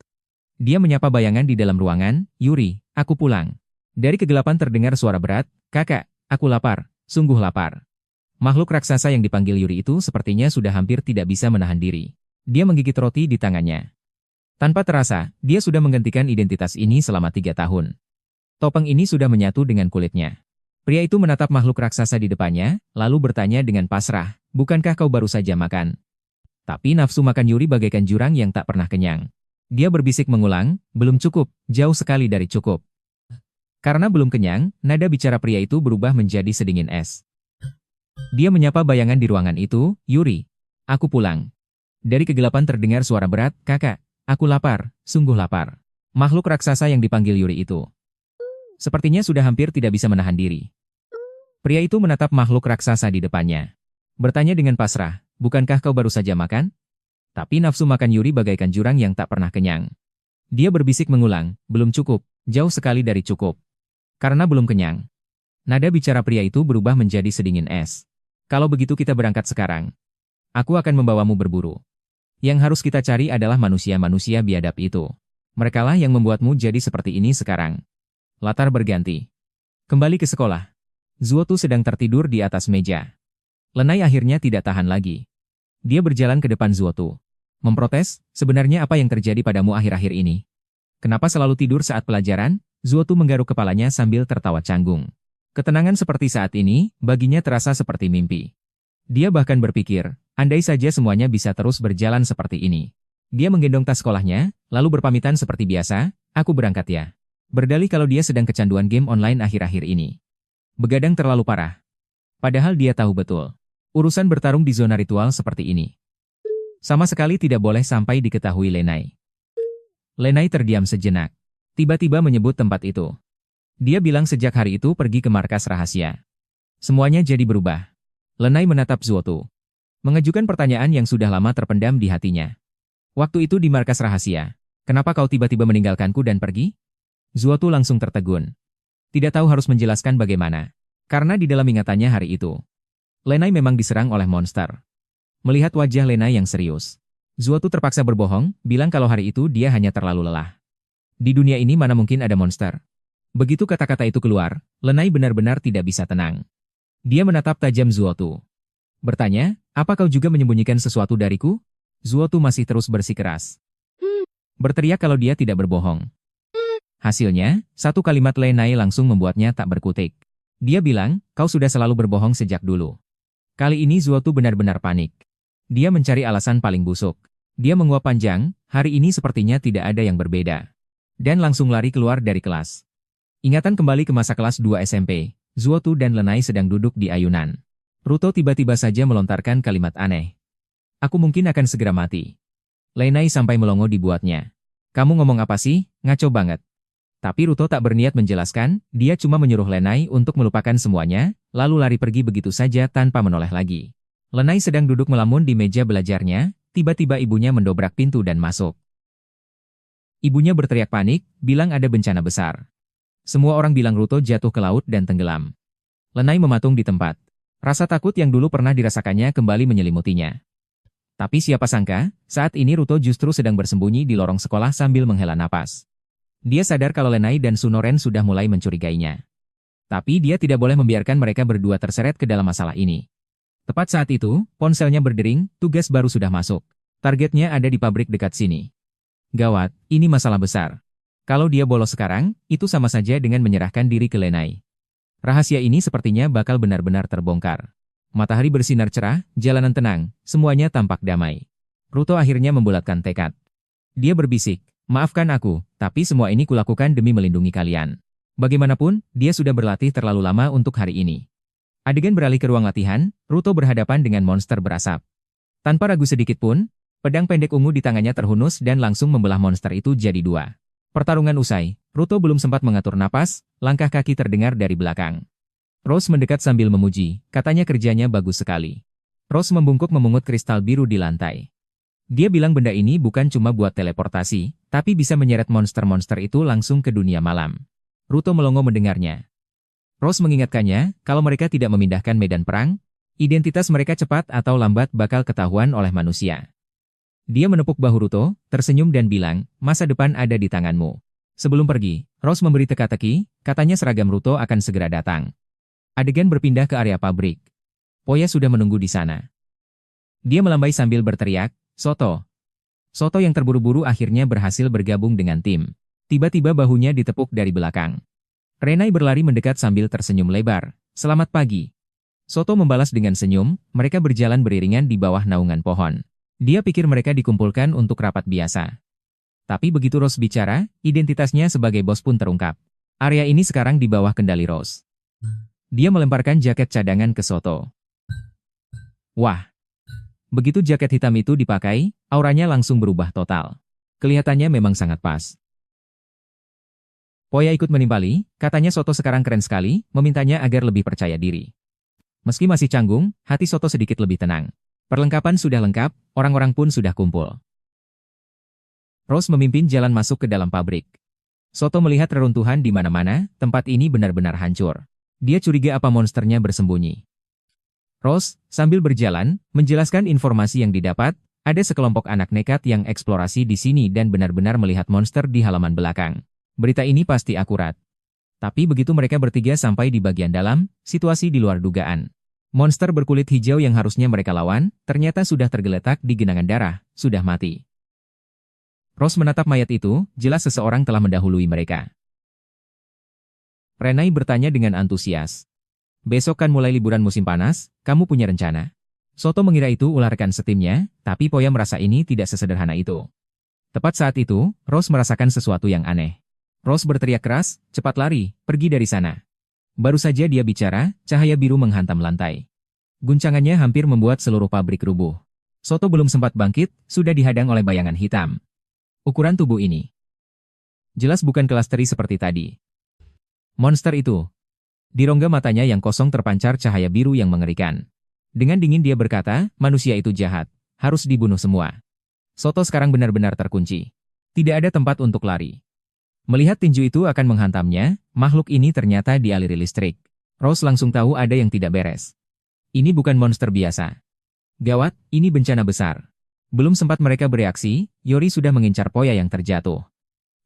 Dia menyapa bayangan di dalam ruangan, Yuri, aku pulang. Dari kegelapan terdengar suara berat, kakak, aku lapar, sungguh lapar. Makhluk raksasa yang dipanggil Yuri itu sepertinya sudah hampir tidak bisa menahan diri. Dia menggigit roti di tangannya. Tanpa terasa, dia sudah menggantikan identitas ini selama 3 tahun. Topeng ini sudah menyatu dengan kulitnya. Pria itu menatap makhluk raksasa di depannya, lalu bertanya dengan pasrah, bukankah kau baru saja makan? Tapi nafsu makan Yuri bagaikan jurang yang tak pernah kenyang. Dia berbisik mengulang, belum cukup, jauh sekali dari cukup. Karena belum kenyang, nada bicara pria itu berubah menjadi sedingin es. Dia menyapa bayangan di ruangan itu, Yuri, aku pulang. Dari kegelapan terdengar suara berat, kakak, aku lapar, sungguh lapar. Makhluk raksasa yang dipanggil Yuri itu. Sepertinya sudah hampir tidak bisa menahan diri. Pria itu menatap makhluk raksasa di depannya. Bertanya dengan pasrah, bukankah kau baru saja makan? Tapi nafsu makan Yuri bagaikan jurang yang tak pernah kenyang. Dia berbisik mengulang, belum cukup, jauh sekali dari cukup. Karena belum kenyang. Nada bicara pria itu berubah menjadi sedingin es. Kalau begitu kita berangkat sekarang. Aku akan membawamu berburu. Yang harus kita cari adalah manusia-manusia biadab itu. Merekalah yang membuatmu jadi seperti ini sekarang. Latar berganti. Kembali ke sekolah. Zuotu sedang tertidur di atas meja. Lenai akhirnya tidak tahan lagi. Dia berjalan ke depan Zuotu. Memprotes, sebenarnya apa yang terjadi padamu akhir-akhir ini? Kenapa selalu tidur saat pelajaran? Zuotu menggaruk kepalanya sambil tertawa canggung. Ketenangan seperti saat ini, baginya terasa seperti mimpi. Dia bahkan berpikir, andai saja semuanya bisa terus berjalan seperti ini. Dia menggendong tas sekolahnya, lalu berpamitan seperti biasa, aku berangkat ya. Berdalih kalau dia sedang kecanduan game online akhir-akhir ini. Begadang terlalu parah. Padahal dia tahu betul. Urusan bertarung di zona ritual seperti ini sama sekali tidak boleh sampai diketahui Lenai. Lenai terdiam sejenak. Tiba-tiba menyebut tempat itu. Dia bilang sejak hari itu pergi ke markas rahasia. Semuanya jadi berubah. Lenai menatap Zuotu. Mengajukan pertanyaan yang sudah lama terpendam di hatinya. Waktu itu di markas rahasia. Kenapa kau tiba-tiba meninggalkanku dan pergi? Zuotu langsung tertegun. Tidak tahu harus menjelaskan bagaimana. Karena di dalam ingatannya hari itu, Lenai memang diserang oleh monster. Melihat wajah Lenai yang serius, Zuotu terpaksa berbohong, bilang kalau hari itu dia hanya terlalu lelah. Di dunia ini mana mungkin ada monster? Begitu kata-kata itu keluar, Lenai benar-benar tidak bisa tenang. Dia menatap tajam Zuotu. Bertanya, apa kau juga menyembunyikan sesuatu dariku? Zuotu masih terus bersikeras. Berteriak kalau dia tidak berbohong. Hasilnya, satu kalimat Lenai langsung membuatnya tak berkutik. Dia bilang, kau sudah selalu berbohong sejak dulu. Kali ini Zuotu benar-benar panik. Dia mencari alasan paling busuk. Dia menguap panjang, hari ini sepertinya tidak ada yang berbeda. Dan langsung lari keluar dari kelas. Ingatan kembali ke masa kelas 2 SMP. Zuotu dan Lenai sedang duduk di ayunan. Ruto tiba-tiba saja melontarkan kalimat aneh. Aku mungkin akan segera mati. Lenai sampai melongo dibuatnya. Kamu ngomong apa sih? Ngaco banget. Tapi Ruto tak berniat menjelaskan, dia cuma menyuruh Lenai untuk melupakan semuanya, lalu lari pergi begitu saja tanpa menoleh lagi. Lenai sedang duduk melamun di meja belajarnya, tiba-tiba ibunya mendobrak pintu dan masuk. Ibunya berteriak panik, bilang ada bencana besar. Semua orang bilang Ruto jatuh ke laut dan tenggelam. Lenai mematung di tempat. Rasa takut yang dulu pernah dirasakannya kembali menyelimutinya. Tapi siapa sangka, saat ini Ruto justru sedang bersembunyi di lorong sekolah sambil menghela napas. Dia sadar kalau Lenai dan Sunoren sudah mulai mencurigainya. Tapi dia tidak boleh membiarkan mereka berdua terseret ke dalam masalah ini. Tepat saat itu, ponselnya berdering, tugas baru sudah masuk. Targetnya ada di pabrik dekat sini. Gawat, ini masalah besar. Kalau dia bolos sekarang, itu sama saja dengan menyerahkan diri ke Lenai. Rahasia ini sepertinya bakal benar-benar terbongkar. Matahari bersinar cerah, jalanan tenang, semuanya tampak damai. Ruto akhirnya membulatkan tekad. Dia berbisik, maafkan aku, tapi semua ini kulakukan demi melindungi kalian. Bagaimanapun, dia sudah berlatih terlalu lama untuk hari ini. Adegan beralih ke ruang latihan, Ruto berhadapan dengan monster berasap. Tanpa ragu sedikit pun, pedang pendek ungu di tangannya terhunus dan langsung membelah monster itu jadi dua. Pertarungan usai, Ruto belum sempat mengatur napas, langkah kaki terdengar dari belakang. Rose mendekat sambil memuji, katanya kerjanya bagus sekali. Rose membungkuk memungut kristal biru di lantai. Dia bilang benda ini bukan cuma buat teleportasi, tapi bisa menyeret monster-monster itu langsung ke dunia malam. Ruto melongo mendengarnya. Rose mengingatkannya, kalau mereka tidak memindahkan medan perang, identitas mereka cepat atau lambat bakal ketahuan oleh manusia. Dia menepuk bahu Ruto, tersenyum dan bilang, masa depan ada di tanganmu. Sebelum pergi, Rose memberi teka-teki, katanya seragam Ruto akan segera datang. Adegan berpindah ke area pabrik. Poya sudah menunggu di sana. Dia melambai sambil berteriak, Soto. Soto yang terburu-buru akhirnya berhasil bergabung dengan tim. Tiba-tiba bahunya ditepuk dari belakang. Renai berlari mendekat sambil tersenyum lebar. Selamat pagi. Soto membalas dengan senyum, mereka berjalan beriringan di bawah naungan pohon. Dia pikir mereka dikumpulkan untuk rapat biasa. Tapi begitu Rose bicara, identitasnya sebagai bos pun terungkap. Area ini sekarang di bawah kendali Rose. Dia melemparkan jaket cadangan ke Soto. Wah! Begitu jaket hitam itu dipakai, auranya langsung berubah total. Kelihatannya memang sangat pas. Poya ikut menimpali, katanya Soto sekarang keren sekali, memintanya agar lebih percaya diri. Meski masih canggung, hati Soto sedikit lebih tenang. Perlengkapan sudah lengkap, orang-orang pun sudah kumpul. Rose memimpin jalan masuk ke dalam pabrik. Soto melihat reruntuhan di mana-mana, tempat ini benar-benar hancur. Dia curiga apa monsternya bersembunyi. Rose, sambil berjalan, menjelaskan informasi yang didapat, ada sekelompok anak nekat yang eksplorasi di sini dan benar-benar melihat monster di halaman belakang. Berita ini pasti akurat. Tapi begitu mereka bertiga sampai di bagian dalam, situasi di luar dugaan. Monster berkulit hijau yang harusnya mereka lawan, ternyata sudah tergeletak di genangan darah, sudah mati. Rose menatap mayat itu, jelas seseorang telah mendahului mereka. Renai bertanya dengan antusias. Besok kan mulai liburan musim panas, kamu punya rencana? Soto mengira itu ulah rekan setimnya, tapi Poya merasa ini tidak sesederhana itu. Tepat saat itu, Rose merasakan sesuatu yang aneh. Rose berteriak keras, cepat lari, pergi dari sana. Baru saja dia bicara, cahaya biru menghantam lantai. Guncangannya hampir membuat seluruh pabrik rubuh. Soto belum sempat bangkit, sudah dihadang oleh bayangan hitam. Ukuran tubuh ini jelas bukan kelas teri seperti tadi. Monster itu. Di rongga matanya yang kosong terpancar cahaya biru yang mengerikan. Dengan dingin dia berkata, manusia itu jahat. Harus dibunuh semua. Soto sekarang benar-benar terkunci. Tidak ada tempat untuk lari. Melihat tinju itu akan menghantamnya, makhluk ini ternyata dialiri listrik. Rose langsung tahu ada yang tidak beres. Ini bukan monster biasa. Gawat, ini bencana besar. Belum sempat mereka bereaksi, Yori sudah mengincar Poya yang terjatuh.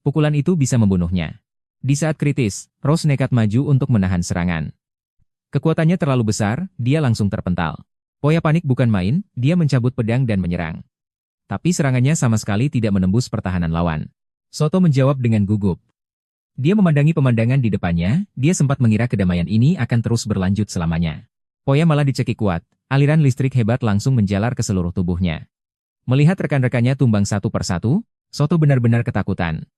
Pukulan itu bisa membunuhnya. Di saat kritis, Rose nekat maju untuk menahan serangan. Kekuatannya terlalu besar, dia langsung terpental. Poya panik bukan main, dia mencabut pedang dan menyerang. Tapi serangannya sama sekali tidak menembus pertahanan lawan. Soto menjawab dengan gugup. Dia memandangi pemandangan di depannya, dia sempat mengira kedamaian ini akan terus berlanjut selamanya. Poya malah dicekik kuat, aliran listrik hebat langsung menjalar ke seluruh tubuhnya. Melihat rekan-rekannya tumbang satu persatu, Soto benar-benar ketakutan.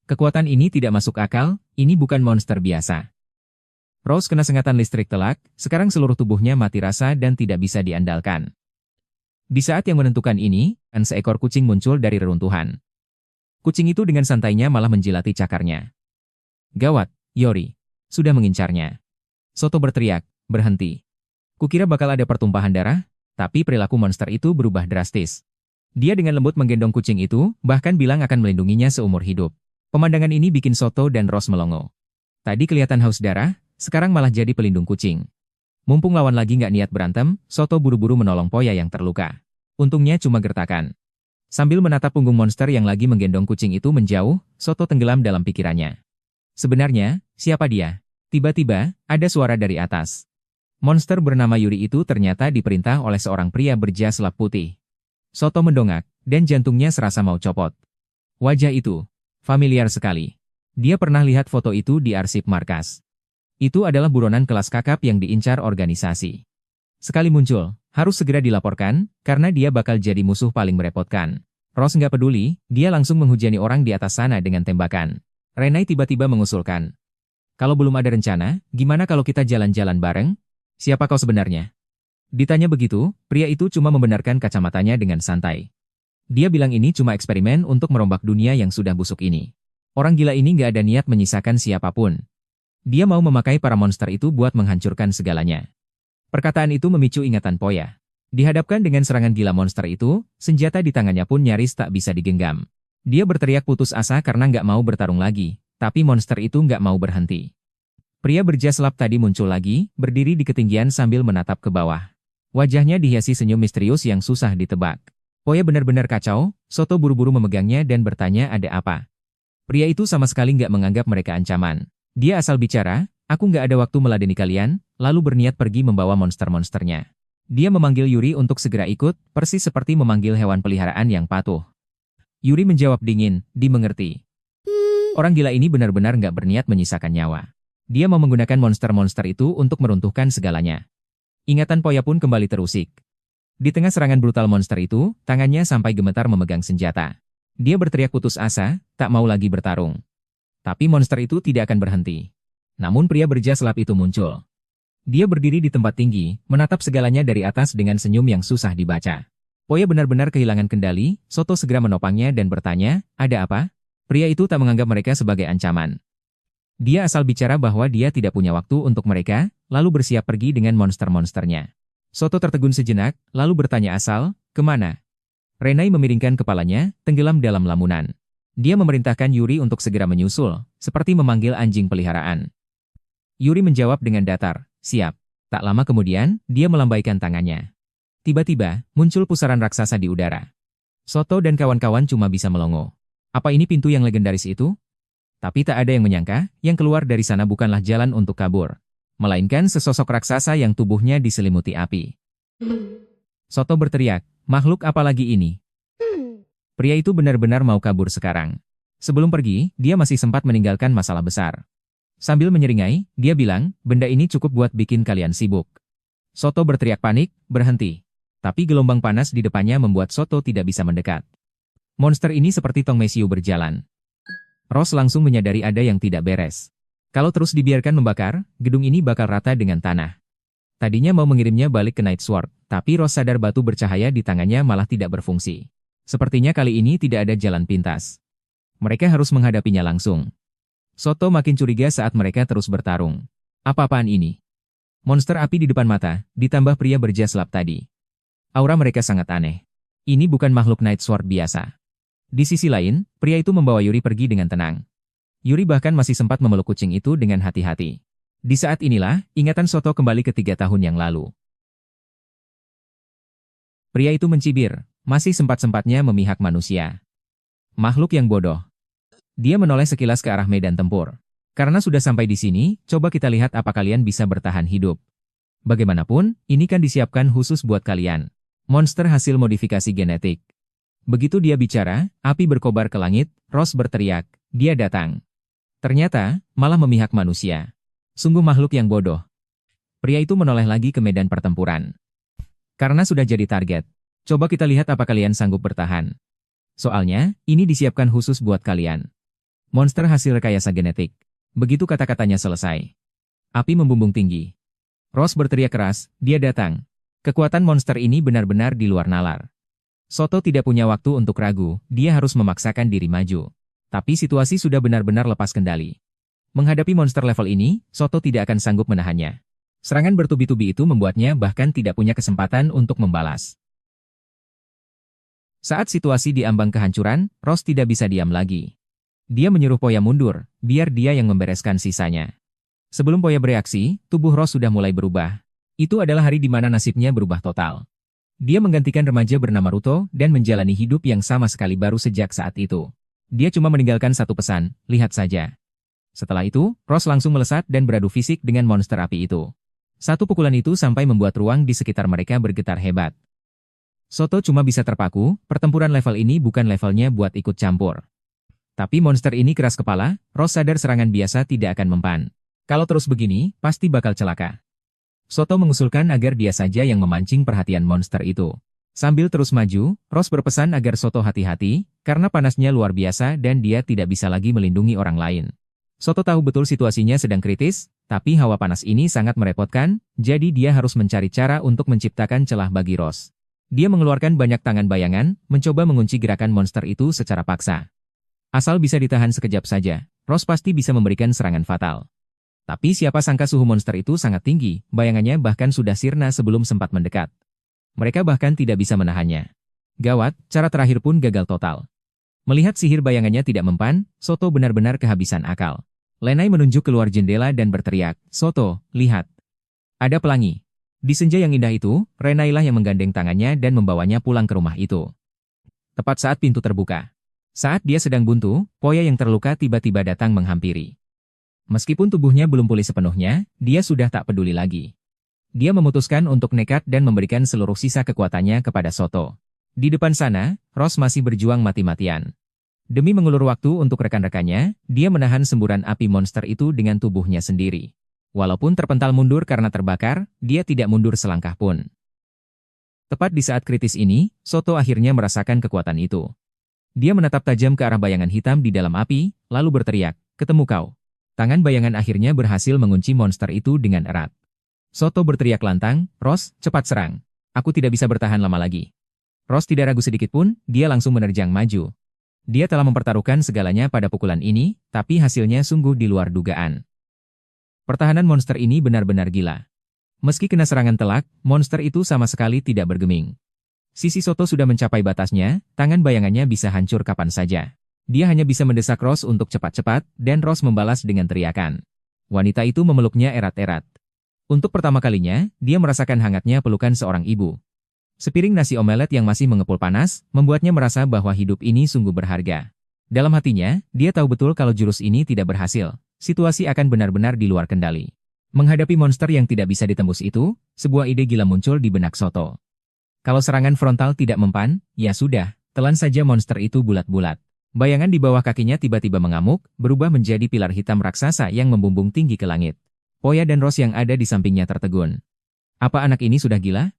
Kekuatan ini tidak masuk akal, ini bukan monster biasa. Rose kena sengatan listrik telak, sekarang seluruh tubuhnya mati rasa dan tidak bisa diandalkan. Di saat yang menentukan ini, seekor kucing muncul dari reruntuhan. Kucing itu dengan santainya malah menjilati cakarnya. Gawat, Yori. Sudah mengincarnya. Soto berteriak, berhenti. Kukira bakal ada pertumpahan darah, tapi perilaku monster itu berubah drastis. Dia dengan lembut menggendong kucing itu, bahkan bilang akan melindunginya seumur hidup. Pemandangan ini bikin Soto dan Rose melongo. Tadi kelihatan haus darah, sekarang malah jadi pelindung kucing. Mumpung lawan lagi nggak niat berantem, Soto buru-buru menolong Poya yang terluka. Untungnya cuma gertakan. Sambil menatap punggung monster yang lagi menggendong kucing itu menjauh, Soto tenggelam dalam pikirannya. Sebenarnya, siapa dia? Tiba-tiba, ada suara dari atas. Monster bernama Yuri itu ternyata diperintah oleh seorang pria berjas lap putih. Soto mendongak, dan jantungnya serasa mau copot. Wajah itu familiar sekali. Dia pernah lihat foto itu di arsip markas. Itu adalah buronan kelas kakap yang diincar organisasi. Sekali muncul, harus segera dilaporkan, karena dia bakal jadi musuh paling merepotkan. Rose nggak peduli, dia langsung menghujani orang di atas sana dengan tembakan. Renai tiba-tiba mengusulkan. Kalau belum ada rencana, gimana kalau kita jalan-jalan bareng? Siapa kau sebenarnya? Ditanya begitu, pria itu cuma membenarkan kacamatanya dengan santai. Dia bilang ini cuma eksperimen untuk merombak dunia yang sudah busuk ini. Orang gila ini nggak ada niat menyisakan siapapun. Dia mau memakai para monster itu buat menghancurkan segalanya. Perkataan itu memicu ingatan Poya. Dihadapkan dengan serangan gila monster itu, senjata di tangannya pun nyaris tak bisa digenggam. Dia berteriak putus asa karena nggak mau bertarung lagi, tapi monster itu nggak mau berhenti. Pria berjas lap tadi muncul lagi, berdiri di ketinggian sambil menatap ke bawah. Wajahnya dihiasi senyum misterius yang susah ditebak. Poya benar-benar kacau, Soto buru-buru memegangnya dan bertanya ada apa. Pria itu sama sekali nggak menganggap mereka ancaman. Dia asal bicara, aku nggak ada waktu meladeni kalian, lalu berniat pergi membawa monster-monsternya. Dia memanggil Yuri untuk segera ikut, persis seperti memanggil hewan peliharaan yang patuh. Yuri menjawab dingin, dimengerti. Orang gila ini benar-benar nggak berniat menyisakan nyawa. Dia mau menggunakan monster-monster itu untuk meruntuhkan segalanya. Ingatan Poya pun kembali terusik. Di tengah serangan brutal monster itu, tangannya sampai gemetar memegang senjata. Dia berteriak putus asa, tak mau lagi bertarung. Tapi monster itu tidak akan berhenti. Namun pria berjas lap itu muncul. Dia berdiri di tempat tinggi, menatap segalanya dari atas dengan senyum yang susah dibaca. Poya benar-benar kehilangan kendali, Soto segera menopangnya dan bertanya, ada apa? Pria itu tak menganggap mereka sebagai ancaman. Dia asal bicara bahwa dia tidak punya waktu untuk mereka, lalu bersiap pergi dengan monster-monsternya. Soto tertegun sejenak, lalu bertanya asal, kemana? Renai memiringkan kepalanya, tenggelam dalam lamunan. Dia memerintahkan Yuri untuk segera menyusul, seperti memanggil anjing peliharaan. Yuri menjawab dengan datar, siap. Tak lama kemudian, dia melambaikan tangannya. Tiba-tiba, muncul pusaran raksasa di udara. Soto dan kawan-kawan cuma bisa melongo. Apa ini pintu yang legendaris itu? Tapi tak ada yang menyangka, yang keluar dari sana bukanlah jalan untuk kabur. Melainkan sesosok raksasa yang tubuhnya diselimuti api. Soto berteriak, makhluk apa lagi ini? Pria itu benar-benar mau kabur sekarang. Sebelum pergi, dia masih sempat meninggalkan masalah besar. Sambil menyeringai, dia bilang, benda ini cukup buat bikin kalian sibuk. Soto berteriak panik, berhenti. Tapi gelombang panas di depannya membuat Soto tidak bisa mendekat. Monster ini seperti tong mesiu berjalan. Rose langsung menyadari ada yang tidak beres. Kalau terus dibiarkan membakar, gedung ini bakal rata dengan tanah. Tadinya mau mengirimnya balik ke Night Sword, tapi Ross sadar batu bercahaya di tangannya malah tidak berfungsi. Sepertinya kali ini tidak ada jalan pintas. Mereka harus menghadapinya langsung. Soto makin curiga saat mereka terus bertarung. Apa-apaan ini? Monster api di depan mata, ditambah pria berjas lap tadi. Aura mereka sangat aneh. Ini bukan makhluk Night Sword biasa. Di sisi lain, pria itu membawa Yuri pergi dengan tenang. Yuri bahkan masih sempat memeluk kucing itu dengan hati-hati. Di saat inilah, ingatan Soto kembali ke 3 tahun yang lalu. Pria itu mencibir, masih sempat-sempatnya memihak manusia. Makhluk yang bodoh. Dia menoleh sekilas ke arah medan tempur. Karena sudah sampai di sini, coba kita lihat apa kalian bisa bertahan hidup. Bagaimanapun, ini kan disiapkan khusus buat kalian. Monster hasil modifikasi genetik. Begitu dia bicara, api berkobar ke langit, Ross berteriak, dia datang. Ternyata, malah memihak manusia. Sungguh makhluk yang bodoh. Pria itu menoleh lagi ke medan pertempuran. Karena sudah jadi target, coba kita lihat apa kalian sanggup bertahan. Soalnya, ini disiapkan khusus buat kalian. Monster hasil rekayasa genetik. Begitu kata-katanya selesai. Api membumbung tinggi. Ross berteriak keras, dia datang. Kekuatan monster ini benar-benar di luar nalar. Soto tidak punya waktu untuk ragu, dia harus memaksakan diri maju. Tapi situasi sudah benar-benar lepas kendali. Menghadapi monster level ini, Soto tidak akan sanggup menahannya. Serangan bertubi-tubi itu membuatnya bahkan tidak punya kesempatan untuk membalas. Saat situasi di ambang kehancuran, Ross tidak bisa diam lagi. Dia menyuruh Poya mundur, biar dia yang membereskan sisanya. Sebelum Poya bereaksi, tubuh Ross sudah mulai berubah. Itu adalah hari di mana nasibnya berubah total. Dia menggantikan remaja bernama Ruto dan menjalani hidup yang sama sekali baru sejak saat itu. Dia cuma meninggalkan satu pesan, lihat saja. Setelah itu, Ross langsung melesat dan beradu fisik dengan monster api itu. Satu pukulan itu sampai membuat ruang di sekitar mereka bergetar hebat. Soto cuma bisa terpaku, pertempuran level ini bukan levelnya buat ikut campur. Tapi monster ini keras kepala, Ross sadar serangan biasa tidak akan mempan. Kalau terus begini, pasti bakal celaka. Soto mengusulkan agar dia saja yang memancing perhatian monster itu. Sambil terus maju, Ross berpesan agar Soto hati-hati, karena panasnya luar biasa dan dia tidak bisa lagi melindungi orang lain. Soto tahu betul situasinya sedang kritis, tapi hawa panas ini sangat merepotkan, jadi dia harus mencari cara untuk menciptakan celah bagi Ross. Dia mengeluarkan banyak tangan bayangan, mencoba mengunci gerakan monster itu secara paksa. Asal bisa ditahan sekejap saja, Ross pasti bisa memberikan serangan fatal. Tapi siapa sangka suhu monster itu sangat tinggi, bayangannya bahkan sudah sirna sebelum sempat mendekat. Mereka bahkan tidak bisa menahannya. Gawat, cara terakhir pun gagal total. Melihat sihir bayangannya tidak mempan, Soto benar-benar kehabisan akal. Lenai menunjuk keluar jendela dan berteriak, Soto, lihat. Ada pelangi. Di senja yang indah itu, Renailah yang menggandeng tangannya dan membawanya pulang ke rumah itu. Tepat saat pintu terbuka. Saat dia sedang buntu, Poya yang terluka tiba-tiba datang menghampiri. Meskipun tubuhnya belum pulih sepenuhnya, dia sudah tak peduli lagi. Dia memutuskan untuk nekat dan memberikan seluruh sisa kekuatannya kepada Soto. Di depan sana, Ross masih berjuang mati-matian. Demi mengulur waktu untuk rekan-rekannya, dia menahan semburan api monster itu dengan tubuhnya sendiri. Walaupun terpental mundur karena terbakar, dia tidak mundur selangkah pun. Tepat di saat kritis ini, Soto akhirnya merasakan kekuatan itu. Dia menatap tajam ke arah bayangan hitam di dalam api, lalu berteriak, ketemu kau. Tangan bayangan akhirnya berhasil mengunci monster itu dengan erat. Soto berteriak lantang, Ross, cepat serang. Aku tidak bisa bertahan lama lagi. Ross tidak ragu sedikit pun, dia langsung menerjang maju. Dia telah mempertaruhkan segalanya pada pukulan ini, tapi hasilnya sungguh di luar dugaan. Pertahanan monster ini benar-benar gila. Meski kena serangan telak, monster itu sama sekali tidak bergeming. Sisi Soto sudah mencapai batasnya, tangan bayangannya bisa hancur kapan saja. Dia hanya bisa mendesak Ross untuk cepat-cepat, dan Ross membalas dengan teriakan. Wanita itu memeluknya erat-erat. Untuk pertama kalinya, dia merasakan hangatnya pelukan seorang ibu. Sepiring nasi omelet yang masih mengepul panas, membuatnya merasa bahwa hidup ini sungguh berharga. Dalam hatinya, dia tahu betul kalau jurus ini tidak berhasil, situasi akan benar-benar di luar kendali. Menghadapi monster yang tidak bisa ditembus itu, sebuah ide gila muncul di benak Soto. Kalau serangan frontal tidak mempan, ya sudah, telan saja monster itu bulat-bulat. Bayangan di bawah kakinya tiba-tiba mengamuk, berubah menjadi pilar hitam raksasa yang membumbung tinggi ke langit. Poya dan Ross yang ada di sampingnya tertegun. Apa anak ini sudah gila?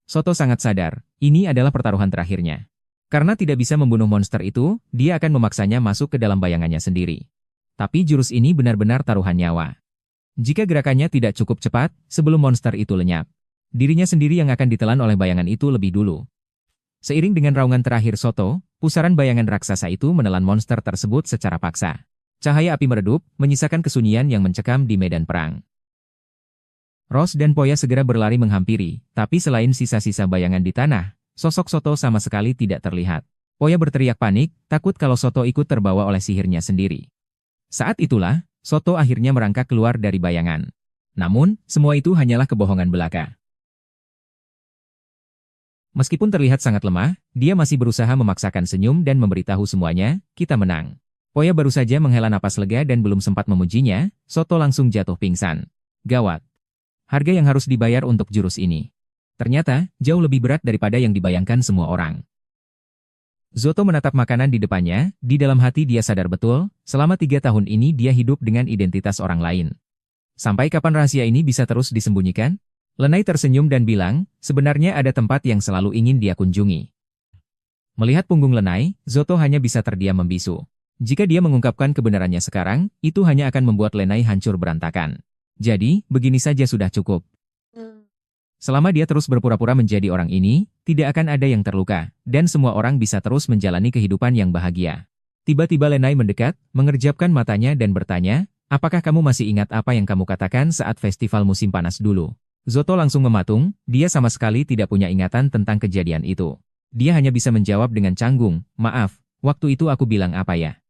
Soto sangat sadar, ini adalah pertaruhan terakhirnya. Karena tidak bisa membunuh monster itu, dia akan memaksanya masuk ke dalam bayangannya sendiri. Tapi jurus ini benar-benar taruhan nyawa. Jika gerakannya tidak cukup cepat, sebelum monster itu lenyap, dirinya sendiri yang akan ditelan oleh bayangan itu lebih dulu. Seiring dengan raungan terakhir Soto, pusaran bayangan raksasa itu menelan monster tersebut secara paksa. Cahaya api meredup, menyisakan kesunyian yang mencekam di medan perang. Ross dan Poya segera berlari menghampiri, tapi selain sisa-sisa bayangan di tanah, sosok Soto sama sekali tidak terlihat. Poya berteriak panik, takut kalau Soto ikut terbawa oleh sihirnya sendiri. Saat itulah, Soto akhirnya merangkak keluar dari bayangan. Namun, semua itu hanyalah kebohongan belaka. Meskipun terlihat sangat lemah, dia masih berusaha memaksakan senyum dan memberitahu semuanya, kita menang. Poya baru saja menghela napas lega dan belum sempat memujinya, Soto langsung jatuh pingsan. Gawat. Harga yang harus dibayar untuk jurus ini. Ternyata, jauh lebih berat daripada yang dibayangkan semua orang. Zoto menatap makanan di depannya, di dalam hati dia sadar betul, selama 3 tahun ini dia hidup dengan identitas orang lain. Sampai kapan rahasia ini bisa terus disembunyikan? Lenai tersenyum dan bilang, sebenarnya ada tempat yang selalu ingin dia kunjungi. Melihat punggung Lenai, Zoto hanya bisa terdiam membisu. Jika dia mengungkapkan kebenarannya sekarang, itu hanya akan membuat Lenai hancur berantakan. Jadi, begini saja sudah cukup. Selama dia terus berpura-pura menjadi orang ini, tidak akan ada yang terluka, dan semua orang bisa terus menjalani kehidupan yang bahagia. Tiba-tiba Lenai mendekat, mengerjapkan matanya dan bertanya, apakah kamu masih ingat apa yang kamu katakan saat festival musim panas dulu? Zoto langsung mematung, dia sama sekali tidak punya ingatan tentang kejadian itu. Dia hanya bisa menjawab dengan canggung, maaf, waktu itu aku bilang apa ya?